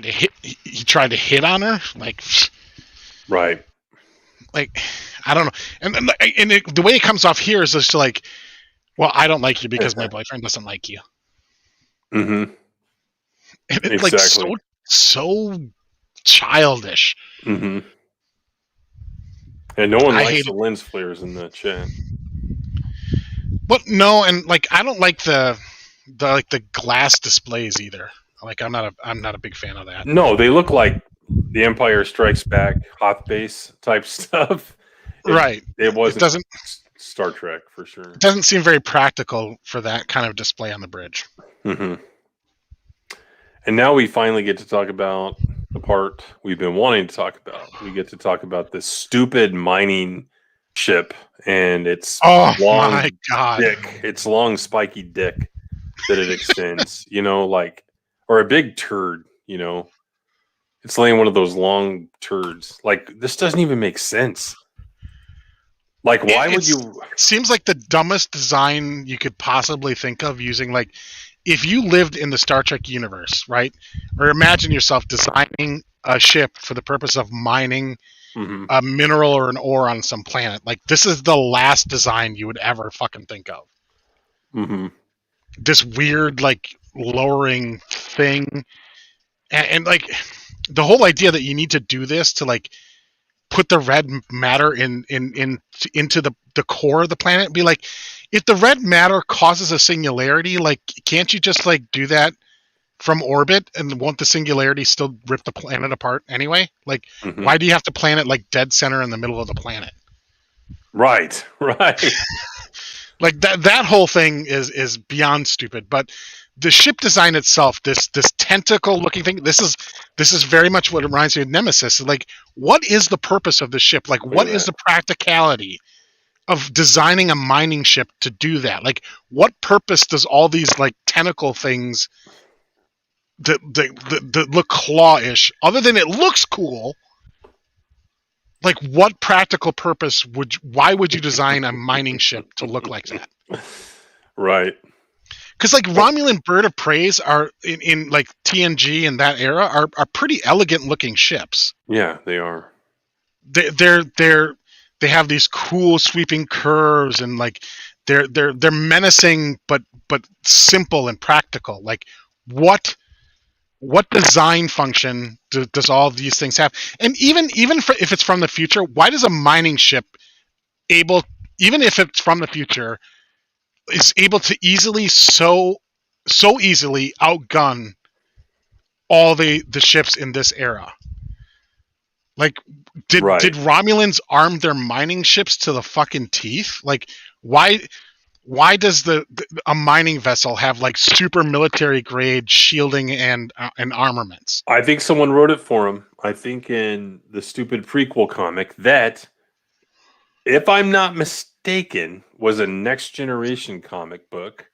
Speaker 5: he tried to hit on her, like
Speaker 1: right,
Speaker 5: like I don't know, and the way it comes off here is just like, well, I don't like you because my boyfriend doesn't like you.
Speaker 1: Mm-hmm.
Speaker 5: And it's exactly. Like so childish.
Speaker 1: Mm-hmm. And no one likes the lens flares in the chat.
Speaker 5: But no, and like I don't like the glass displays either. Like I'm not a big fan of that.
Speaker 1: No, they look like the Empire Strikes Back Hoth base type stuff.
Speaker 5: Right.
Speaker 1: It doesn't Star Trek for sure.
Speaker 5: It doesn't seem very practical for that kind of display on the bridge.
Speaker 1: Mm-hmm. And now we finally get to talk about the part we've been wanting to talk about. We get to talk about this stupid mining ship and its long
Speaker 5: my God.
Speaker 1: dick. Its long spiky dick that it extends, or a big turd, It's laying one of those long turds. Like, this doesn't even make sense. Like, why would you...
Speaker 5: It seems like the dumbest design you could possibly think of using, like, if you lived in the Star Trek universe, right? Or imagine yourself designing a ship for the purpose of mining a mineral or an ore on some planet. Like, this is the last design you would ever fucking think of.
Speaker 1: Mm-hmm.
Speaker 5: This weird, like, lowering thing. And like, the whole idea that you need to do this to, like, put the red matter into the core of the planet, be like, if the red matter causes a singularity, like, can't you just like do that from orbit, and won't the singularity still rip the planet apart anyway? Like, why do you have to plant it like dead center in the middle of the planet? Like that whole thing is beyond stupid. But the ship design itself, this tentacle looking thing, this is very much what reminds me of Nemesis. Like, what is the purpose of the ship? Like, what is the practicality of designing a mining ship to do that? Like, what purpose does all these like tentacle things that look claw-ish, other than it looks cool? Like, what practical purpose why would you design a mining ship to look like that?
Speaker 1: Right.
Speaker 5: Because like Romulan bird of preys are in like TNG and that era are pretty elegant looking ships.
Speaker 1: Yeah, they are.
Speaker 5: They have these cool sweeping curves, and like they're menacing but simple and practical. Like, what design function does all these things have? And even if it's from the future, why does a mining ship even if it's from the future, is able to so easily outgun all the ships in this era? Like, did Romulans arm their mining ships to the fucking teeth? Like, why does a mining vessel have like super military grade shielding and armaments?
Speaker 1: I think someone wrote it for him. I think in the stupid prequel comic that, if I'm not mistaken, was a Next Generation comic book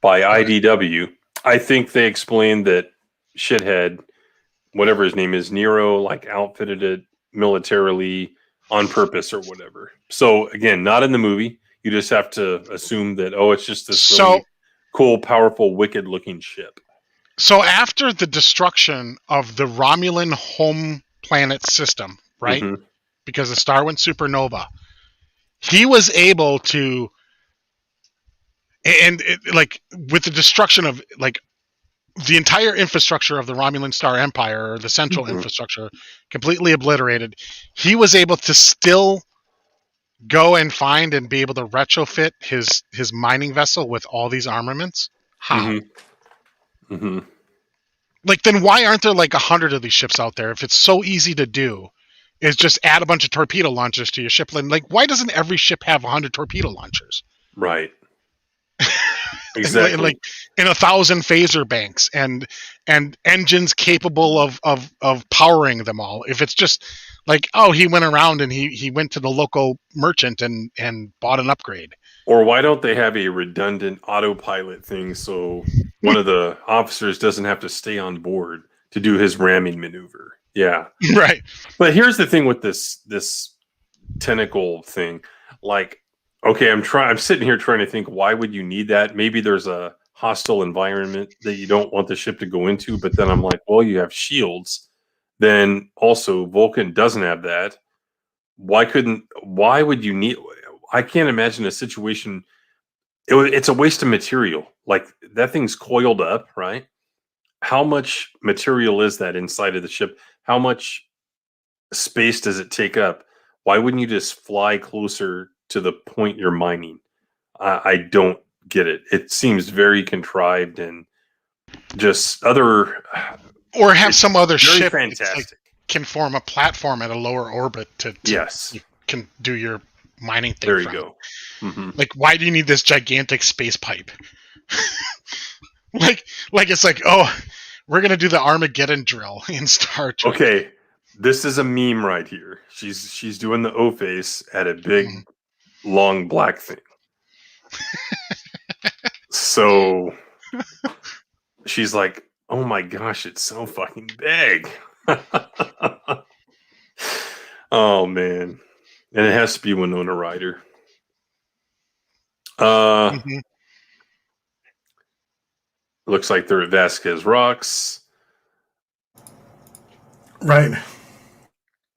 Speaker 1: by IDW. I think they explained that shithead, whatever his name is, Nero, like outfitted it militarily on purpose or whatever. So again, not in the movie. You just have to assume that, it's just this really cool, powerful, wicked-looking ship.
Speaker 5: So after the destruction of the Romulan home planet system, right? Mm-hmm. Because the star went supernova, he was able to, like, with the destruction of like the entire infrastructure of the Romulan Star Empire, or the central infrastructure, completely obliterated. He was able to still go and find and be able to retrofit his mining vessel with all these armaments. How? Like, then why aren't there like 100 of these ships out there if it's so easy to do? Is just add a bunch of torpedo launchers to your ship. Like, why doesn't every ship have 100 torpedo launchers?
Speaker 1: Right. Exactly.
Speaker 5: Like in 1,000 phaser banks and engines capable of powering them all. If it's just like, oh, he went around and he went to the local merchant and bought an upgrade.
Speaker 1: Or why don't they have a redundant autopilot thing so one of the officers doesn't have to stay on board to do his ramming maneuver? Yeah.
Speaker 5: Right.
Speaker 1: But here's the thing with this tentacle thing. Like, okay, I'm sitting here trying to think, why would you need that? Maybe there's a hostile environment that you don't want the ship to go into, but then I'm like, well, you have shields. Then also Vulcan doesn't have that. Why would you need? I can't imagine a situation. It's a waste of material. Like, that thing's coiled up, right? How much material is that inside of the ship? How much space does it take up? Why wouldn't you just fly closer to the point you're mining? I don't get it. It seems very contrived and just other.
Speaker 5: Or have some other ship
Speaker 1: fantastic.
Speaker 5: Can form a platform at a lower orbit to
Speaker 1: yes,
Speaker 5: you can do your mining thing.
Speaker 1: There you
Speaker 5: from.
Speaker 1: go. Mm-hmm.
Speaker 5: Like, why do you need this gigantic space pipe? like it's like, oh, we're gonna do the Armageddon drill in Star Trek.
Speaker 1: Okay, this is a meme right here. She's doing the O face at a big, long black thing. So she's like, "Oh my gosh, it's so fucking big." Oh man, and it has to be Winona Ryder. Looks like they're at Vasquez Rocks.
Speaker 2: Right.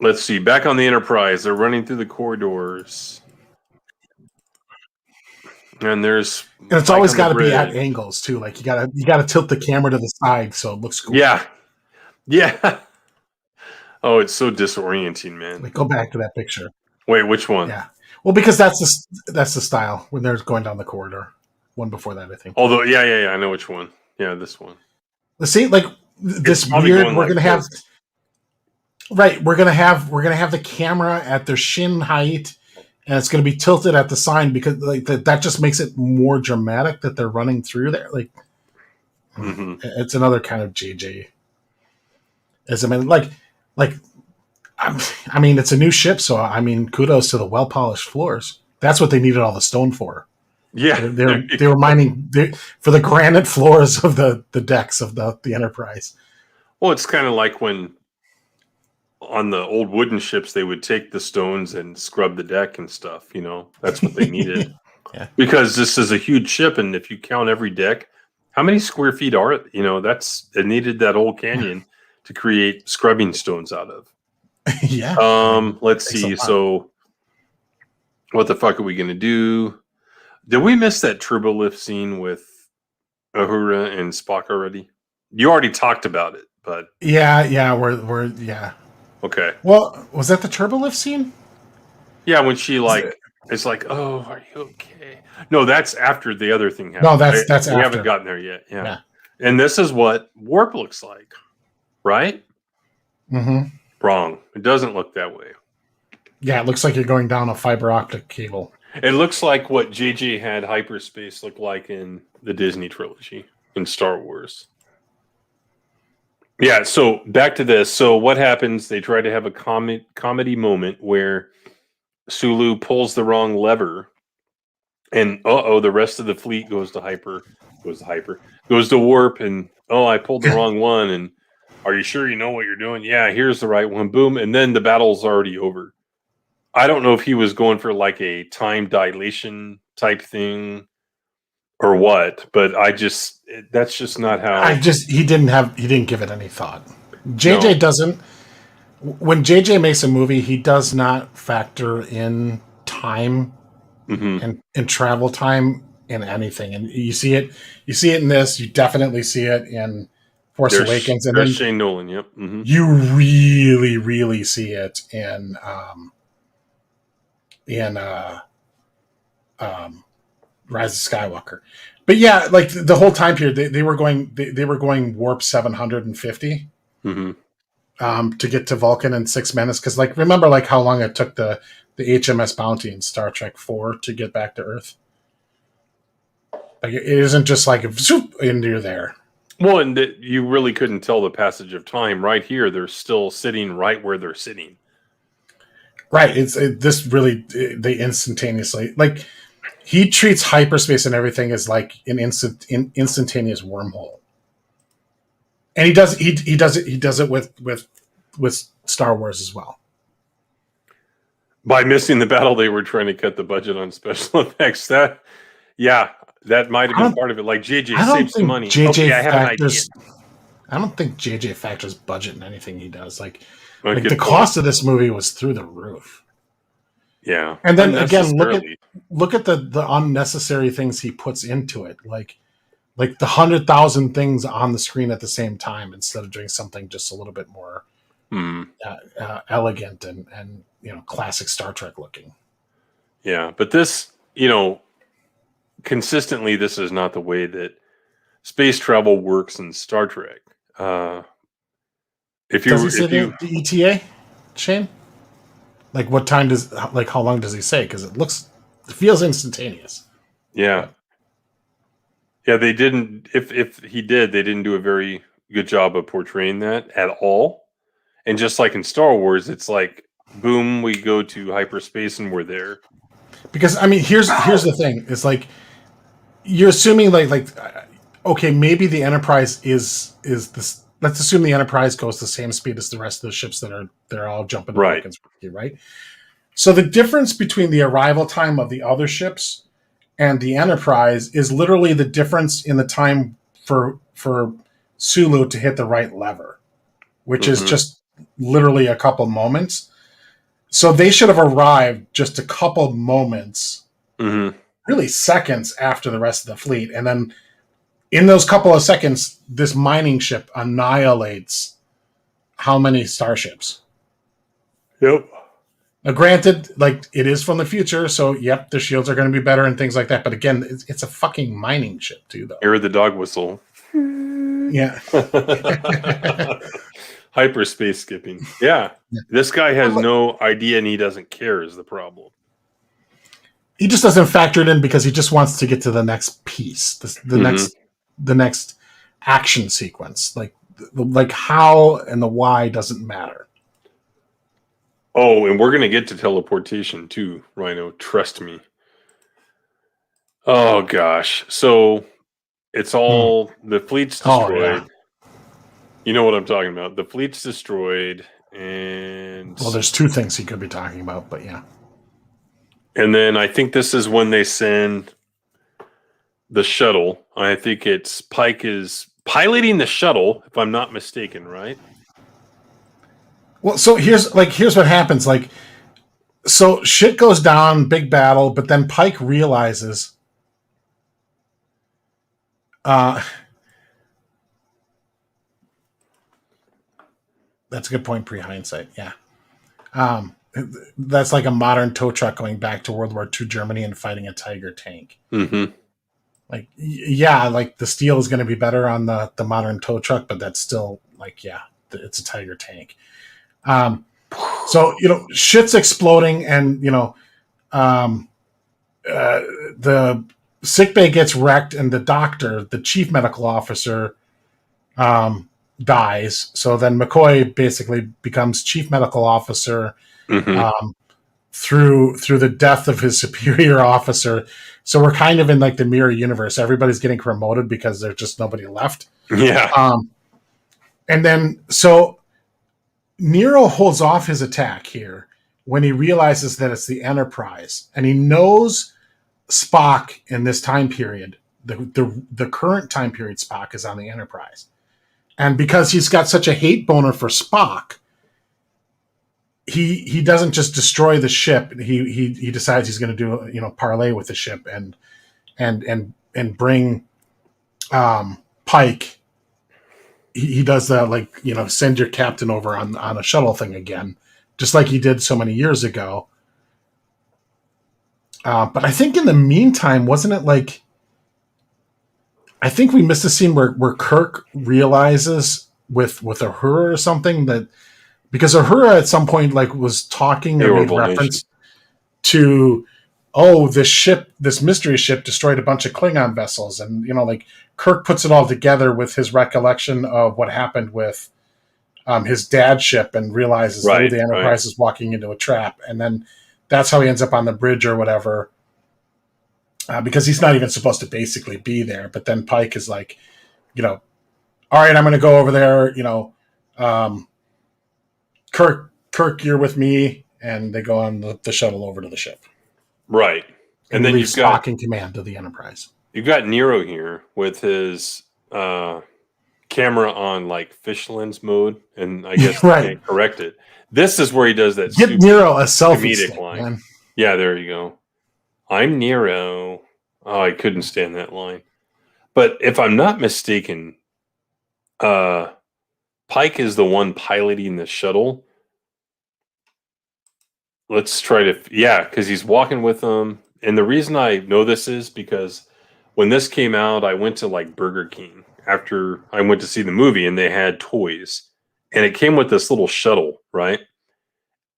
Speaker 1: Let's see. Back on the Enterprise, they're running through the corridors, and
Speaker 2: it's always got to be at angles too. Like, you gotta tilt the camera to the side so it looks cool.
Speaker 1: Yeah. Oh, it's so disorienting, man.
Speaker 2: Like, go back to that picture.
Speaker 1: Wait, which one?
Speaker 2: Yeah. Well, because that's the style when they're going down the corridor. One before that, I think.
Speaker 1: Although, yeah, I know which one. Yeah, this one.
Speaker 2: Let's see, like this weird. We're gonna have. Right, we're gonna have the camera at their shin height, and it's gonna be tilted at the sign because like that just makes it more dramatic that they're running through there. Like, it's another kind of JJ. As I mean, it's a new ship, so I mean, kudos to the well polished floors. That's what they needed all the stone for.
Speaker 1: Yeah,
Speaker 2: they were mining for the granite floors of the decks of the Enterprise.
Speaker 1: Well, it's kind of like when on the old wooden ships they would take the stones and scrub the deck and stuff. You know, that's what they needed.
Speaker 2: Yeah.
Speaker 1: Because this is a huge ship, and if you count every deck, how many square feet are it? You know, it needed that old canyon to create scrubbing stones out of.
Speaker 2: Yeah.
Speaker 1: Let's see. So, what the fuck are we gonna do? Did we miss that turbo lift scene with Uhura and Spock already? You already talked about it, but
Speaker 2: we're
Speaker 1: okay.
Speaker 2: Well, was that the turbo lift scene?
Speaker 1: Yeah, when she it's like, oh, are you okay? No, that's after the other thing happened.
Speaker 2: No, that's after.
Speaker 1: We haven't gotten there yet. Yeah. And this is what warp looks like, right?
Speaker 2: Mm-hmm.
Speaker 1: Wrong. It doesn't look that way.
Speaker 2: Yeah, it looks like you're going down a fiber optic cable.
Speaker 1: It looks like what JJ had hyperspace look like in the Disney trilogy in Star Wars. Yeah, so back to this. So what happens? They try to have a comedy moment where Sulu pulls the wrong lever, and the rest of the fleet goes to warp, and I pulled the wrong one, and are you sure you know what you're doing? Yeah, here's the right one. Boom, and then the battle's already over. I don't know if he was going for like a time dilation type thing or what, but that's just not how.
Speaker 2: He didn't give it any thought. JJ doesn't. When JJ makes a movie, he does not factor in time and travel time in anything. And you see it in this. You definitely see it in Force Awakens, and then
Speaker 1: Shane Nolan. Yep. Mm-hmm.
Speaker 2: You really, really see it in Rise of Skywalker. But yeah, like the whole time period, they were going warp 750 to get to Vulcan in 6 minutes. Because like remember like how long it took the HMS Bounty in Star Trek 4 to get back to Earth. Like it isn't just like zoop and you're there.
Speaker 1: Well, and you really couldn't tell the passage of time. Right here, they're still sitting right where they're sitting.
Speaker 2: Right. This really they instantaneously like. He treats hyperspace and everything as like an instantaneous wormhole, and he does it with Star Wars as well.
Speaker 1: By missing the battle, they were trying to cut the budget on special effects. That might have been part of it. Like JJ saved some money.
Speaker 2: JJ
Speaker 1: I have an idea.
Speaker 2: I don't think JJ factors budget in anything he does. Like the cost of this movie was through the roof.
Speaker 1: Yeah,
Speaker 2: and then again, look at the unnecessary things he puts into it, like the 100,000 things on the screen at the same time instead of doing something just a little bit more elegant and classic Star Trek looking.
Speaker 1: Yeah, but this consistently, this is not the way that space travel works in Star Trek. Does
Speaker 2: he say the ETA, Shane? Like what time how long does he say? Because it feels instantaneous.
Speaker 1: Yeah. Yeah, they didn't, if he did, they didn't do a very good job of portraying that at all. And just like in Star Wars, it's like, boom, we go to hyperspace and we're there.
Speaker 2: Because, I mean, here's the thing. It's like, you're assuming like okay, maybe the Enterprise is this. Let's assume the Enterprise goes the same speed as the rest of the ships they're all jumping
Speaker 1: right.
Speaker 2: Right. So the difference between the arrival time of the other ships and the Enterprise is literally the difference in the time for Sulu to hit the right lever, which is just literally a couple moments. So they should have arrived just a couple moments, really seconds after the rest of the fleet, and then. In those couple of seconds, this mining ship annihilates how many starships?
Speaker 1: Yep.
Speaker 2: Now, granted, like it is from the future, so yep, the shields are going to be better and things like that. But again, it's a fucking mining ship too, though.
Speaker 1: Hear the dog whistle.
Speaker 2: Yeah.
Speaker 1: Hyperspace skipping. Yeah. This guy has no idea and he doesn't care is the problem.
Speaker 2: He just doesn't factor it in because he just wants to get to the next piece, the next action sequence. Like how and the why doesn't matter.
Speaker 1: Oh, and we're going to get to teleportation too, Rhino. Trust me. Oh, gosh. So it's all the fleet's destroyed.
Speaker 2: Yeah.
Speaker 1: You know what I'm talking about. The fleet's destroyed. And
Speaker 2: well, there's two things he could be talking about, but yeah.
Speaker 1: And then I think this is when they send the shuttle. I think it's Pike is piloting the shuttle, if I'm not mistaken, right?
Speaker 2: Well, so here's what happens. Like, so shit goes down, big battle, but then Pike realizes that's a good point pre-hindsight, yeah. That's like a modern tow truck going back to World War II Germany and fighting a Tiger tank. Like, yeah, like the steel is going to be better on the modern tow truck, but that's still like, yeah, it's a Tiger tank. So, shit's exploding and, the sickbay gets wrecked and the doctor, the chief medical officer, dies. So then McCoy basically becomes chief medical officer through the death of his superior officer. So we're kind of in like the mirror universe. Everybody's getting promoted because there's just nobody left.
Speaker 1: Yeah.
Speaker 2: And then so Nero holds off his attack here when he realizes that it's the Enterprise, and he knows Spock in this time period, the current time period Spock is on the Enterprise. And because he's got such a hate boner for Spock, he doesn't just destroy the ship. He decides he's going to do parlay with the ship and and bring Pike. He does that, like, send your captain over on a shuttle thing again, just like he did so many years ago. But I think in the meantime, wasn't it like, I think we missed a scene where Kirk realizes with Uhura or something, that because Uhura at some point like was talking or made reference to, this mystery ship destroyed a bunch of Klingon vessels, and like Kirk puts it all together with his recollection of what happened with his dad's ship and realizes the Enterprise is walking into a trap, and then that's how he ends up on the bridge or whatever. Because he's not even supposed to basically be there. But then Pike is like, all right, I'm going to go over there. Kirk, you're with me. And they go on the shuttle over to the ship.
Speaker 1: Right. And then you've got
Speaker 2: Spock in command of the Enterprise.
Speaker 1: You've got Nero here with his camera on like fish lens mode. And I guess you can't correct it. This is where he does that.
Speaker 2: Get Nero a selfie stick,
Speaker 1: line.
Speaker 2: Man.
Speaker 1: Yeah, there you go. I'm Nero. Oh, I couldn't stand that line. But if I'm not mistaken, Pike is the one piloting the shuttle. Let's try to... Yeah, because he's walking with them. And the reason I know this is because when this came out, I went to like Burger King after I went to see the movie, and they had toys. And it came with this little shuttle, right?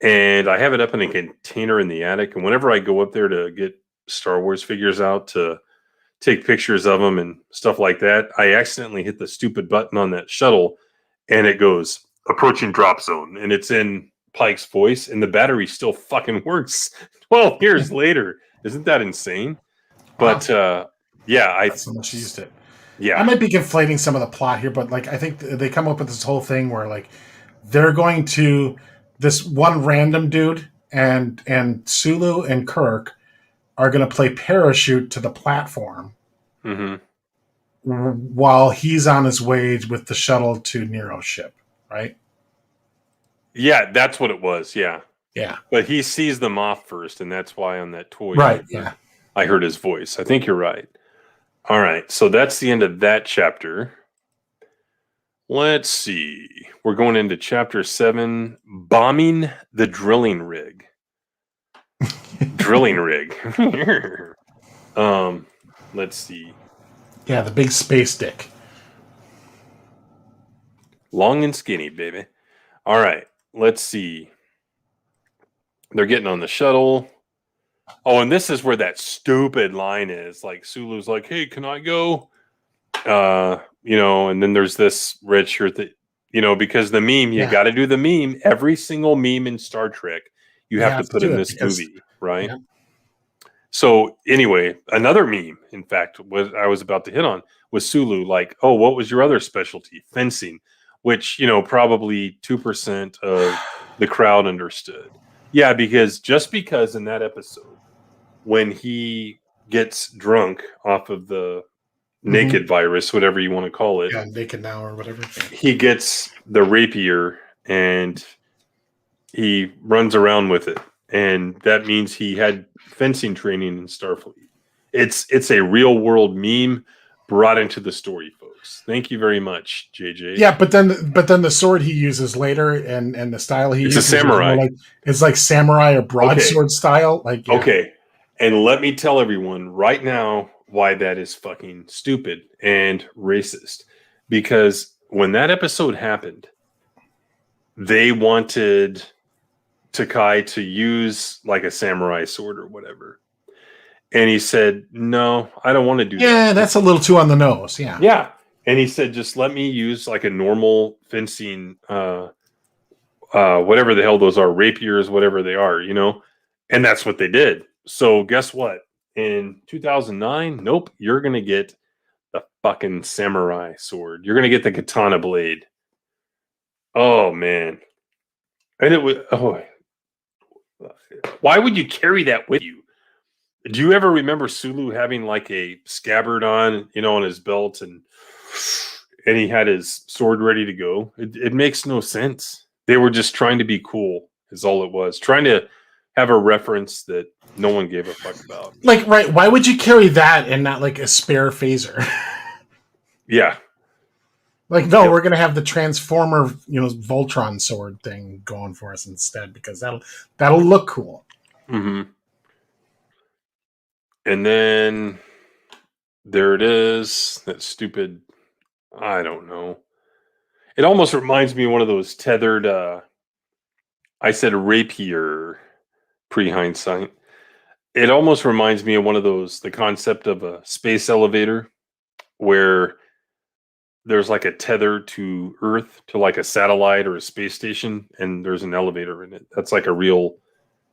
Speaker 1: And I have it up in a container in the attic. And whenever I go up there to get Star Wars figures out to take pictures of them and stuff like that, I accidentally hit the stupid button on that shuttle, and it goes approaching drop zone, and it's in Pike's voice, and the battery still fucking works 12 years later. Isn't that insane? But
Speaker 2: that's so much used it.
Speaker 1: Yeah,
Speaker 2: I might be conflating some of the plot here, but like I think they come up with this whole thing where like they're going to this one random dude and Sulu and Kirk are going to play parachute to the platform while he's on his way with the shuttle to Nero's ship, right?
Speaker 1: Yeah, that's what it was. Yeah.
Speaker 2: Yeah.
Speaker 1: But he sees them off first, and that's why on that toy,
Speaker 2: right? Yeah.
Speaker 1: I heard his voice. I think you're right. All right, so that's the end of that chapter. Let's see. We're going into chapter 7, bombing the drilling rig. Drilling rig. Let's see.
Speaker 2: Yeah, the big space dick.
Speaker 1: Long and skinny, baby. All right, let's see. They're getting on the shuttle. Oh, and this is where that stupid line is. Like, Sulu's like, hey, can I go? And then there's this red shirt that, because the meme, you got to do the meme. Every single meme in Star Trek, you have to put in this movie, right? Yeah. So anyway, another meme, in fact, what I was about to hit on was Sulu like, oh, what was your other specialty? Fencing, which, probably 2% of the crowd understood. Yeah, because in that episode, when he gets drunk off of the naked virus, whatever you want to call it.
Speaker 2: Yeah, naked now or whatever.
Speaker 1: He gets the rapier and he runs around with it. And that means he had fencing training in Starfleet. It's a real world meme brought into the story, folks. Thank you very much, JJ.
Speaker 2: Yeah, but then the sword he uses later and the style he uses
Speaker 1: a samurai.
Speaker 2: It's like samurai or broadsword style. Like
Speaker 1: Okay. And let me tell everyone right now why that is fucking stupid and racist. Because when that episode happened, they wanted Takai to use like a samurai sword or whatever. And he said, no, I don't want to do that.
Speaker 2: Yeah, that's a little too on the nose. Yeah.
Speaker 1: Yeah. And he said, just let me use like a normal fencing, whatever the hell those are, rapiers, whatever they are, And that's what they did. So guess what? In 2009, nope, you're going to get the fucking samurai sword. You're going to get the katana blade. Oh, man. And it was, why would you carry that with you? Do you ever remember Sulu having like a scabbard on, on his belt and he had his sword ready to go? It makes no sense. They were just trying to be cool is all it was. Trying to have a reference that no one gave a fuck about.
Speaker 2: Like, right? Why would you carry that and not like a spare phaser?
Speaker 1: Yeah.
Speaker 2: Like, no,
Speaker 1: Yep.
Speaker 2: we're gonna have the Transformer, Voltron sword thing going for us instead because that'll look cool.
Speaker 1: Mm-hmm. And then there it is. That stupid. I don't know. It almost reminds me of one of those tethered. I said rapier pre-hindsight. It almost reminds me of one of those. The concept of a space elevator, where there's like a tether to Earth to like a satellite or a space station, and there's an elevator in it. That's like a real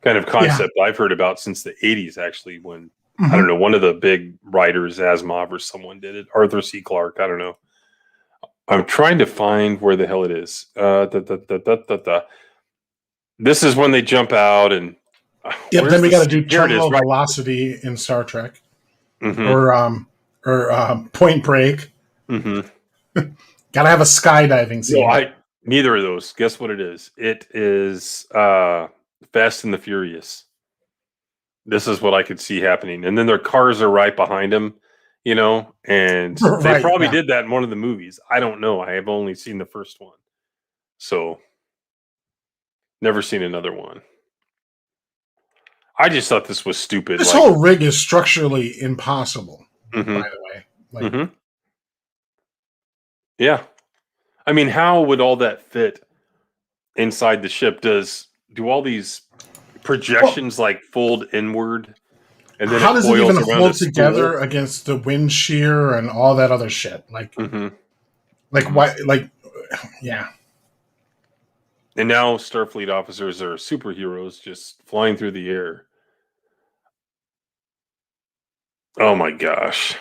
Speaker 1: kind of concept I've heard about since the 80s, actually, when I don't know, one of the big writers, Asimov or someone did it. Arthur C. Clarke, I don't know. I'm trying to find where the hell it is. This is when they jump out and
Speaker 2: Yep. Then we got to do
Speaker 1: here it is,
Speaker 2: terminal
Speaker 1: right.
Speaker 2: velocity in Star Trek,
Speaker 1: Mhm.
Speaker 2: or Point Break.
Speaker 1: Mhm.
Speaker 2: Got to have a skydiving scene.
Speaker 1: No, neither of those. Guess what it is? It is Fast and the Furious. This is what I could see happening. And then their cars are right behind them, and they
Speaker 2: Right,
Speaker 1: probably
Speaker 2: yeah.
Speaker 1: did that in one of the movies. I don't know. I have only seen the first one. So never seen another one. I just thought this was stupid.
Speaker 2: This whole rig is structurally impossible,
Speaker 1: Mhm.
Speaker 2: by the way. Like,
Speaker 1: Mhm. Yeah. I mean, how would all that fit inside the ship? Do all these projections like fold inward, and then
Speaker 2: how
Speaker 1: it
Speaker 2: does it
Speaker 1: coils
Speaker 2: even
Speaker 1: around
Speaker 2: hold
Speaker 1: a spool?
Speaker 2: together against the wind shear and all that other shit? Like,
Speaker 1: Mhm.
Speaker 2: why? Like, yeah.
Speaker 1: And now Starfleet officers are superheroes just flying through the air. Oh my gosh.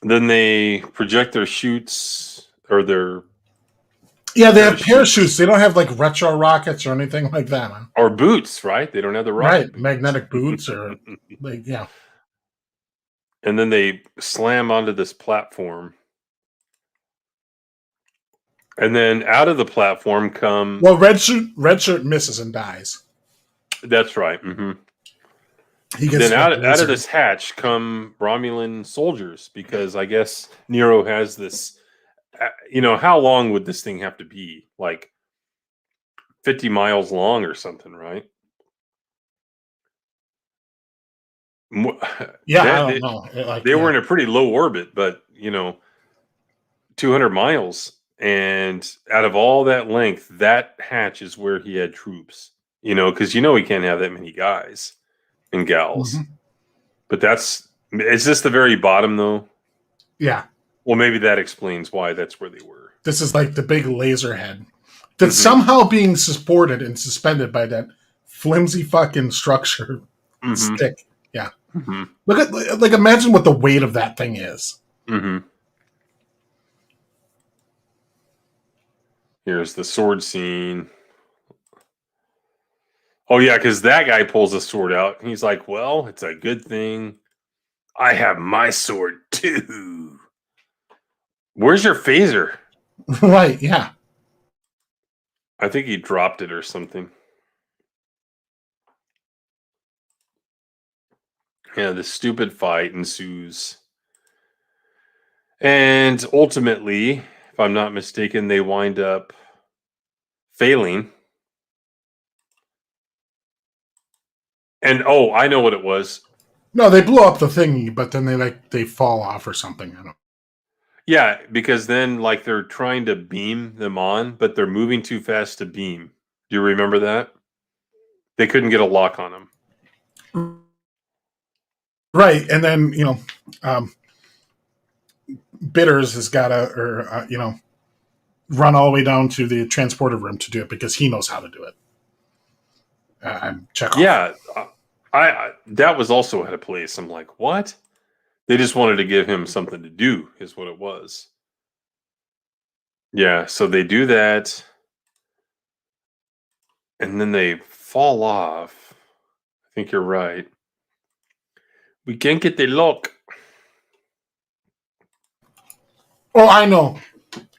Speaker 1: Then they project their chutes or their
Speaker 2: Yeah, they have
Speaker 1: Parachutes.
Speaker 2: parachutes. They don't have like retro rockets or anything like that, man.
Speaker 1: or boots, right? They don't have the rocket
Speaker 2: Right,
Speaker 1: boots.
Speaker 2: magnetic boots or like, yeah.
Speaker 1: And then they slam onto this platform. And then out of the platform come.
Speaker 2: Well, red shirt misses and dies.
Speaker 1: That's right. hmm
Speaker 2: He gets
Speaker 1: Then out of
Speaker 2: lasered.
Speaker 1: this hatch come Romulan soldiers, because I guess Nero has this. How long would this thing have to be? Like 50 miles long or something, right?
Speaker 2: Yeah,
Speaker 1: They,
Speaker 2: I don't
Speaker 1: they,
Speaker 2: know.
Speaker 1: they were in a pretty low orbit, but 200 miles. And out of all that length, that hatch is where he had troops, because he can't have that many guys and gals.
Speaker 2: Mhm.
Speaker 1: But is this the very bottom though?
Speaker 2: Yeah.
Speaker 1: Well, maybe that explains why that's where they were.
Speaker 2: This is like the big laser head that's
Speaker 1: Mhm.
Speaker 2: somehow being supported and suspended by that flimsy fucking structure
Speaker 1: Mhm.
Speaker 2: stick. Yeah.
Speaker 1: Mhm.
Speaker 2: Look at, like, imagine what the weight of that thing is.
Speaker 1: Mhm. Here's the sword scene. Oh yeah, because that guy pulls a sword out and he's like, "Well, it's a good thing I have my sword too." Where's your phaser?
Speaker 2: Right, yeah.
Speaker 1: I think he dropped it or something. Yeah, this stupid fight ensues. And ultimately, if I'm not mistaken, they wind up failing. And I know what it was.
Speaker 2: No, they blow up the thingy, but then they fall off or something. I don't.
Speaker 1: Yeah, because then they're trying to beam them on, but they're moving too fast to beam. Do you remember that? They couldn't get a lock on them.
Speaker 2: Right, and then Bitters has got to, run all the way down to the transporter room to do it because he knows how to do it. Chekhov.
Speaker 1: Yeah, I that was also at a place. I'm like, what? They just wanted to give him something to do, is what it was. Yeah, so they do that, and then they fall off. I think you're right. We can't get the lock.
Speaker 2: Oh, I know.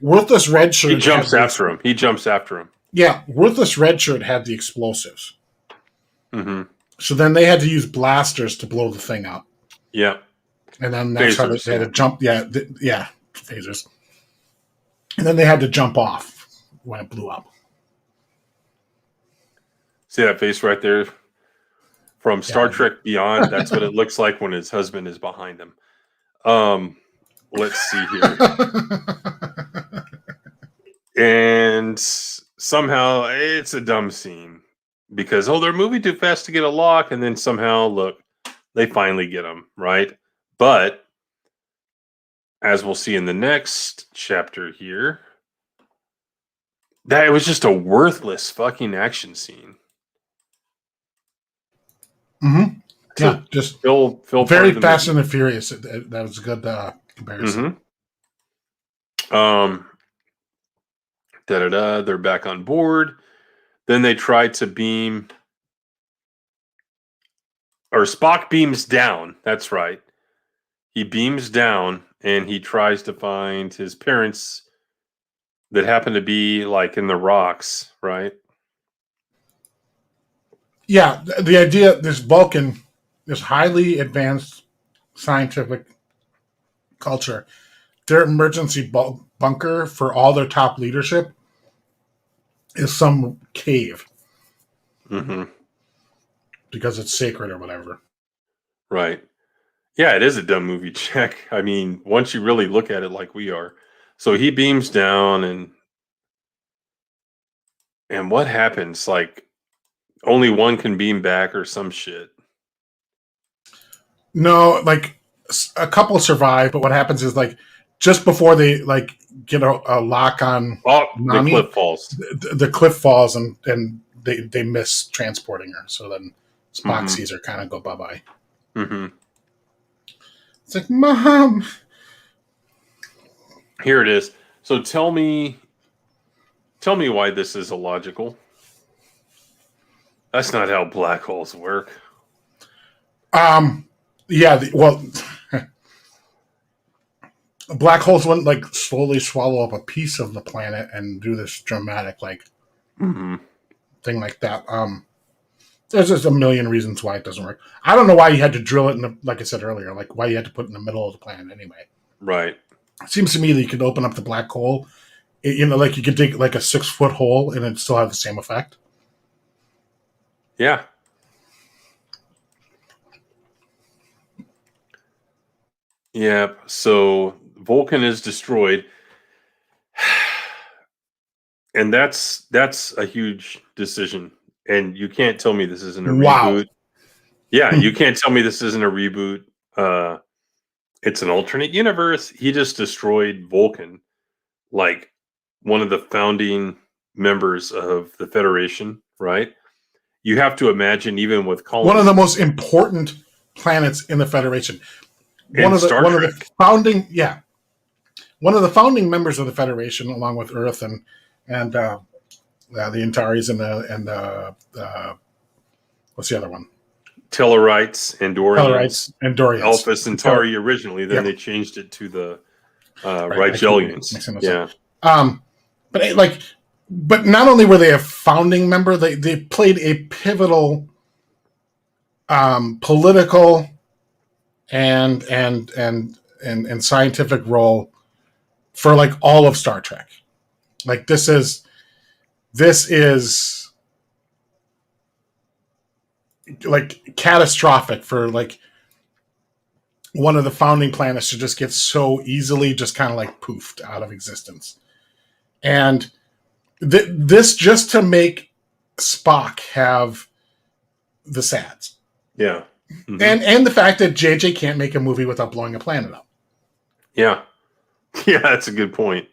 Speaker 2: Worthless Red Shirt.
Speaker 1: He jumps after him.
Speaker 2: Yeah, Worthless Red Shirt had the explosives.
Speaker 1: Mm-hmm.
Speaker 2: So then they had to use blasters to blow the thing up.
Speaker 1: Yeah.
Speaker 2: And then that's how
Speaker 1: Phasers,
Speaker 2: they had to jump. Yeah, phasers. And then they had to jump off when it blew up.
Speaker 1: See that face right there? From Star Trek Beyond, that's what it looks like when his husband is behind him. Let's see here. And somehow it's a dumb scene because, they're moving too fast to get a lock. And then somehow, look, they finally get him, right? But as we'll see in the next chapter here, that it was just a worthless fucking action scene.
Speaker 2: Mm-hmm. Yeah, just
Speaker 1: Phil
Speaker 2: very Fast and the Furious. That was a good comparison.
Speaker 1: Mm-hmm. They're back on board. Then they try to beam, or Spock beams down. That's right. He beams down and he tries to find his parents that happen to be like in the rocks, right?
Speaker 2: Yeah, the idea, this Vulcan, this highly advanced scientific culture, their emergency bunker for all their top leadership is some cave.
Speaker 1: Mm-hmm.
Speaker 2: Because it's sacred or whatever.
Speaker 1: Right. Yeah, it is a dumb movie check. I mean, once you really look at it like we are. So he beams down and what happens? Like only one can beam back or some shit.
Speaker 2: No, like a couple survive, but what happens is like just before they like get a lock on Nami,
Speaker 1: the cliff falls.
Speaker 2: The cliff falls and they miss transporting her. So then Spock sees her kind of go bye-bye.
Speaker 1: Mm-hmm.
Speaker 2: It's like, Mom.
Speaker 1: Here it is. So tell me why this is illogical. That's not how black holes work.
Speaker 2: Yeah, black holes wouldn't like slowly swallow up a piece of the planet and do this dramatic thing like that. There's just a million reasons why it doesn't work. I don't know why you had to drill it like I said earlier, like why you had to put it in the middle of the planet anyway.
Speaker 1: Right.
Speaker 2: It seems to me that you could open up the black hole, like you could dig like a 6-foot hole and it'd still have the same effect.
Speaker 1: Yeah. Yeah. So Vulcan is destroyed. And that's a huge decision. And you can't tell me this isn't a reboot. Yeah, you can't tell me this isn't a reboot. It's an alternate universe. He just destroyed Vulcan, like one of the founding members of the Federation, right? You have to imagine, even with colonies,
Speaker 2: one of the most important planets in the Federation. One of the founding members of the Federation, along with Earth and the Antares and what's the other one?
Speaker 1: Tellarites, Andorians, Alpha Centauri originally. Then they changed it to the Rigelians. Yeah.
Speaker 2: But not only were they a founding member, they played a pivotal political and scientific role for like all of Star Trek. Like this is like catastrophic for like one of the founding planets to just get so easily just kind of like poofed out of existence. And this just to make Spock have the SADs.
Speaker 1: Yeah.
Speaker 2: Mm-hmm. And the fact that JJ can't make a movie without blowing a planet up.
Speaker 1: Yeah. Yeah, that's a good point.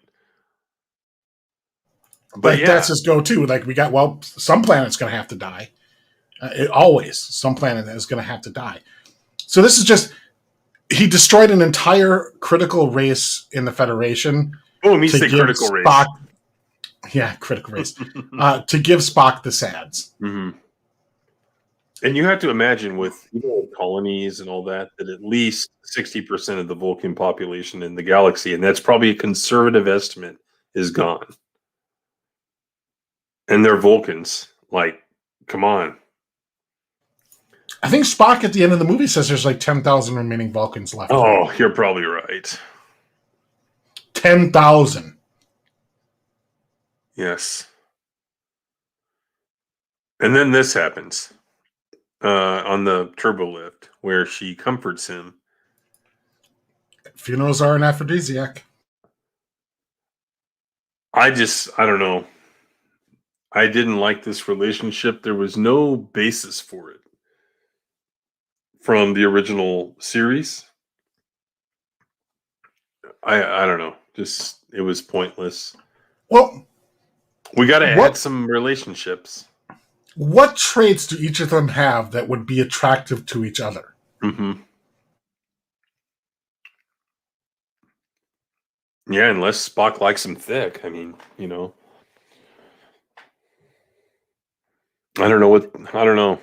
Speaker 2: But that's his go-to. Like some planet's going to have to die. Some planet is going to have to die. So this is just, he destroyed an entire critical race in the Federation.
Speaker 1: Oh, me say critical race.
Speaker 2: Yeah, critical race. To give Spock the SADs.
Speaker 1: Mm-hmm. And you have to imagine with colonies and all that at least 60% of the Vulcan population in the galaxy, and that's probably a conservative estimate, is gone. And they're Vulcans. Like, come on.
Speaker 2: I think Spock at the end of the movie says there's like 10,000 remaining Vulcans left.
Speaker 1: Oh, you're probably right.
Speaker 2: 10,000.
Speaker 1: Yes. And then this happens on the turbo lift where she comforts him.
Speaker 2: Funerals are an aphrodisiac.
Speaker 1: I don't know. I didn't like this relationship. There was no basis for it from the original series. I don't know. Just, it was pointless.
Speaker 2: Well,
Speaker 1: we got to add some relationships.
Speaker 2: What traits do each of them have that would be attractive to each other?
Speaker 1: Mm-hmm. Yeah, unless Spock likes him thick. I mean, you know. I don't know.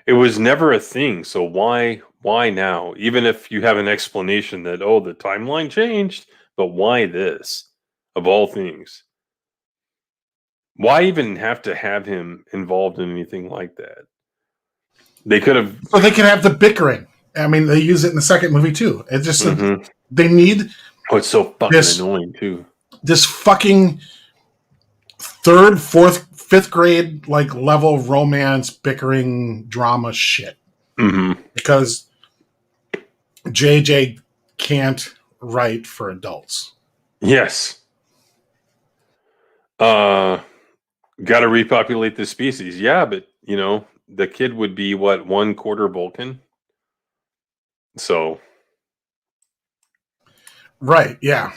Speaker 1: It was never a thing, so why now? Even if you have an explanation that, oh, the timeline changed, but why this? Of all things. Why even have to have him involved in anything like that? They could have...
Speaker 2: So they can have the bickering. I mean, they use it in the second movie, too. It's just they need...
Speaker 1: Oh, it's so fucking annoying, too.
Speaker 2: This fucking third, fourth, fifth grade like level romance, bickering, drama shit.
Speaker 1: Mm-hmm.
Speaker 2: Because JJ can't write for adults.
Speaker 1: Yes. Got to repopulate the species. Yeah, but, you know, the kid would be, what, 1/4 Vulcan? So...
Speaker 2: Right, yeah.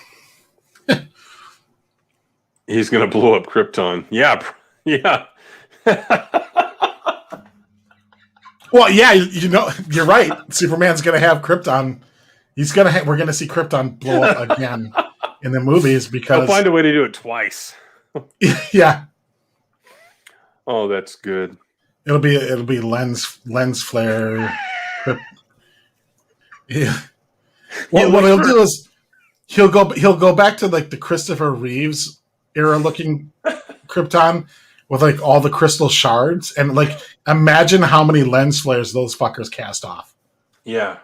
Speaker 1: He's going to blow up Krypton. Yeah. Yeah.
Speaker 2: Well, yeah, you know, you're right. Superman's going to have Krypton. He's going to we're going to see Krypton blow up again in the movies because...
Speaker 1: I'll find a way to do it twice.
Speaker 2: Yeah.
Speaker 1: Oh, that's good.
Speaker 2: It'll be lens flare. Yeah. What he'll do is he'll go back to like the Christopher Reeves era looking Krypton with like all the crystal shards, and like imagine how many lens flares those fuckers cast off.
Speaker 1: Yeah.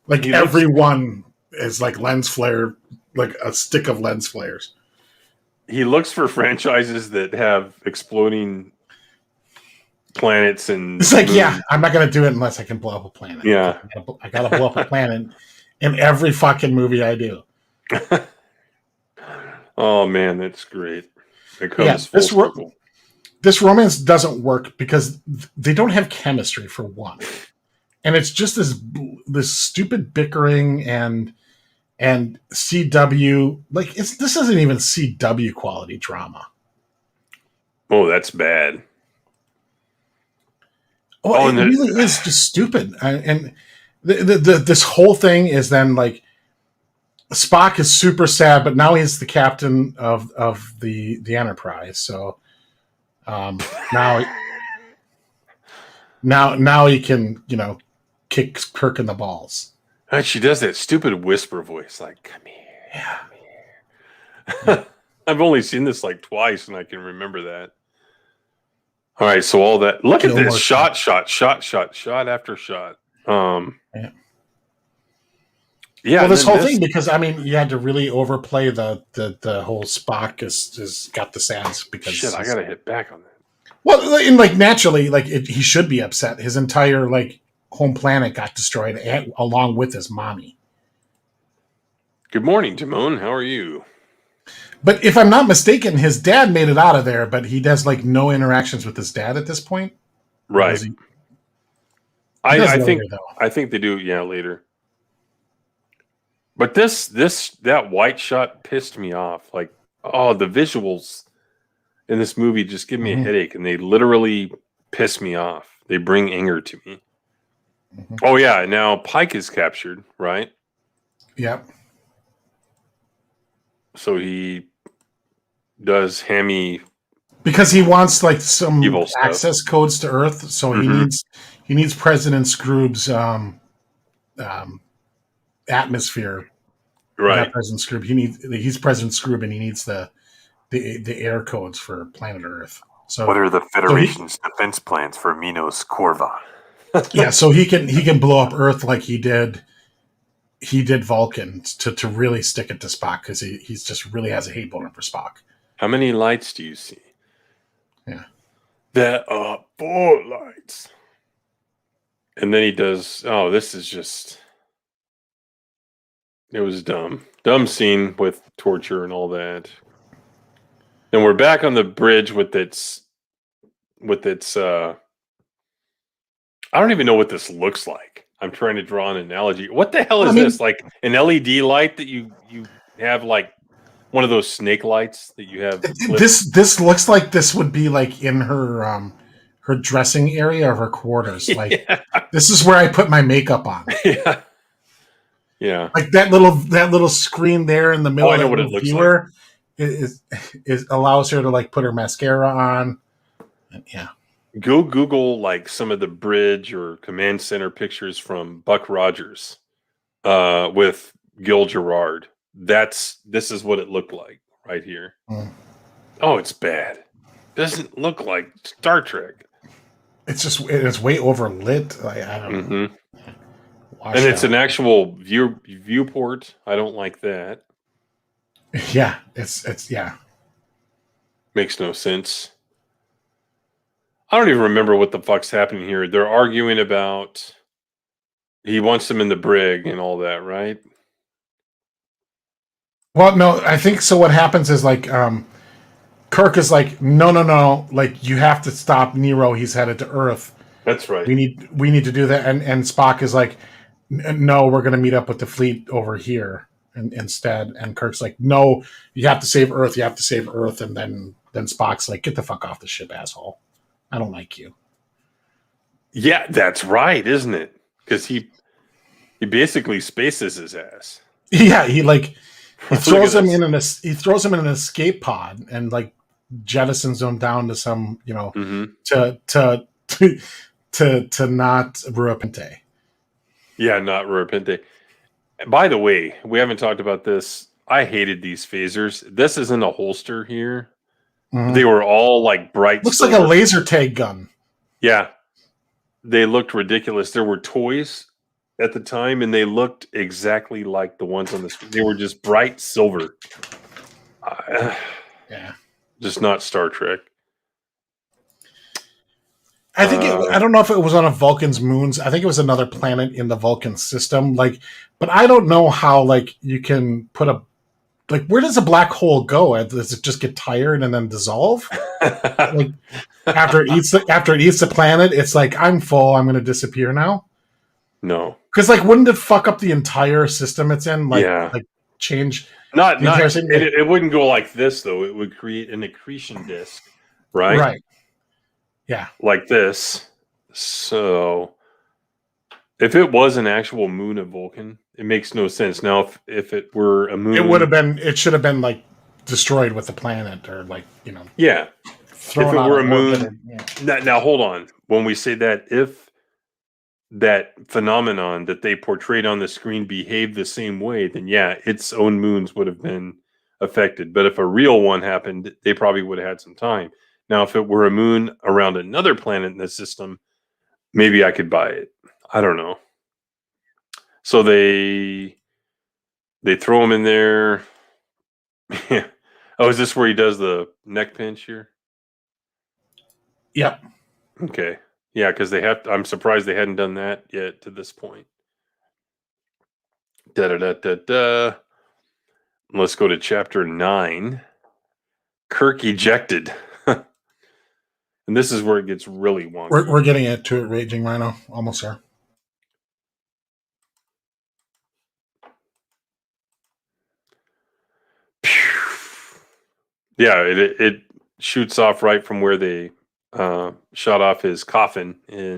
Speaker 2: Like everyone is like lens flare, like a stick of lens flares.
Speaker 1: He looks for franchises that have exploding planets and...
Speaker 2: It's like, yeah, I'm not going to do it unless I can blow up a planet.
Speaker 1: Yeah.
Speaker 2: I got to blow up a planet in every fucking movie I do.
Speaker 1: Oh, man, that's great. It comes full circle.
Speaker 2: This romance doesn't work because they don't have chemistry, for one. And it's just this stupid bickering and CW. Like, this isn't even CW quality drama.
Speaker 1: Oh, that's bad.
Speaker 2: Oh, it really is just stupid. And this whole thing is then like Spock is super sad, but now he's the captain of the Enterprise. So now he can, you know, kick Kirk in the balls.
Speaker 1: And she does that stupid whisper voice, like, come here.
Speaker 2: Yeah.
Speaker 1: Come here. I've only seen this like twice, and I can remember that. All right, so all that. Look at this shot after shot. Yeah.
Speaker 2: Well, this whole thing, because I mean, you had to really overplay the whole Spock is got the sass because
Speaker 1: shit. I gotta hit back on that.
Speaker 2: Well, and like naturally, like he should be upset. His entire like home planet got destroyed along with his mommy.
Speaker 1: Good morning, Timon. How are you?
Speaker 2: But if I'm not mistaken, his dad made it out of there, but he does like no interactions with his dad at this point.
Speaker 1: Right. I think they do. Yeah, later. But that white shot pissed me off. Like, oh, the visuals in this movie just give me a headache, and they literally piss me off. They bring anger to me. Mm-hmm. Oh yeah, now Pike is captured, right?
Speaker 2: Yep.
Speaker 1: So he does hammy
Speaker 2: because he wants like some
Speaker 1: Evil stuff.
Speaker 2: access codes to Earth, so he needs President Scrooge's atmosphere.
Speaker 1: Right.
Speaker 2: Not President Scrooge. He's President Scrooge, and he needs the air codes for planet Earth. So
Speaker 7: what are the Federation's defense plans for Minos Corva?
Speaker 2: yeah, so he can blow up Earth like he did Vulcan to really stick it to Spock, because he's just really has a hate boner for Spock.
Speaker 1: How many lights do you see?
Speaker 2: Yeah.
Speaker 1: There are 4 lights. And then he does, this is just, it was dumb. Dumb scene with torture and all that. And we're back on the bridge with its I don't even know what this looks like. I'm trying to draw an analogy. What the hell is this? Like an LED light that you have, like one of those snake lights that you have.
Speaker 2: This looks like this would be like in her dressing area of her quarters. Like this is where I put my makeup on.
Speaker 1: Yeah. Yeah.
Speaker 2: Like that little screen there in the middle
Speaker 1: I know
Speaker 2: of
Speaker 1: what
Speaker 2: the
Speaker 1: it looks
Speaker 2: viewer is allows her to like put her mascara on. And yeah.
Speaker 1: Go Google like some of the bridge or command center pictures from Buck Rogers with Gil Gerard. This is what it looked like right here. Oh, it's bad. Doesn't look like Star Trek.
Speaker 2: It's way overlit. Like, I don't know.
Speaker 1: And it's an actual viewport. I don't like that.
Speaker 2: Yeah, it's yeah.
Speaker 1: Makes no sense. I don't even remember what the fuck's happening here. They're arguing about he wants them in the brig and all that, right?
Speaker 2: Well, no, I think so. What happens is like Kirk is like, no, like you have to stop Nero. He's headed to Earth.
Speaker 1: That's right.
Speaker 2: We need to do that. And Spock is like, no, we're going to meet up with the fleet over here instead. And Kirk's like, no, you have to save Earth. You have to save Earth. And then Spock's like, get the fuck off the ship, asshole. I don't like you.
Speaker 1: Yeah, that's right, isn't it? Because he basically spaces his ass.
Speaker 2: Yeah, he throws him in an escape pod and like jettisons him down to some, to not Ruapente. Yeah,
Speaker 1: not Ruapente. By the way, we haven't talked about this. I hated these phasers. This isn't a holster here. Mm-hmm. They were all like bright.
Speaker 2: Looks silver. Like a laser tag gun.
Speaker 1: Yeah. They looked ridiculous. There were toys at the time, and they looked exactly like the ones on the screen. They were just bright silver.
Speaker 2: Yeah.
Speaker 1: Just not Star Trek.
Speaker 2: I think I don't know if it was on a Vulcan's moons. I think it was another planet in the Vulcan system. Like, but I don't know how like you can put where does a black hole go? Does it just get tired and then dissolve? Like after it eats the planet, it's like, I'm full. I'm going to disappear now.
Speaker 1: No,
Speaker 2: because like, wouldn't it fuck up the entire system it's in? Like, like change.
Speaker 1: It wouldn't go like this though. It would create an accretion disk, right?
Speaker 2: Right. Yeah,
Speaker 1: like this. So, if it was an actual moon of Vulcan, it makes no sense. Now, if it were a moon,
Speaker 2: it should have been like destroyed with the planet, or like
Speaker 1: Yeah. If it were a moon, now hold on. When we say that, if that phenomenon that they portrayed on the screen behaved the same way, then yeah, its own moons would have been affected. But if a real one happened, they probably would have had some time. Now, if it were a moon around another planet in the system, maybe I could buy it. I don't know. So they throw him in there. Yeah. Oh, is this where he does the neck pinch here?
Speaker 2: Yep.
Speaker 1: Okay. Yeah, because I'm surprised they hadn't done that yet to this point. Da-da-da-da-da. Let's go to chapter 9. Kirk ejected. And this is where it gets really wonky.
Speaker 2: We're getting to it, Raging Rhino. Almost there.
Speaker 1: Yeah, it shoots off right from where they shot off his coffin in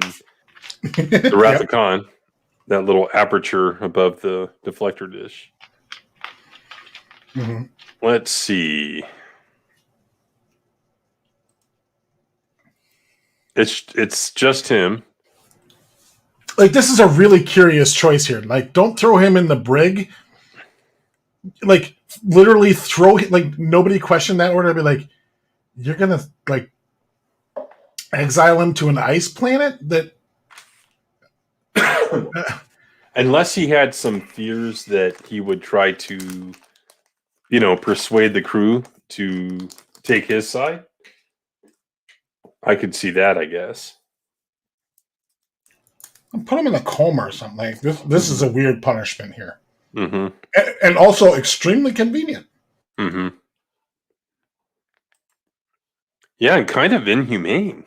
Speaker 1: the Wrath of Khan. That little aperture above the deflector dish.
Speaker 2: Mm-hmm.
Speaker 1: Let's see. It's just him.
Speaker 2: Like, this is a really curious choice here. Like, don't throw him in the brig. Like, literally throw him, like, nobody questioned that order. I'd be like, you're gonna, like, exile him to an ice planet that
Speaker 1: Unless he had some fears that he would try to, persuade the crew to take his side. I could see that, I guess.
Speaker 2: put him in a coma or something. Like, this is a weird punishment here.
Speaker 1: Mm-hmm.
Speaker 2: And also extremely convenient.
Speaker 1: Mm-hmm. Yeah, and kind of inhumane.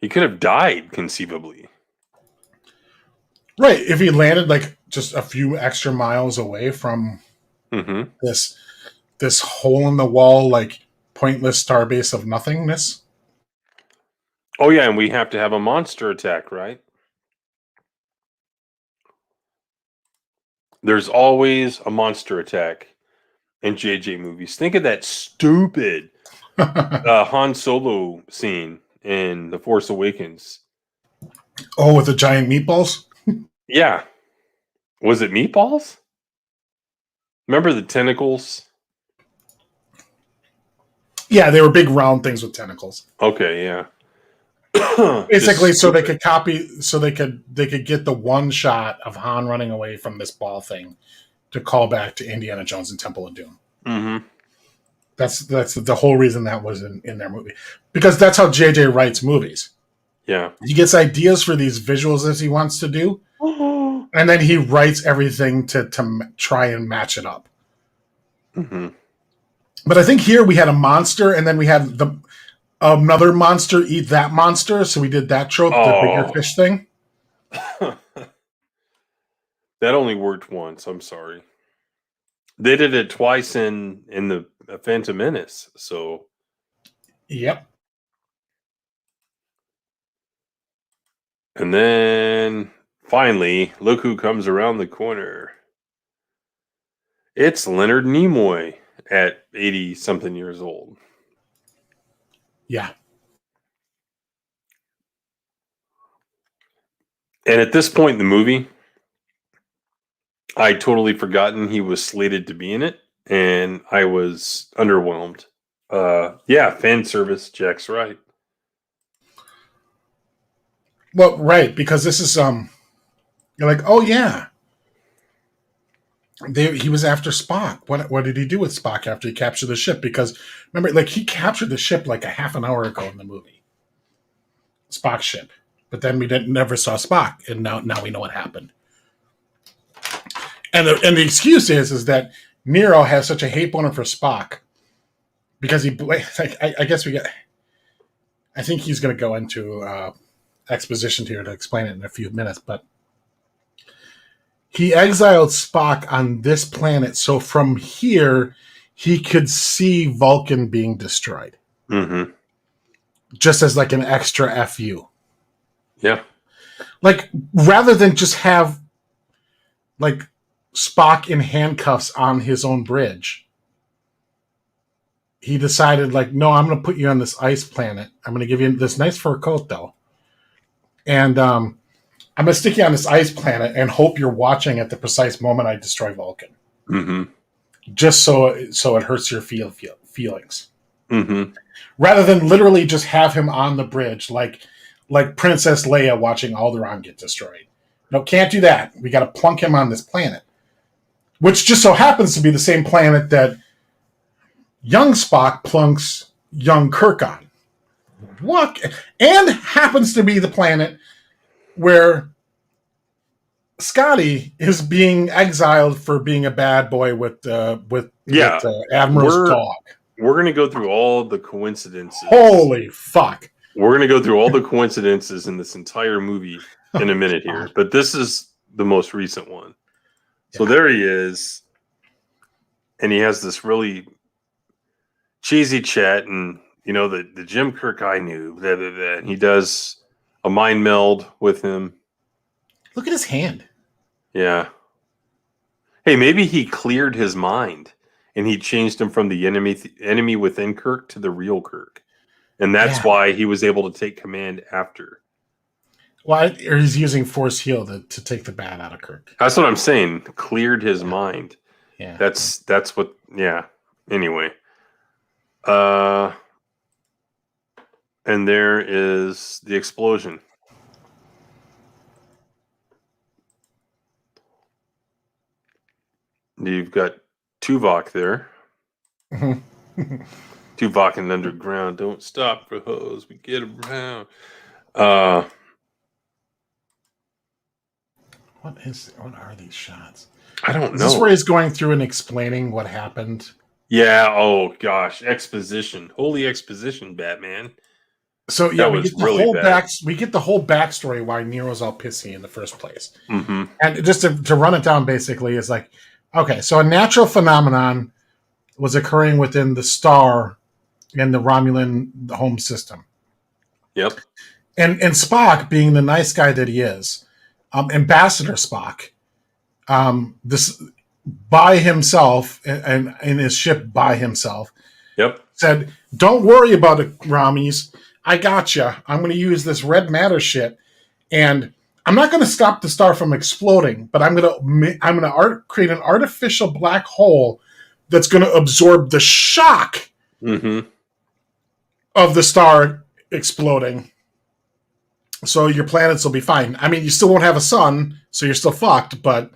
Speaker 1: He could have died, conceivably.
Speaker 2: Right. If he landed like just a few extra miles away from this hole in the wall, like pointless starbase of nothingness.
Speaker 1: Oh yeah, and we have to have a monster attack, right? There's always a monster attack in JJ movies. Think of that stupid Han Solo scene in The Force Awakens.
Speaker 2: Oh, with the giant meatballs?
Speaker 1: Yeah. Was it meatballs? Remember the tentacles?
Speaker 2: Yeah, they were big round things with tentacles.
Speaker 1: Okay, yeah.
Speaker 2: Basically, so they could get the one shot of Han running away from this ball thing to call back to Indiana Jones and Temple of Doom.
Speaker 1: Mm-hmm.
Speaker 2: That's the whole reason that was in their movie. Because that's how JJ writes movies.
Speaker 1: Yeah.
Speaker 2: He gets ideas for these visuals that he wants to do, and then he writes everything to try and match it up.
Speaker 1: Mm-hmm.
Speaker 2: But I think here we had a monster, and then we had another monster eat that monster, so we did that trope, the bigger fish thing.
Speaker 1: That only worked once. I'm sorry. They did it twice in the Phantom Menace. So,
Speaker 2: yep.
Speaker 1: And then finally, look who comes around the corner. It's Leonard Nimoy at 80-something years old.
Speaker 2: Yeah.
Speaker 1: And at this point in the movie, I'd totally forgotten he was slated to be in it, and I was underwhelmed. Yeah, fan service, Jack's right.
Speaker 2: Well, right, because this is you're like, oh yeah, he was after Spock. What did he do with Spock after he captured the ship? Because remember, like, he captured the ship like a half an hour ago in the movie, Spock's ship. But then we never saw Spock, and now we know what happened. And the excuse is that Nero has such a hate boner for Spock because I guess I think he's going to go into exposition here to explain it in a few minutes, but he exiled Spock on this planet, so from here he could see Vulcan being destroyed, just as like an extra FU.
Speaker 1: Yeah,
Speaker 2: like rather than just have like Spock in handcuffs on his own bridge, he decided, like, no, I'm going to put you on this ice planet. I'm going to give you this nice fur coat, though. And I'm going to stick you on this ice planet and hope you're watching at the precise moment I destroy Vulcan.
Speaker 1: Mm-hmm.
Speaker 2: Just so it hurts your feelings.
Speaker 1: Mm-hmm.
Speaker 2: Rather than literally just have him on the bridge, like Princess Leia watching Alderaan get destroyed. No, can't do that. We got to plunk him on this planet. Which just so happens to be the same planet that young Spock plunks young Kirk on. What? And happens to be the planet where Scotty is being exiled for being a bad boy with Admiral's dog.
Speaker 1: We're going to go through all the coincidences.
Speaker 2: Holy fuck.
Speaker 1: We're going to go through all the coincidences in this entire movie in a minute here. But this is the most recent one. So there he is. And he has this really cheesy chat. And, the Jim Kirk I knew. Blah, blah, blah. And he does a mind meld with him.
Speaker 2: Look at his hand.
Speaker 1: Yeah. Hey, maybe he cleared his mind. And he changed him from the enemy within Kirk to the real Kirk. And that's
Speaker 2: Yeah.
Speaker 1: why he was able to take command after.
Speaker 2: Well, or he's using force heal to take the bad out of Kirk.
Speaker 1: That's what I'm saying. Cleared his mind.
Speaker 2: Yeah.
Speaker 1: That's what. Yeah. Anyway. And there is the explosion. You've got Tuvok there. Tuvok and underground. Don't stop for hose. We get around.
Speaker 2: What are these shots?
Speaker 1: I don't
Speaker 2: Is
Speaker 1: know.
Speaker 2: this where he's going through and explaining what happened?
Speaker 1: Yeah. Oh gosh, exposition. Holy exposition, Batman.
Speaker 2: So yeah,
Speaker 1: That
Speaker 2: we
Speaker 1: was
Speaker 2: get the
Speaker 1: really
Speaker 2: whole
Speaker 1: bad.
Speaker 2: we get the whole backstory why Nero's all pissy in the first place.
Speaker 1: Mm-hmm.
Speaker 2: And just to run it down, basically, is like, okay, so a natural phenomenon was occurring within the star in the Romulan home system.
Speaker 1: Yep.
Speaker 2: And Spock, being the nice guy that he is, Ambassador Spock, this by himself and in his ship by himself,
Speaker 1: Yep.
Speaker 2: said, "Don't worry about it, Ramis. I got you. I'm going to use this red matter shit, and I'm not going to stop the star from exploding, but I'm going to create an artificial black hole that's going to absorb the shock
Speaker 1: Mm-hmm.
Speaker 2: of the star exploding. So your planets will be fine. I mean, you still won't have a sun, so you're still fucked, but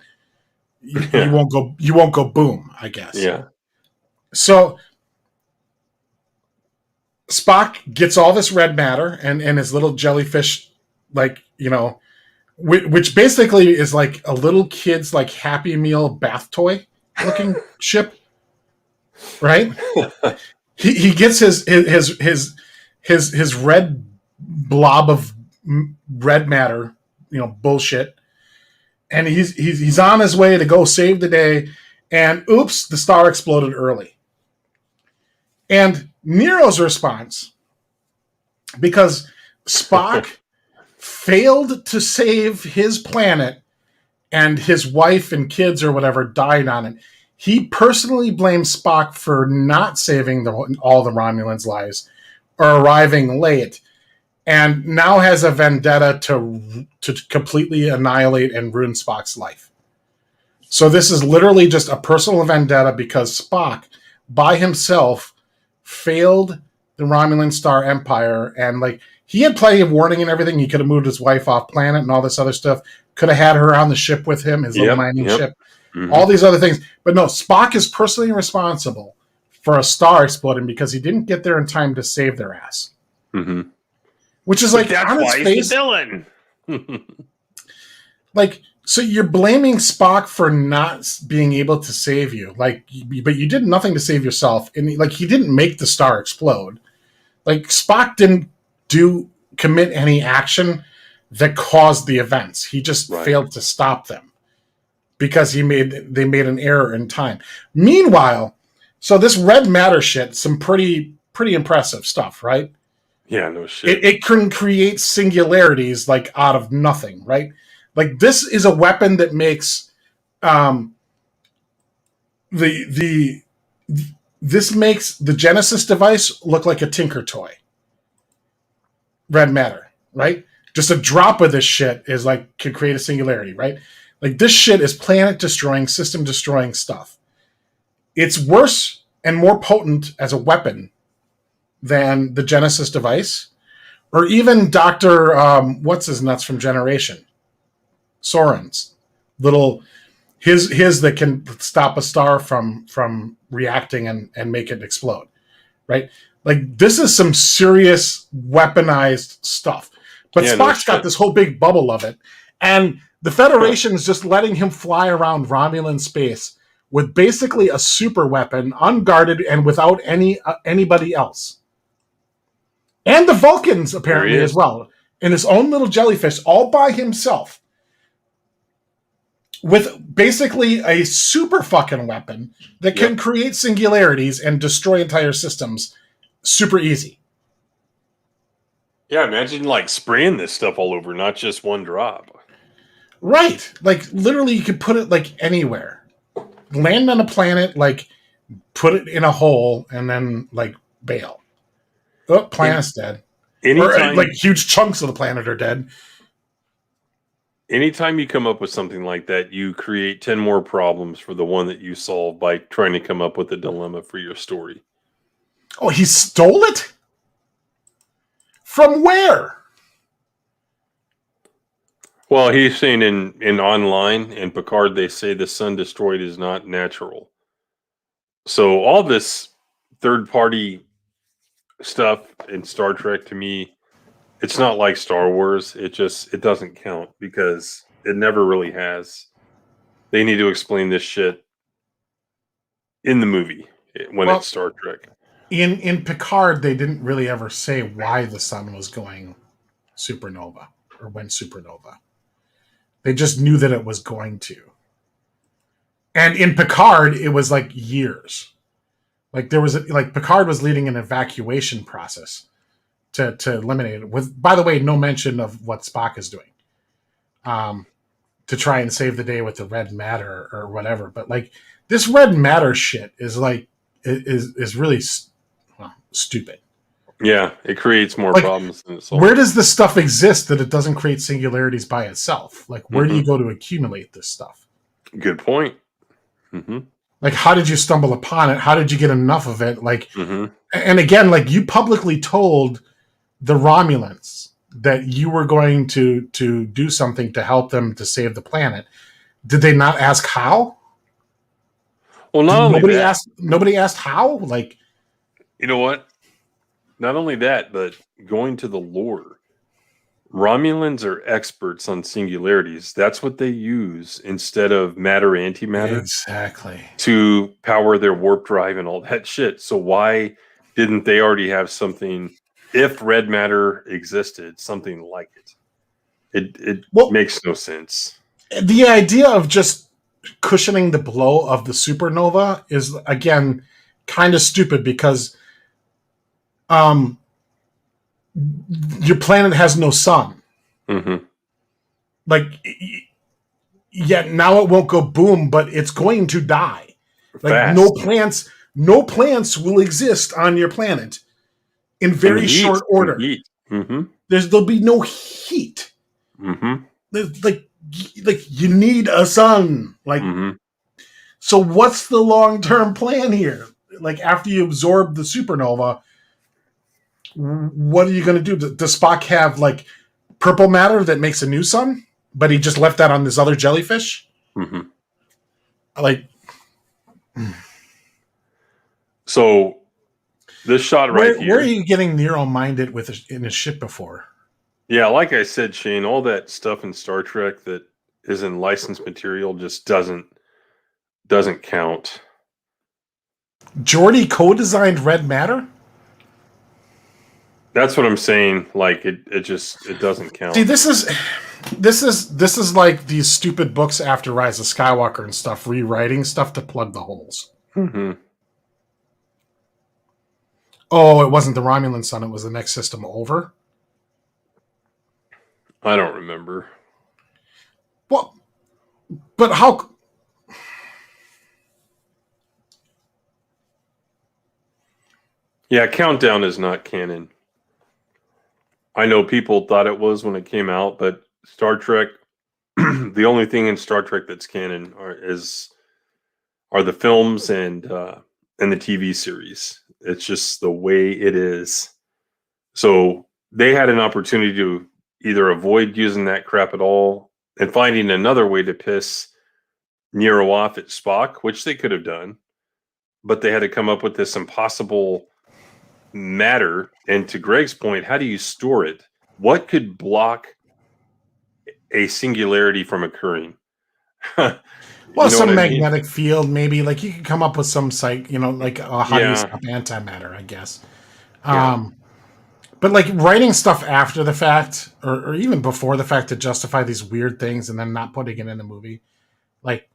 Speaker 2: you won't go boom, I guess."
Speaker 1: Yeah.
Speaker 2: So Spock gets all this red matter and his little jellyfish, like, which basically is like a little kid's like Happy Meal bath toy looking ship, right? He gets his red blob of red matter, bullshit, and he's on his way to go save the day, and oops, the star exploded early. And Nero's response, because Spock failed to save his planet and his wife and kids or whatever died on it, he personally blames Spock for not saving all the Romulans' lives or arriving late, and now has a vendetta to completely annihilate and ruin Spock's life. So this is literally just a personal vendetta because Spock, by himself, failed the Romulan Star Empire, and like he had plenty of warning and everything. He could have moved his wife off planet and all this other stuff. Could have had her on the ship with him, his little mining ship, all these other things. But no, Spock is personally responsible for a star exploding because he didn't get there in time to save their ass.
Speaker 1: Mm-hmm.
Speaker 2: Which is like
Speaker 1: that's
Speaker 2: on its
Speaker 1: why
Speaker 2: face,
Speaker 1: he's the villain.
Speaker 2: like, so you're blaming Spock for not being able to save you, like, but you did nothing to save yourself, and like he didn't make the star explode. Like Spock didn't commit any action that caused the events. He just failed to stop them because they made an error in time. Meanwhile, so this red matter shit, some pretty impressive stuff, right?
Speaker 1: Yeah, no shit.
Speaker 2: It can create singularities like out of nothing, right? Like this is a weapon that makes this makes the Genesis device look like a Tinker toy. Red matter, right? Just a drop of this shit is like can create a singularity, right? Like this shit is planet destroying, system destroying stuff. It's worse and more potent as a weapon than the Genesis device, or even Dr. What's his nuts from Generation, Soren's little his that can stop a star from reacting and make it explode, right? Like this is some serious weaponized stuff. But Spock's got this whole big bubble of it, and the Federation is just letting him fly around Romulan space with basically a super weapon, unguarded and without anybody else. And the Vulcans, apparently, as well, in his own little jellyfish, all by himself, with basically a super fucking weapon that can create singularities and destroy entire systems super easy.
Speaker 1: Yeah, imagine like spraying this stuff all over, not just one drop.
Speaker 2: Right. Like, literally, you could put it, like, anywhere. Land on a planet, like, put it in a hole, and then, like, bail. Oh, planet's dead.
Speaker 1: Anytime,
Speaker 2: Or like huge chunks of the planet are dead.
Speaker 1: anytime you come up with something like that, you create 10 more problems for the one that you solve by trying to come up with a dilemma for your story.
Speaker 2: Oh, he stole it? From where?
Speaker 1: Well, he's saying in online, in Picard, they say the sun destroyed is not natural. So all this third-party stuff in Star Trek, to me, it's not like Star Wars. It doesn't count because it never really has. They need to explain this shit in the movie when it's Star Trek.
Speaker 2: In Picard, they didn't really ever say why the sun was going supernova or went supernova. They just knew that it was going to. And in Picard, it was like years. Like there was Picard was leading an evacuation process to eliminate it. With, by the way, no mention of what Spock is doing to try and save the day with the red matter or whatever. But like this red matter shit is like is really stupid.
Speaker 1: Yeah, it creates more problems than it solves.
Speaker 2: Where does this stuff exist that it doesn't create singularities by itself? Like where do you go to accumulate this stuff?
Speaker 1: Good point. Mm-hmm.
Speaker 2: Like, how did you stumble upon it? How did you get enough of it? Like, and again, like you publicly told the Romulans that you were going to do something to help them to save the planet. Did they not ask how?
Speaker 1: Well,
Speaker 2: nobody asked how. Like,
Speaker 1: you know what? Not only that, but going to the lore. Romulans are experts on singularities. That's what they use instead of matter antimatter.
Speaker 2: Exactly.
Speaker 1: To power their warp drive and all that shit. So why didn't they already have something, if red matter existed, something like it? It makes no sense.
Speaker 2: The idea of just cushioning the blow of the supernova is, again, kind of stupid because your planet has no sun.
Speaker 1: Mm-hmm.
Speaker 2: Like, yeah, now it won't go boom, but it's going to die. Like
Speaker 1: Fast.
Speaker 2: no plants will exist on your planet in very short order.
Speaker 1: Mm-hmm.
Speaker 2: There'll be no heat.
Speaker 1: Mm-hmm.
Speaker 2: Like you need a sun. Like, so what's the long-term plan here? Like after you absorb the supernova, what are you going to do? Does Spock have like purple matter that makes a new sun, but he just left that on this other jellyfish?
Speaker 1: Mm-hmm.
Speaker 2: Like,
Speaker 1: so this shot right here.
Speaker 2: Where are you getting Nero-minded in his shit before?
Speaker 1: Yeah, like I said, Shane, all that stuff in Star Trek that is in licensed material just doesn't count.
Speaker 2: Geordi co-designed red matter?
Speaker 1: That's what I'm saying. Like it doesn't count.
Speaker 2: See, this is like these stupid books after Rise of Skywalker and stuff, rewriting stuff to plug the holes.
Speaker 1: Mm-hmm.
Speaker 2: Oh, it wasn't the Romulan sun; it was the next system over.
Speaker 1: I don't remember.
Speaker 2: Well, but how?
Speaker 1: Yeah, Countdown is not canon. I know people thought it was when it came out, but Star Trek, the only thing in Star Trek that's canon are the films and the TV series. It's just the way it is. So they had an opportunity to either avoid using that crap at all and finding another way to piss Nero off at Spock, which they could have done, but they had to come up with this impossible matter. And to Greg's point, how do you store it? What could block a singularity from occurring?
Speaker 2: Well, some magnetic field, maybe. Like you could come up with some like how do you stop antimatter, I guess. But like writing stuff after the fact or even before the fact to justify these weird things and then not putting it in the movie, like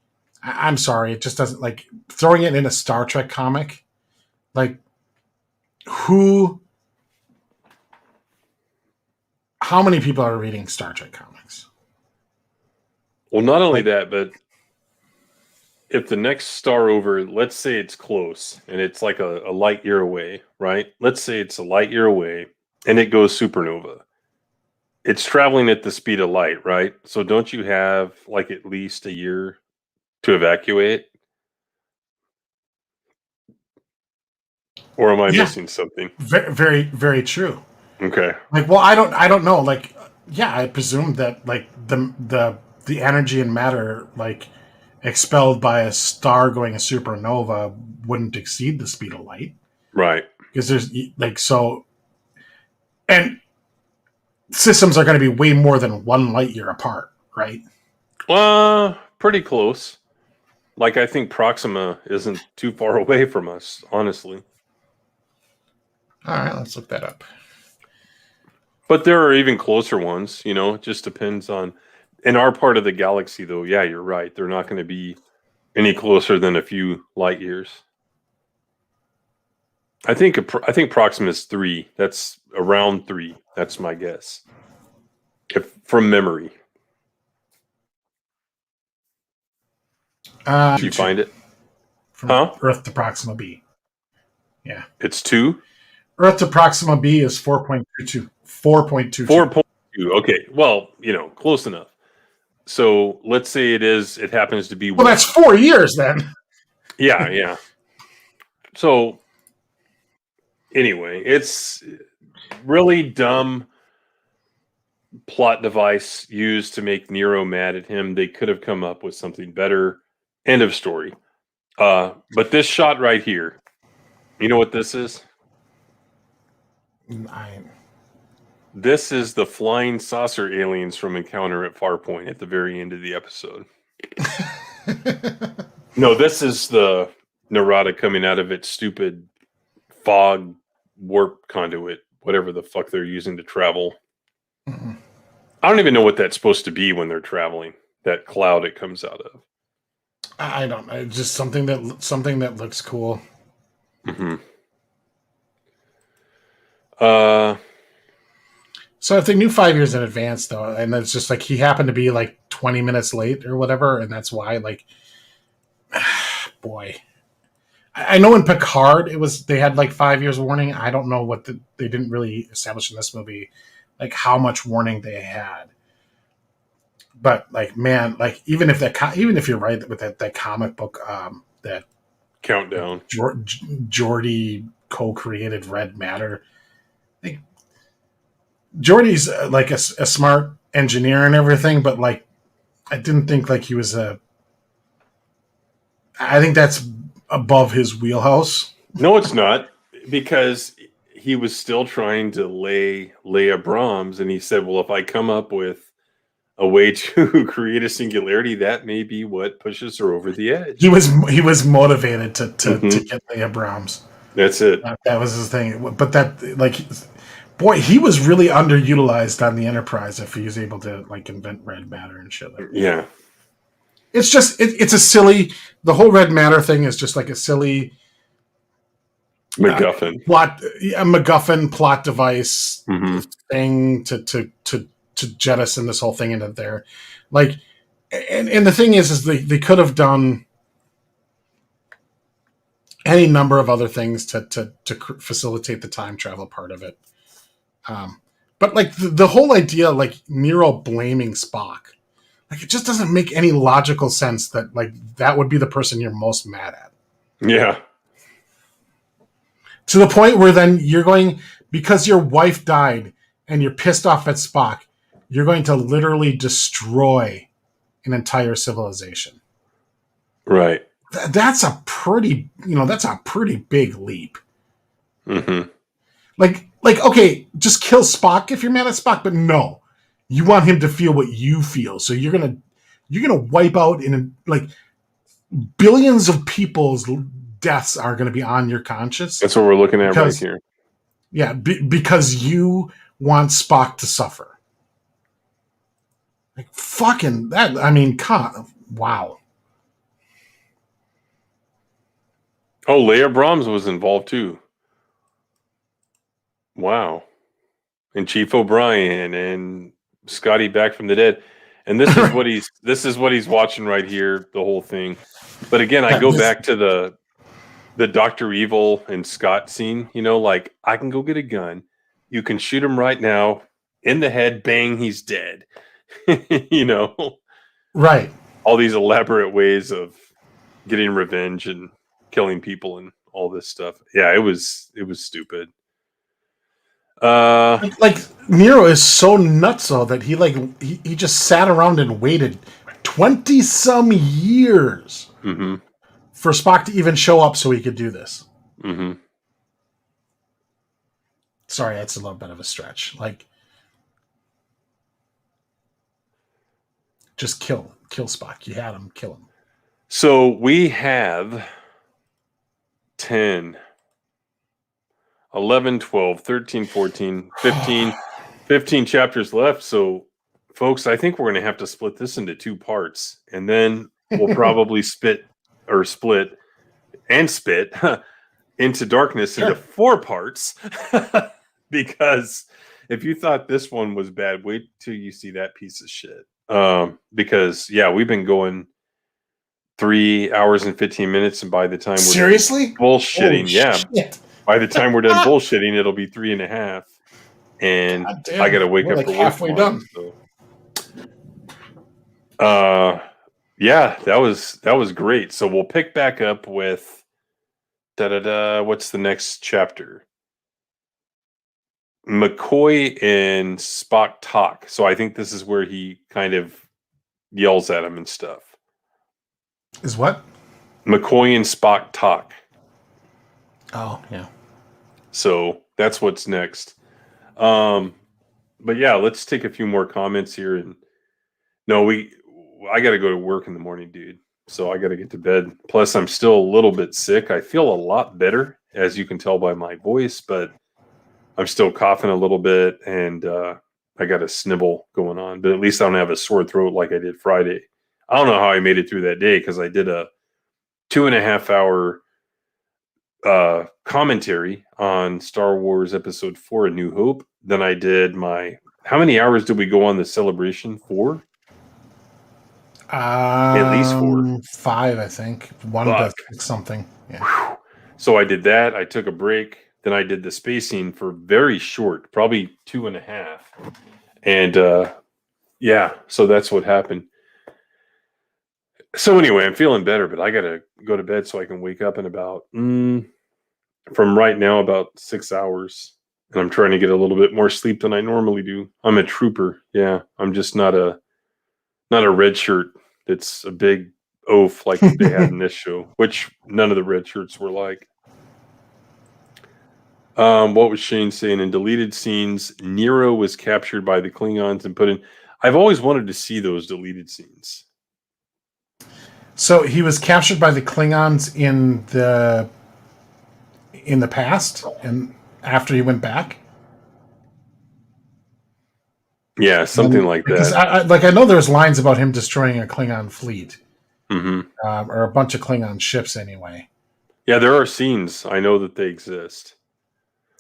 Speaker 2: I'm sorry, it just doesn't, like throwing it in a Star Trek comic, like how many people are reading Star Trek comics?
Speaker 1: Well, not only that, but if the next star over, let's say it's close and it's like a light year away, right? Let's say it's a light year away and it goes supernova. It's traveling at the speed of light, right? So don't you have like at least a year to evacuate? Or am I
Speaker 2: Yeah.
Speaker 1: missing something?
Speaker 2: Very, very, very true.
Speaker 1: Okay.
Speaker 2: Like, well, I don't know. Like, yeah, I presume that like the energy and matter like expelled by a star going a supernova wouldn't exceed the speed of light,
Speaker 1: Right.
Speaker 2: because there's like so, and systems are going to be way more than 1 light year apart, right?
Speaker 1: Pretty close. Like I think Proxima isn't too far away from us, honestly.
Speaker 2: All right, let's look that up.
Speaker 1: But there are even closer ones, you know, it just depends on in our part of the galaxy though, yeah, you're right. They're not going to be any closer than a few light years. I think Proxima is 3. That's around 3. That's my guess. If from memory. Did you find it?
Speaker 2: From Earth to Proxima B. Yeah.
Speaker 1: It's 2?
Speaker 2: Earth to Proxima B is 4.22. 4.22.
Speaker 1: 4.2. Okay. Well, you know, close enough. So let's say it happens to be
Speaker 2: Well, that's 4 years then.
Speaker 1: Yeah, yeah. So anyway, it's really dumb plot device used to make Nero mad at him. They could have come up with something better. End of story. But this shot right here, you know what this is? This is the flying saucer aliens from Encounter at Farpoint at the very end of the episode. No, this is the Narada coming out of its stupid fog warp conduit, whatever the fuck they're using to travel.
Speaker 2: Mm-hmm.
Speaker 1: I don't even know what that's supposed to be when they're traveling. That cloud it comes out of.
Speaker 2: I don't know. It's just something that looks cool.
Speaker 1: Mm-hmm.
Speaker 2: So if they knew 5 years in advance, though, and it's just like he happened to be like 20 minutes late or whatever, and that's why, like, boy, I know in Picard they had like 5 years warning. I don't know what they didn't really establish in this movie, like how much warning they had. But like, man, like even if you're right with that comic book, that
Speaker 1: Countdown,
Speaker 2: Geordi co-created Red Matter. Like, Geordi's like a smart engineer and everything, but like, I didn't think like he was I think that's above his wheelhouse.
Speaker 1: No, it's not, because he was still trying to lay Abrams, and he said, well, if I come up with a way to create a singularity, that may be what pushes her over the edge.
Speaker 2: He was motivated to get Abrams.
Speaker 1: That's it.
Speaker 2: That was his thing. But that, like, boy, he was really underutilized on the Enterprise if he was able to like invent Red Matter and shit like that. Yeah. It's just it's a silly. The whole Red Matter thing is just like a silly
Speaker 1: MacGuffin
Speaker 2: MacGuffin plot device thing to jettison this whole thing into there. Like, and the thing is they could have done any number of other things to facilitate the time travel part of it. But like the whole idea, like Nero blaming Spock, like it just doesn't make any logical sense that like that would be the person you're most mad at.
Speaker 1: Yeah.
Speaker 2: To the point where then you're going, because your wife died and you're pissed off at Spock, you're going to literally destroy an entire civilization.
Speaker 1: Right.
Speaker 2: That's a pretty big leap.
Speaker 1: Mm-hmm.
Speaker 2: Like, okay, just kill Spock if you're mad at Spock, but no, you want him to feel what you feel. So you're gonna wipe out like billions of people's deaths are going to be on your conscience.
Speaker 1: That's what we're looking at right here.
Speaker 2: Yeah, because you want Spock to suffer. Like fucking that. I mean, wow.
Speaker 1: Oh, Leia Brahms was involved too. Wow. And Chief O'Brien and Scotty back from the dead. And this is what he's watching right here, the whole thing. But again, I
Speaker 2: Yeah,
Speaker 1: go
Speaker 2: this-
Speaker 1: back to the Dr. Evil and Scott scene, like I can go get a gun. You can shoot him right now in the head, bang, he's dead.
Speaker 2: Right.
Speaker 1: All these elaborate ways of getting revenge and killing people and all this stuff. Yeah, it was stupid.
Speaker 2: Like Nero is so nuts though that he just sat around and waited 20 some years
Speaker 1: mm-hmm,
Speaker 2: for Spock to even show up so he could do this.
Speaker 1: mm-hmm.
Speaker 2: Sorry, that's a little bit of a stretch. Like, just kill Spock. You had him, kill him.
Speaker 1: So we have 10, 11, 12, 13, 14, 15 chapters left. So, folks, I think we're going to have to split this into 2 parts. And then we'll probably split into darkness into 4 parts. Because if you thought this one was bad, wait till you see that piece of shit. Because, yeah, we've been going 3 hours and 15 minutes. And by the time we're
Speaker 2: seriously
Speaker 1: bullshitting,
Speaker 2: shit.
Speaker 1: By the time we're done bullshitting, it'll be 3.5. And I got to wake up
Speaker 2: like
Speaker 1: for work
Speaker 2: halfway
Speaker 1: tomorrow,
Speaker 2: done.
Speaker 1: So. Yeah, that was great. So we'll pick back up with what's the next chapter? McCoy and Spock talk. So I think this is where he kind of yells at him and stuff.
Speaker 2: Is what?
Speaker 1: McCoy and Spock talk.
Speaker 2: Oh, yeah.
Speaker 1: So that's what's next. But yeah, let's take a few more comments here. And no, I got to go to work in the morning, dude. So I got to get to bed. Plus, I'm still a little bit sick. I feel a lot better, as you can tell by my voice, but I'm still coughing a little bit, and I got a snibble going on. But at least I don't have a sore throat like I did Friday. I don't know how I made it through that day because I did a 2.5 hour commentary on Star Wars Episode 4: A New Hope. Then I did how many hours did we go on the celebration for? At least 4.
Speaker 2: 5, I think. 1 to something. Yeah.
Speaker 1: Whew. So I did that. I took a break. Then I did the spacing for very short, probably 2.5. And yeah, so that's what happened. So anyway, I'm feeling better, but I got to go to bed so I can wake up in about, from right now, about 6 hours. And I'm trying to get a little bit more sleep than I normally do. I'm a trooper. Yeah, I'm just not a red shirt. It's a big oaf like they had in this show, which none of the red shirts were like. What was Shane saying? In deleted scenes, Nero was captured by the Klingons and put in. I've always wanted to see those deleted scenes.
Speaker 2: So he was captured by the Klingons in the past, and after he went back.
Speaker 1: Yeah, something like
Speaker 2: because
Speaker 1: that.
Speaker 2: I know there's lines about him destroying a Klingon fleet,
Speaker 1: Mm-hmm.
Speaker 2: or a bunch of Klingon ships anyway.
Speaker 1: Yeah, there are scenes. I know that they exist.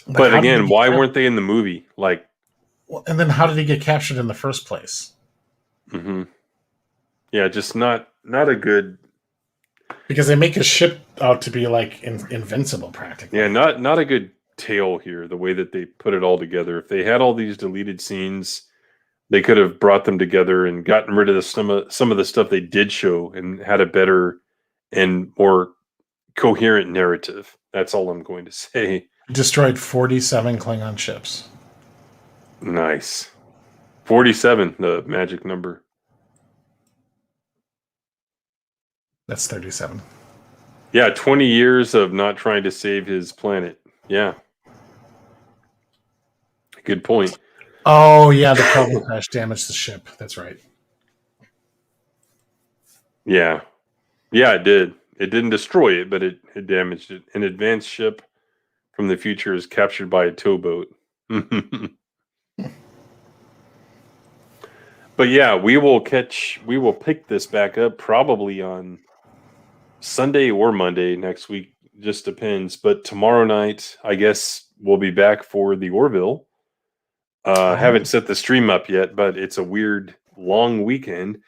Speaker 2: Like,
Speaker 1: But again, why weren't they in the movie? Like,
Speaker 2: and then how did he get captured in the first place?
Speaker 1: mm-hmm. Yeah, just not a good.
Speaker 2: Because they make his ship out to be like invincible, practically.
Speaker 1: Yeah, not a good tale here. The way that they put it all together. If they had all these deleted scenes, they could have brought them together and gotten rid of some of the stuff they did show and had a better and more coherent narrative. That's all I'm going to say.
Speaker 2: Destroyed 47 Klingon ships.
Speaker 1: Nice. 47, the magic number.
Speaker 2: That's 37.
Speaker 1: Yeah, 20 years of not trying to save his planet. Yeah. Good point.
Speaker 2: Oh, yeah, the Kelvin crash damaged the ship. That's right.
Speaker 1: Yeah. Yeah, it did. It didn't destroy it, but it damaged it. An advanced ship from the future is captured by a towboat. But yeah, we will pick this back up probably on Sunday or Monday next week. Just depends. But tomorrow night, I guess we'll be back for the Orville. Haven't set the stream up yet, but it's a weird long weekend.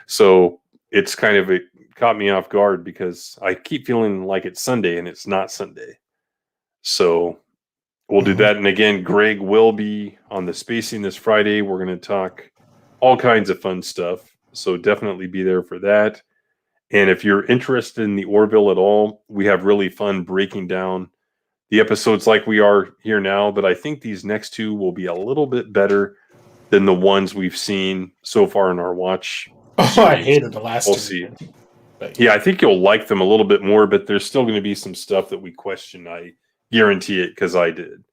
Speaker 1: So it's kind of caught me off guard because I keep feeling like it's Sunday and it's not Sunday. So we'll do that. And again, Greg will be on the spacing this Friday. We're going to talk all kinds of fun stuff. So definitely be there for that. And if you're interested in the Orville at all, we have really fun breaking down the episodes like we are here now. But I think these next two will be a little bit better than the ones we've seen so far in our watch.
Speaker 2: Oh, I hated the last
Speaker 1: We'll
Speaker 2: two.
Speaker 1: see.
Speaker 2: But
Speaker 1: Yeah, I think you'll like them a little bit more, but there's still going to be some stuff that we question. I guarantee it because I did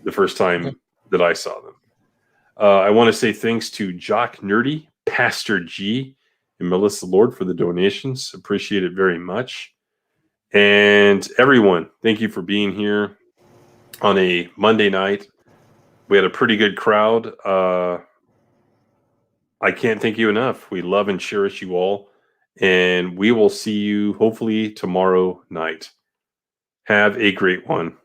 Speaker 1: the first time that I saw them. I want to say thanks to Jock Nerdy, Pastor G, and Melissa Lord for the donations. Appreciate it very much. And everyone, thank you for being here on a Monday night. We had a pretty good crowd. I can't thank you enough. We love and cherish you all. And we will see you hopefully tomorrow night. Have a great one.